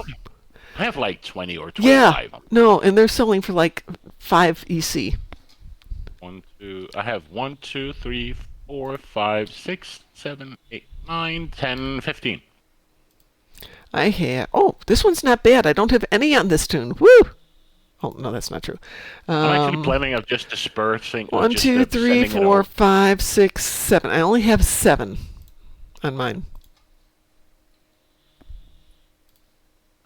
I have like 20 or 25 Yeah. of them. No, and they're selling for like 5 EC. I have 1, 2, 3, 4, 5, 6, 7, 8, 9, 10, 15. I have. Oh, this one's not bad. I don't have any on this tune. Woo! Oh, no, that's not true. I'm actually planning on just dispersing. 1, just, 2, 3, sending it 4, over. 5, 6, 7. I only have 7 on mine.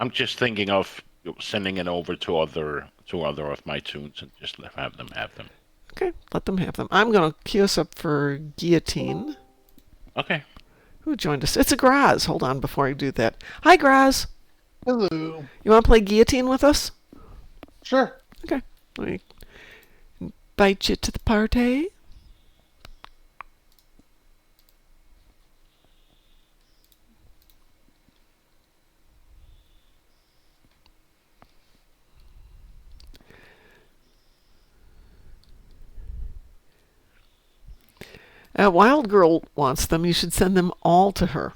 I'm just thinking of sending it over to other of my tunes and just have them have them. Okay, let them have them. I'm going to queue us up for Guillotine. Okay. Who joined us? It's a Graz. Hold on before I do that. Hi, Graz. Hello. You want to play Guillotine with us? Sure. Okay. Let me invite you to the party. Wild Girl wants them. You should send them all to her.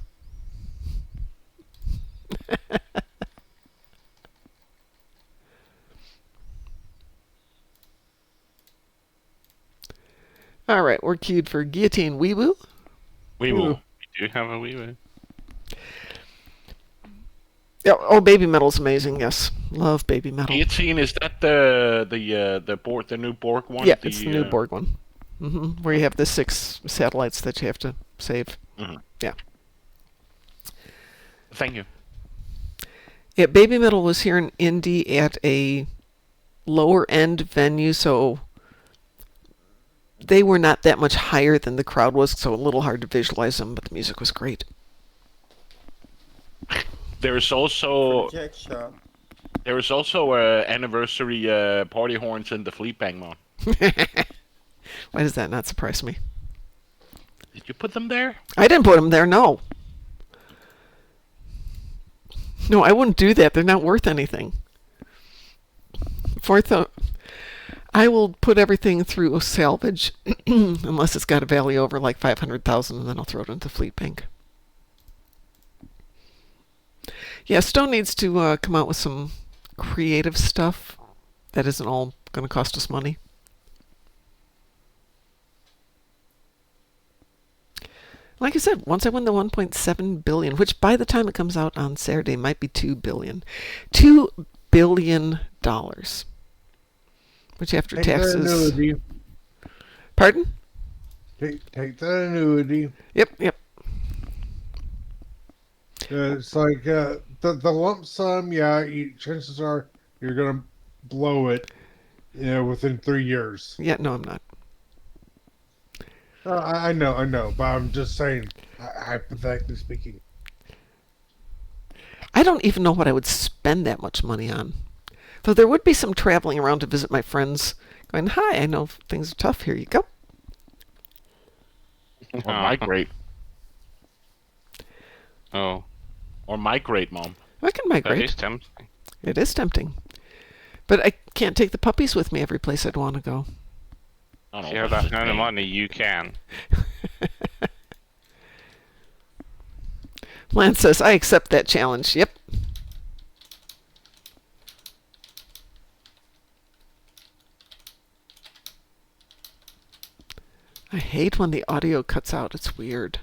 All right, we're queued for Guillotine. Weewoo? We will. We do have a Weewoo. Yeah, oh, Baby Metal's amazing. Yes, love Baby Metal. Guillotine, is that the Borg, the new Borg one? Yeah, it's the new Borg one. Where you have the 6 satellites that you have to save. Yeah. Thank you. Yeah, Baby Metal was here in Indy at a lower end venue, so they were not that much higher than the crowd was, so a little hard to visualize them, but the music was great. There's also Project shop. anniversary party horns in the Fleet Bang mode. Why does that not surprise me? Did you put them there? I didn't put them there, no. No, I wouldn't do that. They're not worth anything. I will put everything through salvage, unless it's got a value over like 500,000, and then I'll throw it into Fleet Bank. Yeah, Stone needs to come out with some creative stuff that isn't all going to cost us money. Like I said, once I win the 1.7 billion, which by the time it comes out on Saturday might be 2 billion. $2 billion. Which after Take taxes... that annuity. Pardon? Take that annuity. Yep. It's like the lump sum. Yeah, chances are you're gonna blow it. Within 3 years. Yeah, no, I'm not. I know, but I'm just saying, hypothetically speaking. I don't even know what I would spend that much money on. Though there would be some traveling around to visit my friends, going, hi, I know things are tough. Here you go. Or migrate. Oh. Or migrate, Mom. I can That migrate. is tempting. It is tempting. But I can't take the puppies with me every place I'd want to go. I don't If know, you have that's that just kind of me. money, you can. Lance says, I accept that challenge. Yep. I hate when the audio cuts out. It's weird.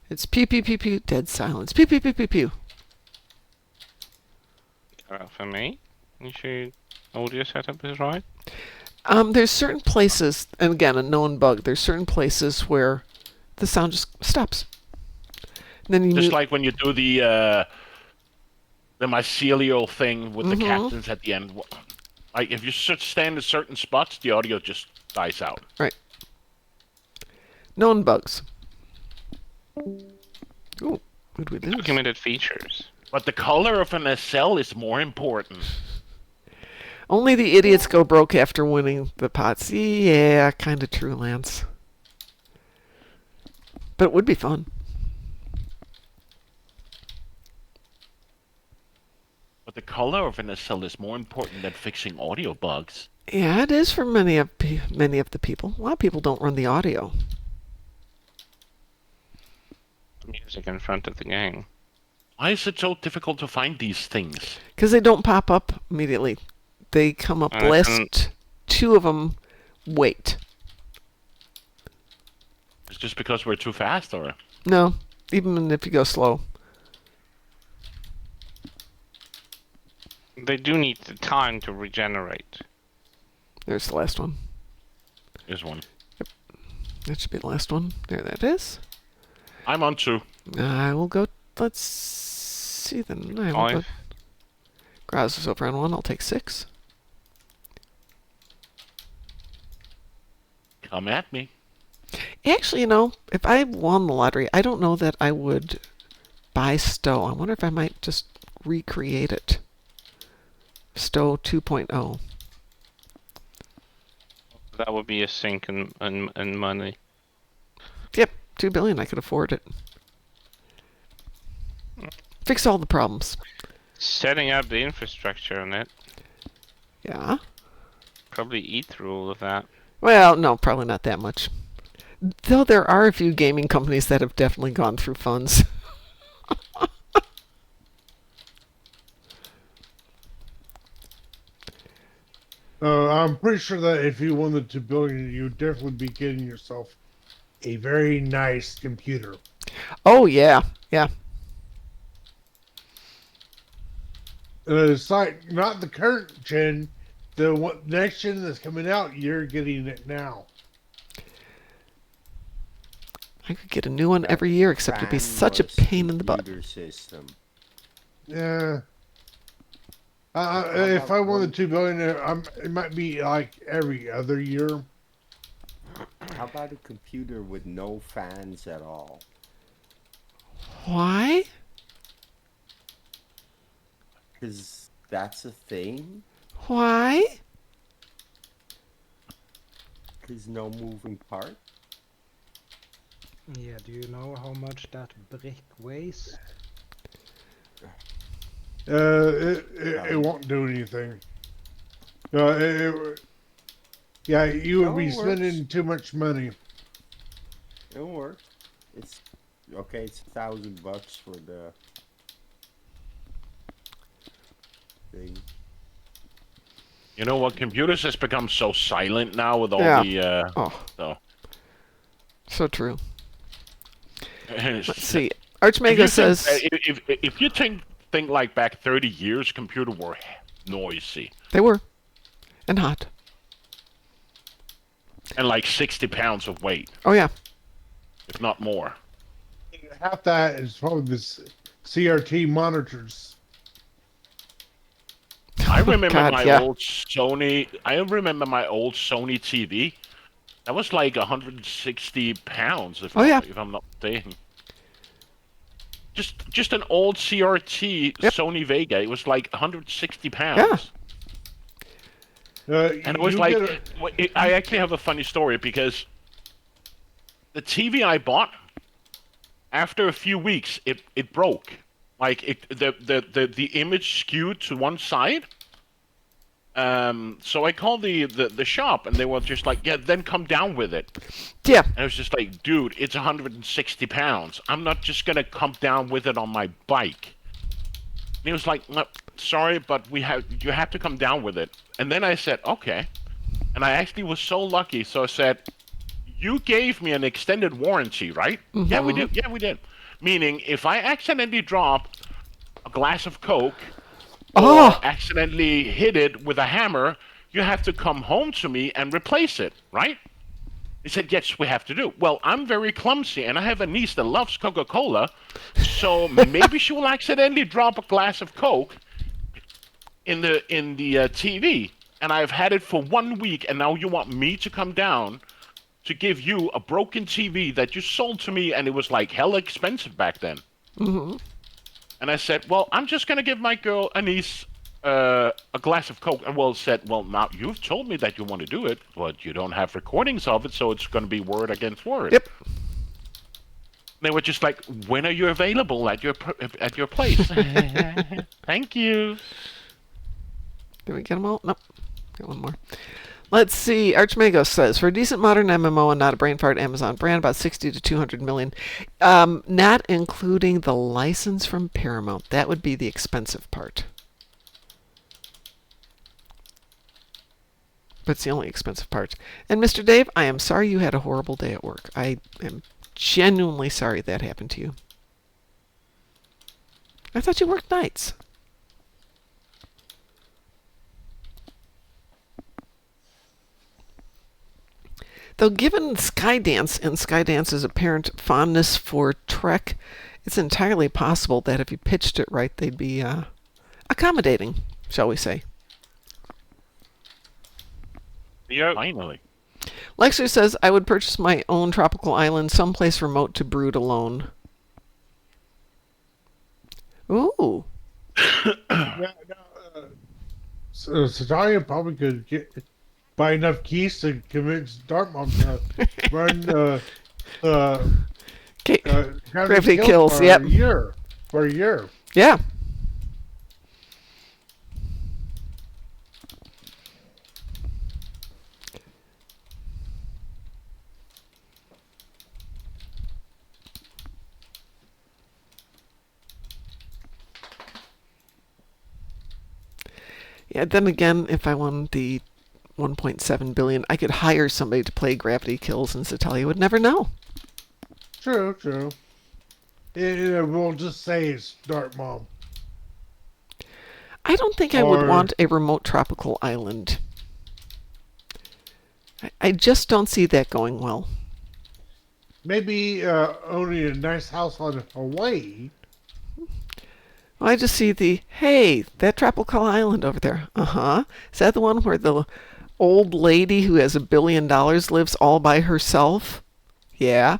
It's pew pew pew pew, dead silence. Pew pew pew pew pew. For me, you sure audio setup is right? There's certain places, and again, a known bug, there's certain places where the sound just stops. And then you Just like when you do the mycelial thing with the captains at the end. Like if you stand in certain spots, the audio just dies out. Right. Known bugs. Ooh, what did we lose? Documented features. But the color of an SL is more important. Only the idiots go broke after winning the pots. Yeah, kind of true, Lance. But it would be fun. But the color of an SL is more important than fixing audio bugs. Yeah, it is for many of the people. A lot of people don't run the audio. Music in front of the game. Why is it so difficult to find these things? Because they don't pop up immediately. They come up last 2 of them wait. It's just because we're too fast, or? No, even if you go slow. They do need the time to regenerate. There's the last one. Here's one. That should be the last one. There that is. I'm on 2. I will go. Let's see then. I will go. 5. Graz is over on 1. I'll take 6. Come at me. Actually, if I won the lottery, I don't know that I would buy Stowe. I wonder if I might just recreate it. Stowe 2.0. That would be a sink in money. Yep, 2 billion. I could afford it. Fix all the problems. Setting up the infrastructure on it. Yeah. Probably eat through all of that. Well, no, probably not that much. Though there are a few gaming companies that have definitely gone through funds. I'm pretty sure that if you won the 2 billion, you'd definitely be getting yourself a very nice computer. Oh, yeah. Yeah. It's like not the current gen, the next gen that's coming out. You're getting it now. I could get a new one every year, except it'd be such a pain in the butt. System. Yeah. If I won the 2 billion, it might be like every other year. How about a computer with no fans at all? Why? Because that's a thing. Why? Because no moving part. Yeah, do you know how much that brick weighs? It won't do anything. Yeah, you would No, be it spending works. too much money. It'll work. It's okay. It's $1,000 for the thing. You know what? Computers has become so silent now with all Yeah. the. Oh, so true. Let's Let's see. Archmago says... if you think like back 30 years, computers were noisy. They were. And hot. And like 60 pounds of weight, Oh, yeah. if not more. Half that is probably the CRT monitors. I remember God, my yeah. old Sony. I remember my old Sony TV. That was like 160 pounds, if I'm not mistaken. Just an old CRT Sony Vega. It was like 160 pounds. And it was like, I actually have a funny story because the TV I bought, after a few weeks, it broke. Like the image skewed to one side. So I called the shop and they were just like, yeah, then come down with it. Yeah. And I was just like, dude, it's 160 pounds. I'm not just gonna come down with it on my bike. And he was like, no, sorry, but you have to come down with it. And then I said, okay. And I actually was so lucky. So I said, you gave me an extended warranty, right? Mm-hmm. Yeah, we did. Yeah, we did. Meaning, if I accidentally drop a glass of Coke or accidentally hit it with a hammer, you have to come home to me and replace it, right? He said, yes, we have to do. Well, I'm very clumsy, and I have a niece that loves Coca-Cola, so maybe she will accidentally drop a glass of Coke in the TV, and I've had it for 1 week, and now you want me to come down to give you a broken TV that you sold to me, and it was like hella expensive back then. Mm-hmm. And I said, well, I'm just going to give my girl, a niece, a glass of Coke. And said, well, now you've told me that you want to do it, but you don't have recordings of it, so it's going to be word against word. Yep. They were just like, when are you available at your place? Thank you. Did we get them all? Nope. Got one more. Let's see. Archmago says, for a decent modern MMO and not a brain fart Amazon brand, about 60 to 200 million. Not including the license from Paramount. That would be the expensive part. But it's the only expensive part. And Mr. Dave, I am sorry you had a horrible day at work. I am genuinely sorry that happened to you. I thought you worked nights. Though given Skydance and Skydance's apparent fondness for Trek, it's entirely possible that if you pitched it right, they'd be accommodating, shall we say. Yep. Finally. Lexer says, I would purchase my own tropical island someplace remote to brood alone. Ooh. Yeah, no, so Satalia probably could buy enough keys to convince Darkmom to run Gravity kills, for yep. For a year. Yeah. Yeah, then again, if I won the 1.7 billion, I could hire somebody to play Gravity Kills, and Satalia would never know. True. We'll just say it's Darkmom. I don't think I would want a remote tropical island. I just don't see that going well. Maybe owning a nice house on Hawaii. I just see hey, that tropical island over there. Uh-huh. Is that the one where the old lady who has $1 billion lives all by herself? Yeah.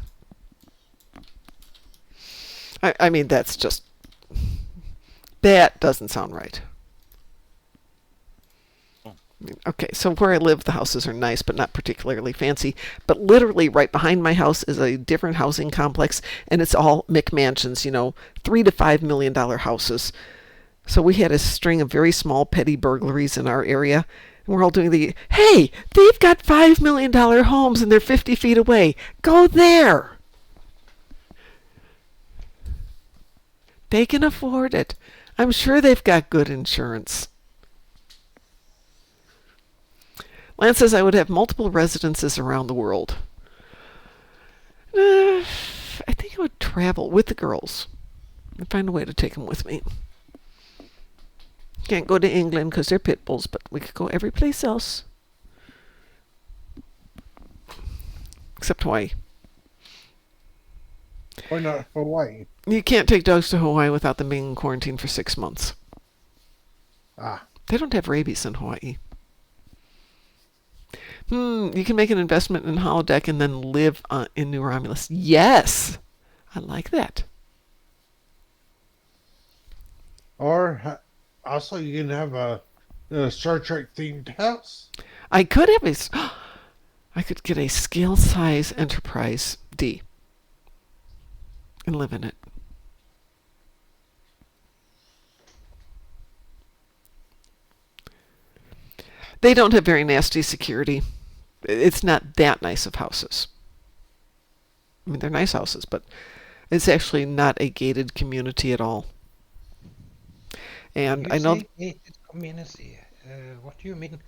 I mean, that doesn't sound right. Okay, so where I live, the houses are nice, but not particularly fancy. But literally right behind my house is a different housing complex, and it's all McMansions, $3 to $5 million houses. So we had a string of very small petty burglaries in our area, and we're all doing hey, they've got $5 million homes and they're 50 feet away. Go there. They can afford it. I'm sure they've got good insurance. Lance says I would have multiple residences around the world. I think I would travel with the girls and find a way to take them with me. Can't go to England because they're pit bulls, but we could go every place else. Except Hawaii. Why not Hawaii? You can't take dogs to Hawaii without them being in quarantine for 6 months. They don't have rabies in Hawaii. You can make an investment in Holodeck and then live in New Romulus. Yes! I like that. Or also you can have a Star Trek themed house. I could have I could get a scale size Enterprise D and live in it. They don't have very nasty security. It's not that nice of houses. I mean, they're nice houses, but it's actually not a gated community at all. And I know gated community. What do you mean?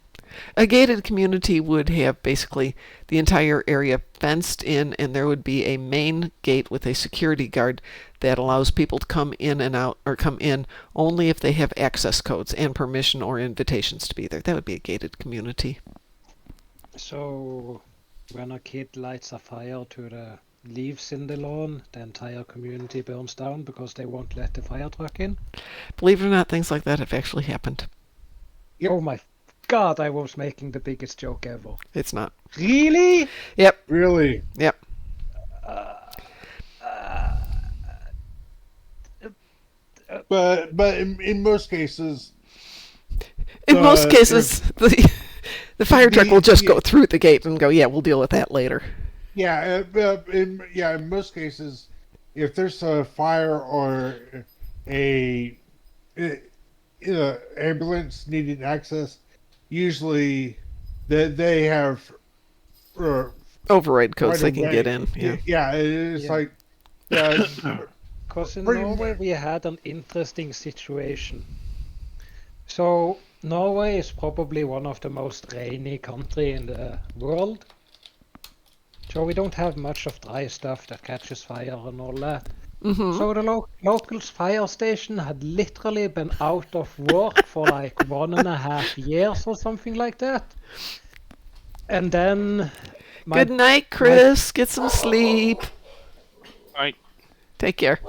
A gated community would have basically the entire area fenced in, and there would be a main gate with a security guard that allows people to come in and out, or come in only if they have access codes and permission or invitations to be there. That would be a gated community. So when a kid lights a fire to the leaves in the lawn, the entire community burns down because they won't let the fire truck in? Believe it or not, things like that have actually happened. Yep. Oh my God, I was making the biggest joke ever. It's not. Really? Yep. Really? Yep. But in most cases... In most cases, the fire truck will just go through the gate and go, yeah, we'll deal with that later. Yeah, in most cases, if there's a fire or a ambulance needing access, usually they have override codes they can get in. Yeah, it's like... Because in Norway we had an interesting situation. So Norway is probably one of the most rainy country in the world. So we don't have much of dry stuff that catches fire and all that. Mm-hmm. So the local fire station had literally been out of work for like 1.5 years or something like that. And then Good night, Chris. Get some sleep. Right. Take care.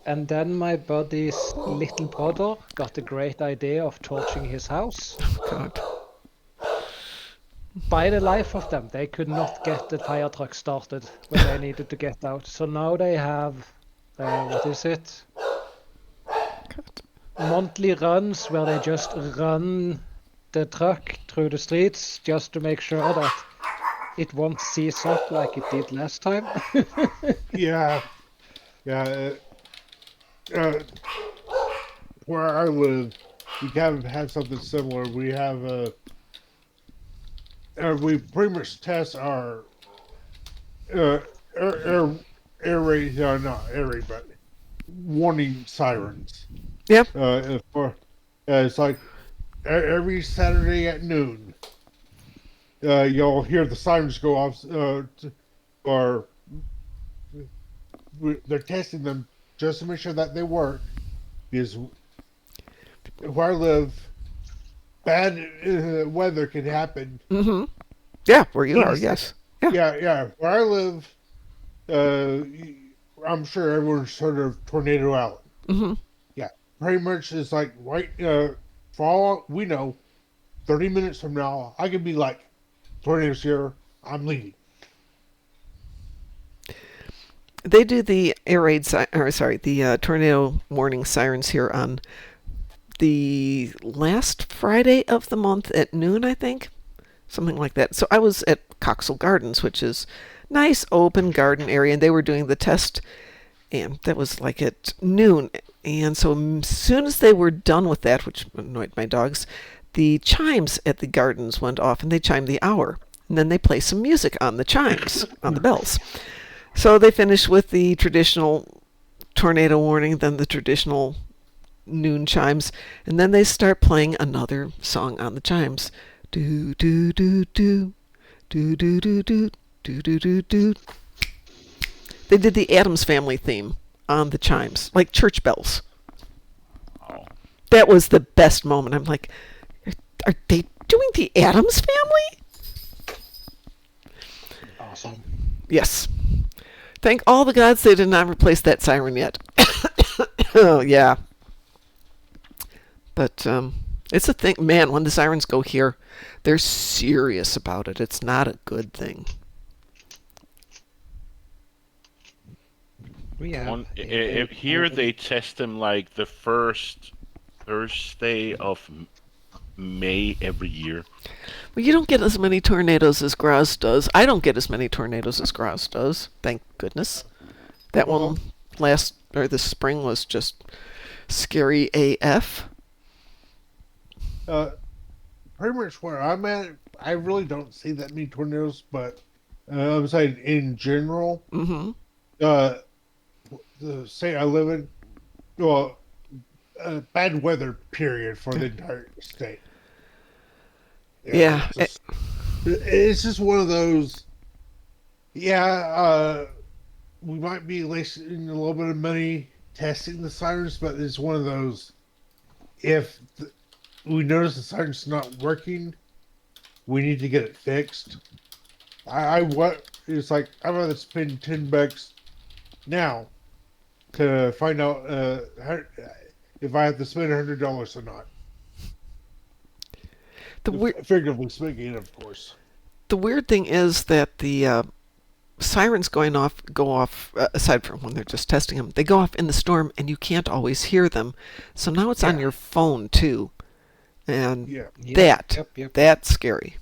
And then my buddy's little brother got a great idea of torching his house. God. By the life of them, they could not get the fire truck started when they needed to get out. So now they have, what is it? Monthly runs where they just run the truck through the streets just to make sure that it won't seize up like it did last time. Yeah. Where I live, we kind of have something similar. We have we pretty much test our air raid, not air raid, but warning sirens. Yep. It's like every Saturday at noon, you'll hear the sirens go off, they're testing them just to make sure that they work. Because where I live, bad weather can happen. Mm-hmm. Yeah, where you are, yes. Yeah. Where I live, I'm sure everyone's heard of Tornado Alley. Mm-hmm. Yeah, pretty much it's like right. For all we know, 30 minutes from now, I could be like, tornadoes here. I'm leaving. They do the the tornado warning sirens here on the last Friday of the month at noon, I think. Something like that. So I was at Coxall Gardens, which is nice open garden area, and they were doing the test, and that was like at noon. And so as soon as they were done with that, which annoyed my dogs, the chimes at the gardens went off, and they chimed the hour. And then they play some music on the chimes, on the bells. So they finished with the traditional tornado warning, then the traditional noon chimes, and then they start playing another song on the chimes. Do do do do do do do do do do do do. They did the Addams Family theme on the chimes, like church bells. Oh. That was the best moment. I'm like, are they doing the Addams Family? Awesome. Yes. Thank all the gods they did not replace that siren yet. Oh, yeah. But it's a thing. Man, when the sirens go here, they're serious about it. It's not a good thing. We have Here they test them like the first Thursday of May every year. Well, you don't get as many tornadoes as Graz does. I don't get as many tornadoes as Graz does. Thank goodness. That one this spring was just scary AF. Pretty much where I'm at, I really don't see that many tornadoes, but I'm saying in general, Mm-hmm. The state I live in, bad weather period for the entire state. Yeah. It's just one of those. Yeah, we might be wasting a little bit of money testing the sirens, but it's one of those. If we notice the siren's not working, we need to get it fixed. It's like I'd rather spend $10 now to find out if I have to spend $100 or not. Figuratively speaking, of course. The weird thing is that the sirens go off aside from when they're just testing them. They go off in the storm, and you can't always hear them. So now it's on your phone too, and that's scary.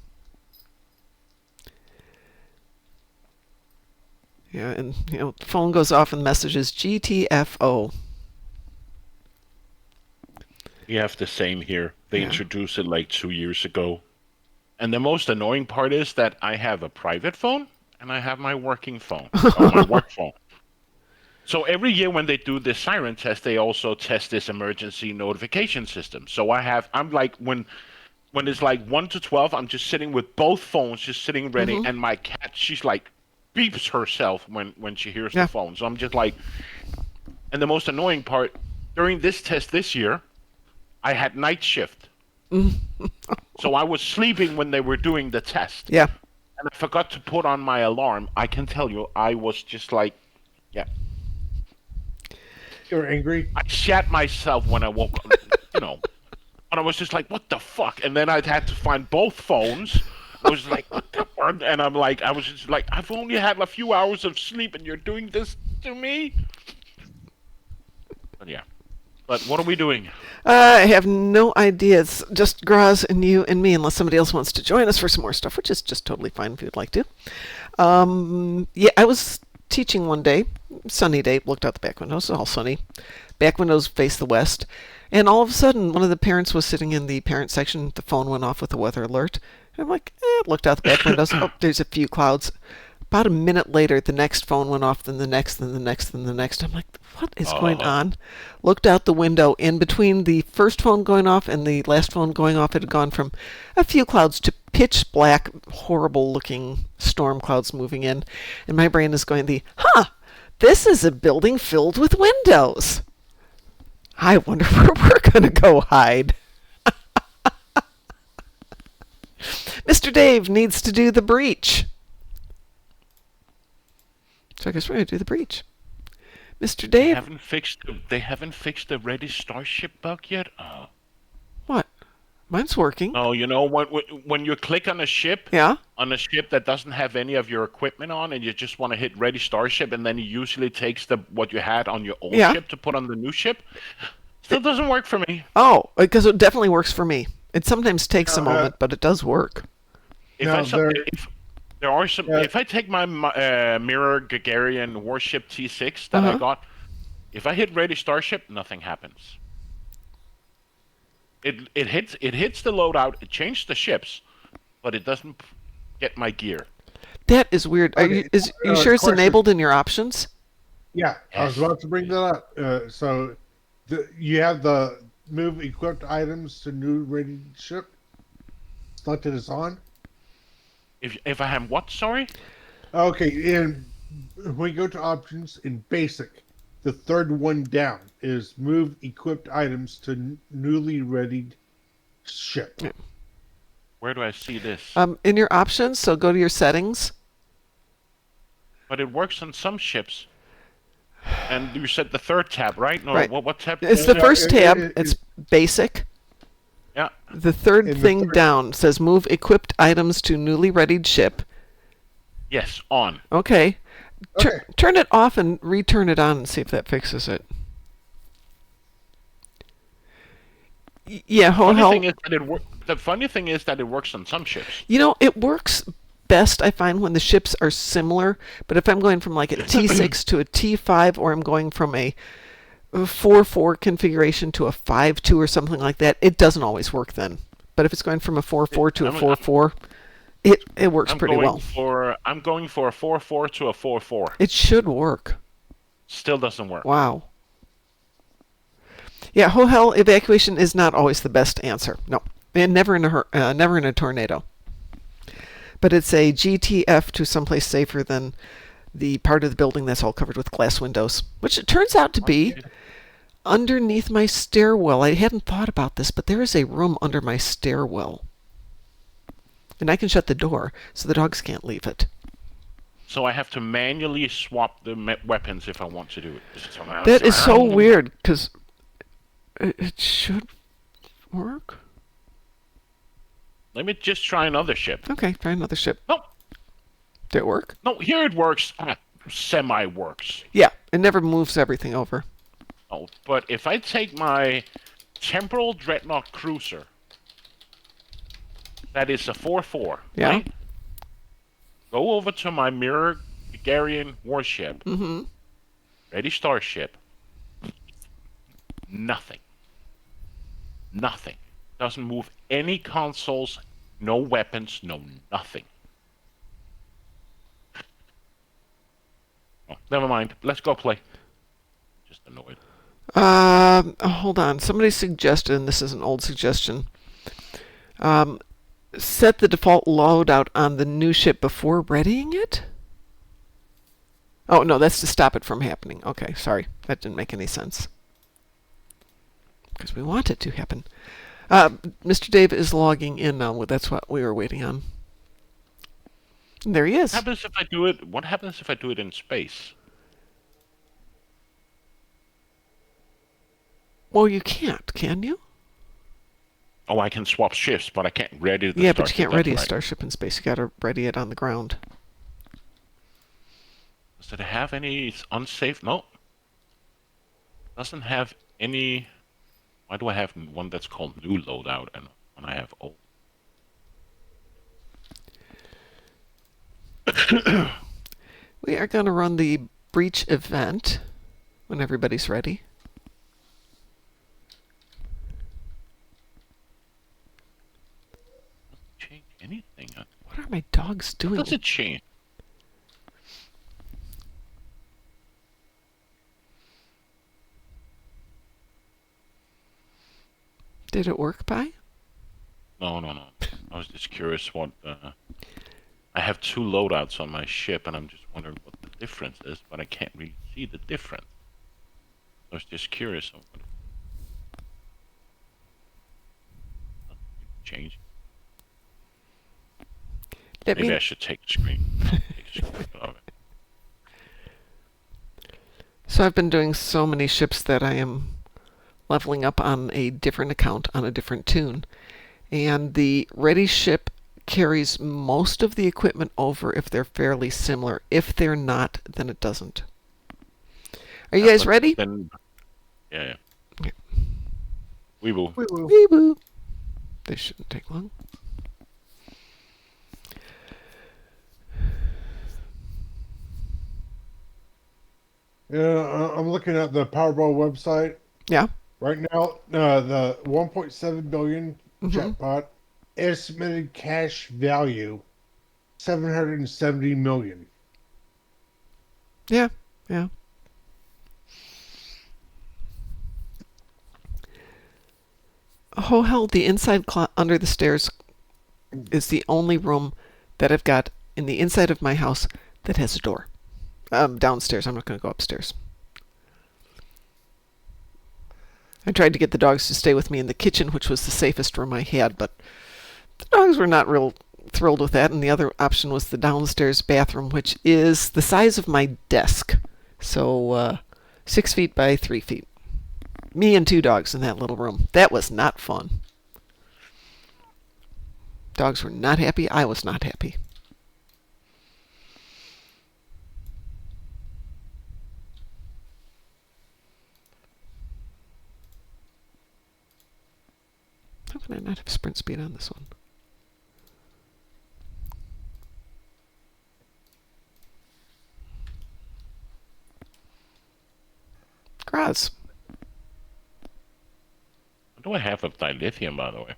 Yeah, and the phone goes off and messages GTFO. We have the same here. They introduced it like 2 years ago. And the most annoying part is that I have a private phone and I have my working phone, or my work phone. So every year when they do this siren test, they also test this emergency notification system. So I'm like, when it's like 1 to 12, I'm just sitting with both phones, just sitting ready. And my cat, she's like, beeps herself when she hears the phone. So I'm just like, and the most annoying part, during this test this year, I had night shift. So I was sleeping when they were doing the test. Yeah. and I forgot to put on my alarm. I can tell you, I was just like, yeah. You're angry. I shat myself when I woke up, and I was just like, what the fuck? And then I had to find both phones. I was like, what the fuck? And I was just like, I've only had a few hours of sleep, and you're doing this to me? But yeah. But what are we doing? I have no idea. It's just Graz and you and me, unless somebody else wants to join us for some more stuff, which is just totally fine if you'd like to. Yeah, I was teaching one day, sunny day, looked out the back windows, all sunny. Back windows face the west. And all of a sudden, one of the parents was sitting in the parent section. The phone went off with a weather alert. And I'm like, looked out the back windows. Oh, there's a few clouds. About a minute later, the next phone went off, then the next, then the next, then the next. I'm like, what is going on? Looked out the window. In between the first phone going off and the last phone going off, it had gone from a few clouds to pitch black, horrible-looking storm clouds moving in. And my brain is going, this is a building filled with windows. I wonder where we're going to go hide. Mr. Dave needs to do the breach. So I guess we're going to do the breach. Mr. Dave. They haven't fixed the Ready Starship bug yet? Oh. What? Mine's working. Oh, when you click on a ship, on a ship that doesn't have any of your equipment on, and you just want to hit Ready Starship, and then it usually takes what you had on your old ship to put on the new ship. Still doesn't work for me. Oh, because it definitely works for me. It sometimes takes a moment, but it does work. If I take my Mirror Gagarin warship T6 that I got, if I hit Ready Starship, nothing happens. It hits the loadout, it changed the ships, but it doesn't get my gear. That is weird. Are you sure it's enabled in your options? Yeah, I was about to bring that up. So you have the move equipped items to new ready ship selected as on. If I have what? Sorry. Okay, and when we go to options in basic, the third one down is move equipped items to newly readied ship. Yeah. Where do I see this? In your options, so go to your settings. But it works on some ships. And you said the third tab, right? No, right. What tab? It's the first tab. It's basic. Yeah. The third thing down says move equipped items to newly readied ship. Yes, on. Okay. Turn it off and return it on and see if that fixes it. Yeah, the funny thing is that it works on some ships. It works best, I find, when the ships are similar. But if I'm going from like a T6 to a T5, or I'm going from a 4-4 configuration to a 5-2 or something like that, it doesn't always work then. But if it's going from a 4-4 to a 4-4, it works pretty well. I'm going for a 4-4 to a 4-4. It should work. Still doesn't work. Wow. Yeah, Hohel evacuation is not always the best answer. No, and never in a tornado. But it's a GTF to someplace safer than the part of the building that's all covered with glass windows, which it turns out to be underneath my stairwell. I hadn't thought about this, but there is a room under my stairwell. And I can shut the door so the dogs can't leave it. So I have to manually swap the weapons if I want to do it. That is so weird, because it should work. Let me just try another ship. Okay, try another ship. No. Did it work? No, here it works. Semi-works. Yeah, it never moves everything over. Oh, but if I take my Temporal Dreadnought Cruiser, that is a 4-4, right? Go over to my Mirror Gagarin warship. Ready Starship. Nothing. Doesn't move any consoles, no weapons, no nothing. Oh, never mind. Let's go play. Just annoyed. Hold on. Somebody suggested, and this is an old suggestion, set the default loadout on the new ship before readying it? Oh, no, that's to stop it from happening. Okay, sorry. That didn't make any sense. Because we want it to happen. Mr. Dave is logging in now. That's what we were waiting on. There he is. What happens if I do it? What happens if I do it in space? Well, you can't, can you? Oh, I can swap ships, but I can't ready the Yeah, starship. but you can't ready a right. starship in space. You gotta ready it on the ground. Does it have any unsafe? No. Doesn't have any. Why do I have one that's called new loadout and one I have old? We are gonna run the breach event when everybody's ready. Doesn't change anything. What are my dogs doing? What does it change? Did it work, Pi? No. I was just curious what. I have 2 loadouts on my ship, and I'm just wondering what the difference is, but I can't really see the difference. I was just curious. Change. Maybe I should take a screen. So I've been doing so many ships that I am leveling up on a different account on a different tune. And the ready ship carries most of the equipment over if they're fairly similar. If they're not, then it doesn't. Are you guys ready? Then, yeah. We will. Wee-woo. They shouldn't take long. Yeah, I'm looking at the Powerball website. Yeah. Right now, the 1.7 billion jackpot estimated cash value 770 million. Yeah. Oh hell, the inside under the stairs is the only room that I've got in the inside of my house that has a door. Downstairs. I'm not going to go upstairs. I tried to get the dogs to stay with me in the kitchen, which was the safest room I had, but the dogs were not real thrilled with that, and the other option was the downstairs bathroom, which is the size of my desk. So 6 feet by 3 feet. Me and 2 dogs in that little room. That was not fun. Dogs were not happy. I was not happy. How can I not have sprint speed on this one? Graz. What do I have of dilithium, by the way?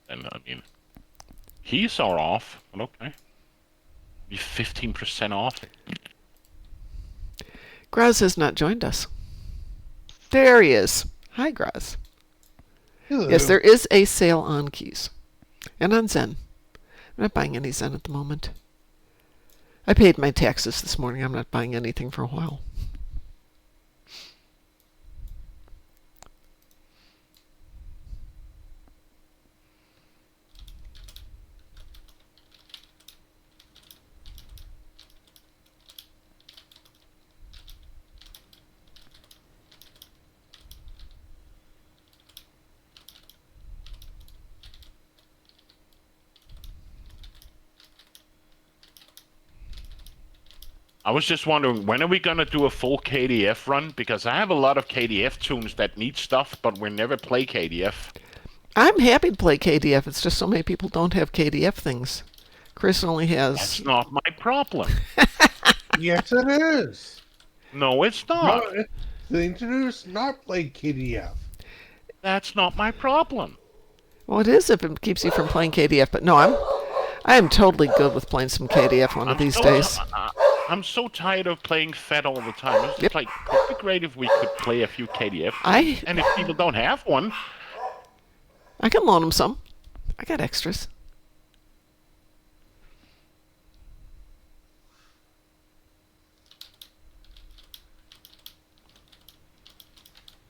And I mean, keys are off, but okay. Be 15% off. Graz has not joined us. There he is. Hi, Graz. Hello. Yes, there is a sale on keys. And on Zen. I'm not buying any Zen at the moment. I paid my taxes this morning. I'm not buying anything for a while. I was just wondering, when are we going to do a full KDF run? Because I have a lot of KDF tunes that need stuff, but we never play KDF. I'm happy to play KDF. It's just so many people don't have KDF things. Chris only has... That's not my problem. Yes, it is. No, it's not. No, the thing to do is not play KDF. That's not my problem. Well, it is if it keeps you from playing KDF. But no, I am totally good with playing some KDF one of these days. I'm so tired of playing Fed all the time. It's just like, it'd be great if we could play a few KDF. And if people don't have one... I can loan them some. I got extras.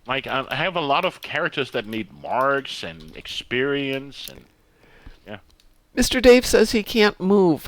Like, I have a lot of characters that need marks and experience and... Yeah. Mr. Dave says he can't move.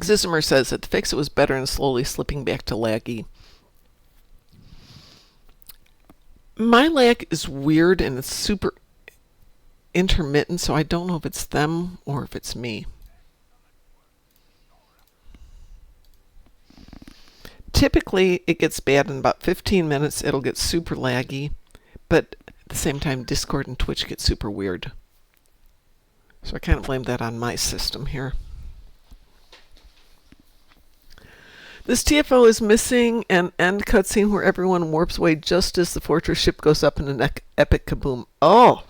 Xizimer says that the fix-it was better and slowly slipping back to laggy. My lag is weird and it's super intermittent, so I don't know if it's them or if it's me. Typically, it gets bad in about 15 minutes. It'll get super laggy, but at the same time, Discord and Twitch get super weird. So I kind of blame that on my system here. This TFO is missing an end cutscene where everyone warps away just as the fortress ship goes up in an epic kaboom. Oh!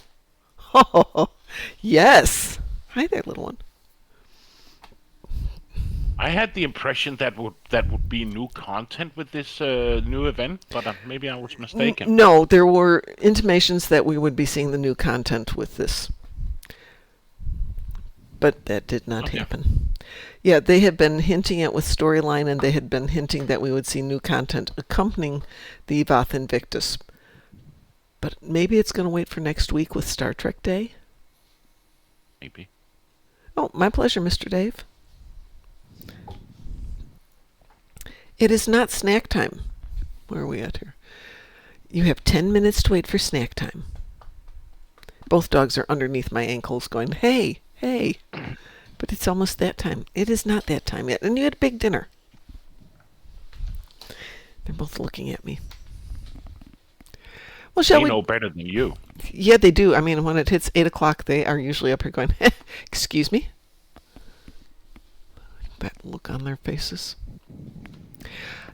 Yes! Hi there, little one. I had the impression that would be new content with this new event, but maybe I was mistaken. No, there were intimations that we would be seeing the new content with this. But that did not happen. Yeah, they had been hinting at with storyline, and they had been hinting that we would see new content accompanying the Evoth Invictus. But maybe it's going to wait for next week with Star Trek Day? Maybe. Oh, my pleasure, Mr. Dave. It is not snack time. Where are we at here? You have 10 minutes to wait for snack time. Both dogs are underneath my ankles going, hey, hey. But it's almost that time. It is not that time yet. And you had a big dinner. They're both looking at me. Well, shall we? They know better than you. Yeah, they do. I mean, when it hits 8 o'clock, they are usually up here going, excuse me? That look on their faces.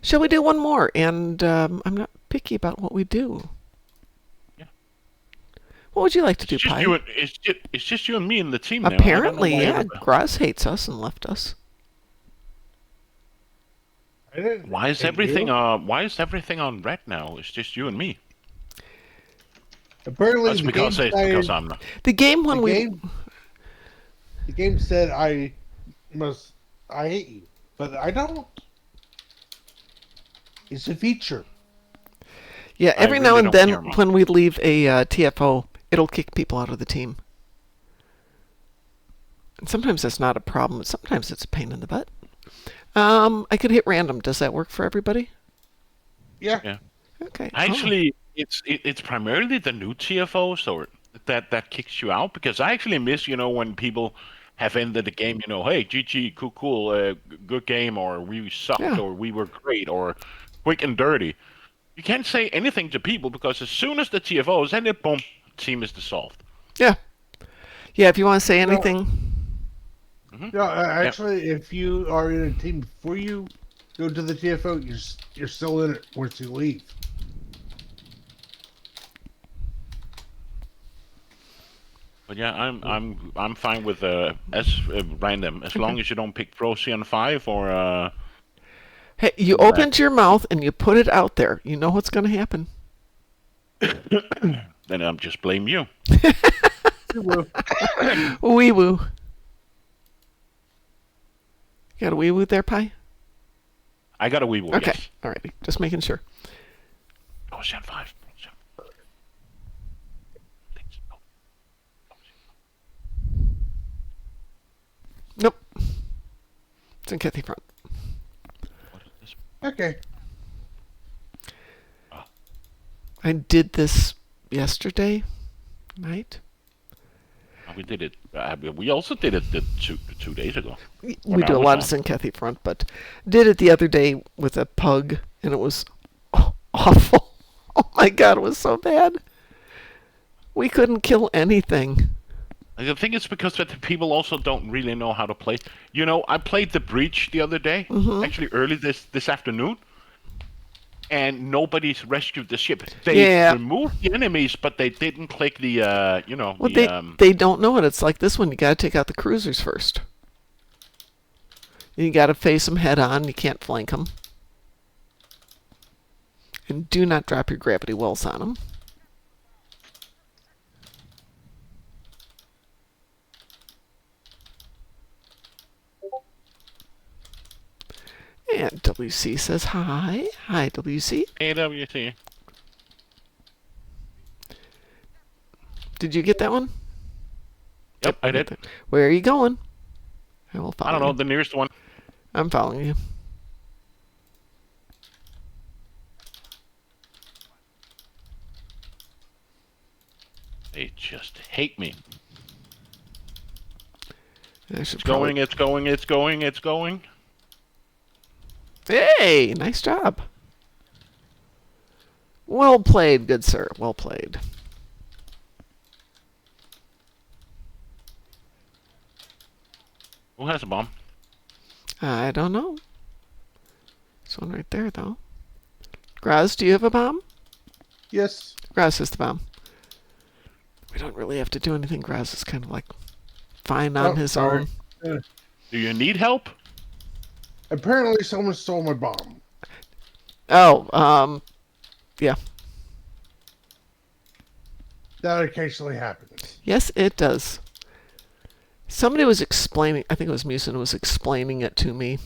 Shall we do one more? And I'm not picky about what we do. Yeah. What would you like to do, It's just Pi? it's just you and me in the team now. Apparently, I don't know yeah. Graz hates us and left us. Why is everything on red now? It's just you and me. Apparently, That's the because I'm not. The game the game said I hate you, but I don't. It's a feature. Yeah, every I now really and don't then care much. when we leave a TFO, it'll kick people out of the team. And sometimes that's not a problem. Sometimes it's a pain in the butt. I could hit random. Does that work for everybody? Yeah. Okay. Actually, it's primarily the new TFOs or that kicks you out, because I actually miss, when people have ended the game, hey, GG, cool, good game, or we sucked, Yeah. or we were great, or quick and dirty. You can't say anything to people because as soon as the TFO is ended, boom, team is dissolved. Yeah. Yeah, if you want to say anything. No, actually, if you are in a team before you go to the TFO, you're still in it once you leave. But yeah, I'm fine with random as long as you don't pick Procyon 5 or. Hey, you opened your mouth and you put it out there. You know what's going to happen. Then I'm just blame you. Wee woo. Got a wee woo there, Pi? I got a wee woo. Okay. Yes. Alrighty. Just making sure. Procyon 5. Nope. It's in Kathy front. What is this? Okay. I did this yesterday night. We did it. We also did it 2 days ago. We do a lot of Syncathy front, but did it the other day with a pug, and it was awful. Oh my god, it was so bad. We couldn't kill anything. I think it's because that the people also don't really know how to play. I played the Breach the other day, actually early this afternoon, and nobody's rescued the ship. They removed the enemies, but they didn't click the, they don't know it. It's like this one. You got to take out the cruisers first. You got to face them head on. You can't flank them. And do not drop your gravity wells on them. And WC says hi. Hi, WC. Hey, WC. Did you get that one? Yep, I did. Where are you going? I will follow I don't know, you. the nearest one. I'm following you. They just hate me. It's going, it's going, it's going, it's going. Hey, nice job. Well played, good sir. Well played. Who has a bomb? I don't know. There's one right there, though. Graz, do you have a bomb? Yes. Graz has the bomb. We don't really have to do anything. Graz is kind of like fine on his own. Do you need help? Apparently someone stole my bomb. Oh, yeah. That occasionally happens. Yes, it does. Somebody was explaining, I think it was Musin was explaining it to me.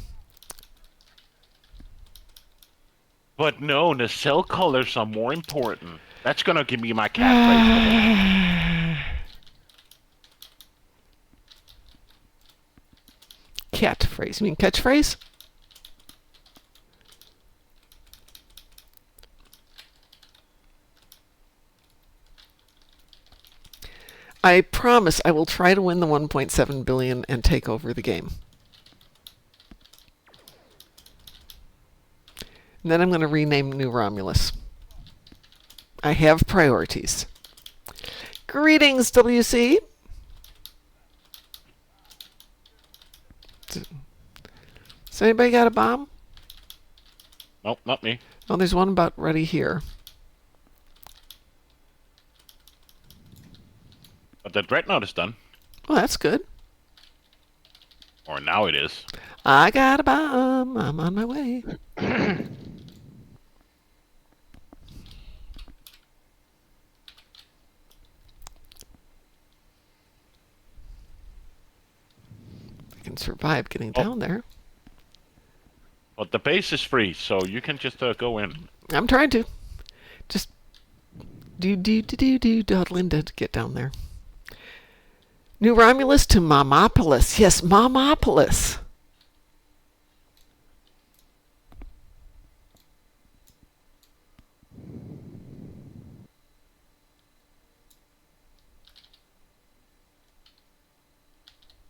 But no, the cell colors are more important. That's gonna give me my catchphrase. Catchphrase. You mean catchphrase? I promise I will try to win the 1.7 billion and take over the game. And then I'm going to rename New Romulus. I have priorities. Greetings, WC. Has anybody got a bomb? Nope, not me. Oh, there's one about ready here. But the Dreadnought is done. Well, that's good. Or now it is. I got a bomb. I'm on my way. I can survive getting down there. But the base is free, so you can just go in. I'm trying to. Just dawdling to get down there. New Romulus to Momopolis. Yes, Momopolis.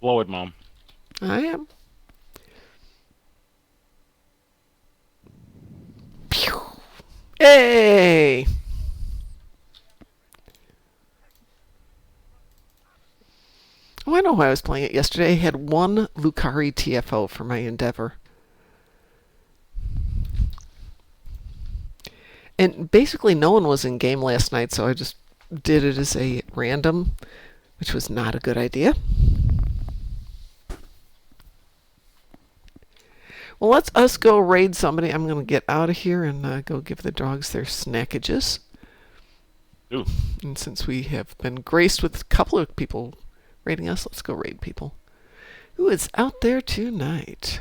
Blow it, Mom. I am. Pew. Hey! Oh, I know why I was playing it yesterday. I had one Lucari TFO for my Endeavor. And basically no one was in game last night, so I just did it as a random, which was not a good idea. Well, let's us go raid somebody. I'm going to get out of here and go give the dogs their snackages. Ooh. And since we have been graced with a couple of people raiding us, let's go raid people. Who is out there tonight?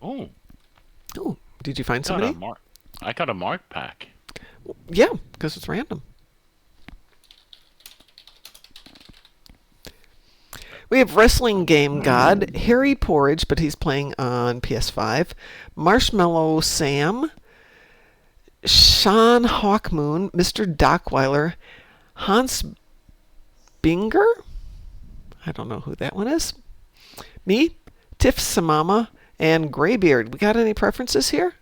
Oh. Oh, did you find somebody? I got a mark pack. Yeah, because it's random. We have Wrestling Game God, Harry Porridge, but he's playing on PS5, Marshmallow Sam, Sean Hawkmoon, Mr. Dockweiler, Hans Binger, I don't know who that one is, me, Tiff Samama, and Graybeard. We got any preferences here?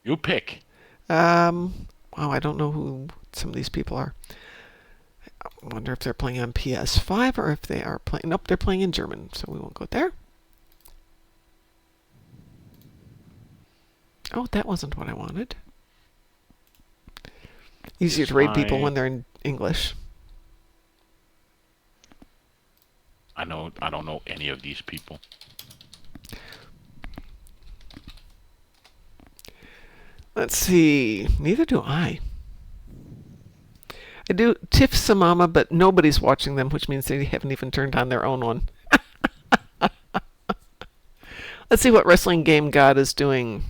You pick. Wow, I don't know who some of these people are. I wonder if they're playing on PS5 or if they are playing... Nope, they're playing in German, so we won't go there. Oh, that wasn't what I wanted. Easier to raid people when they're in English. I don't know any of these people. Let's see. Neither do I. I do Tiff Samama, but nobody's watching them, which means they haven't even turned on their own one. Let's see what Wrestling Game God is doing.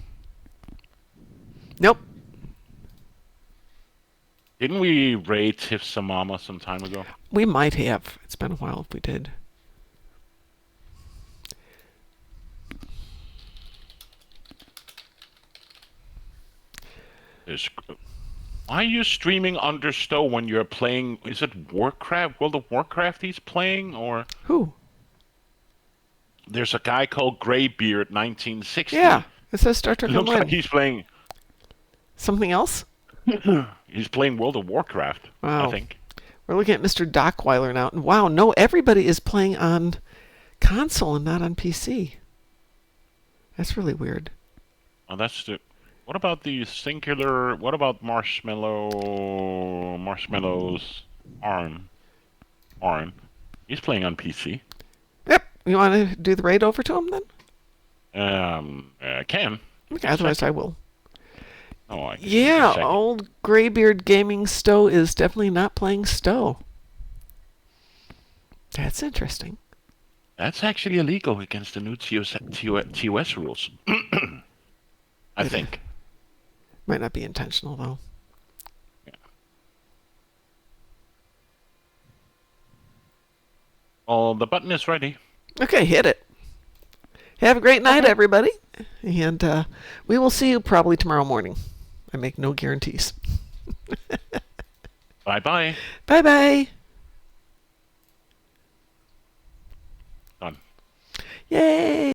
Nope. Didn't we raid Tifsamama some time ago? We might have. It's been a while if we did. Why are you streaming under Stowe when you're playing? Is it Warcraft? World of Warcraft he's playing, or Who? There's a guy called Greybeard 1960. Yeah, it says Star Trek Looks Online. like he's playing Something else? He's playing World of Warcraft. Wow. I think. We're looking at Mr. Dockweiler now, and wow, no, everybody is playing on console and not on PC. That's really weird. Oh, that's the. What about the singular? What about Marshmallow's Arm? He's playing on PC. Yep. You want to do the raid over to him then? I can. Okay, otherwise I will. Oh, I can. Yeah, old Greybeard Gaming Stowe is definitely not playing Stowe. That's interesting. That's actually illegal against the new TOS rules. I think. Might not be intentional, though. Yeah. Oh, the button is ready. Okay, hit it. Have a great night, everybody. And we will see you probably tomorrow morning. I make no guarantees. Bye-bye. Bye-bye. Done. Yay.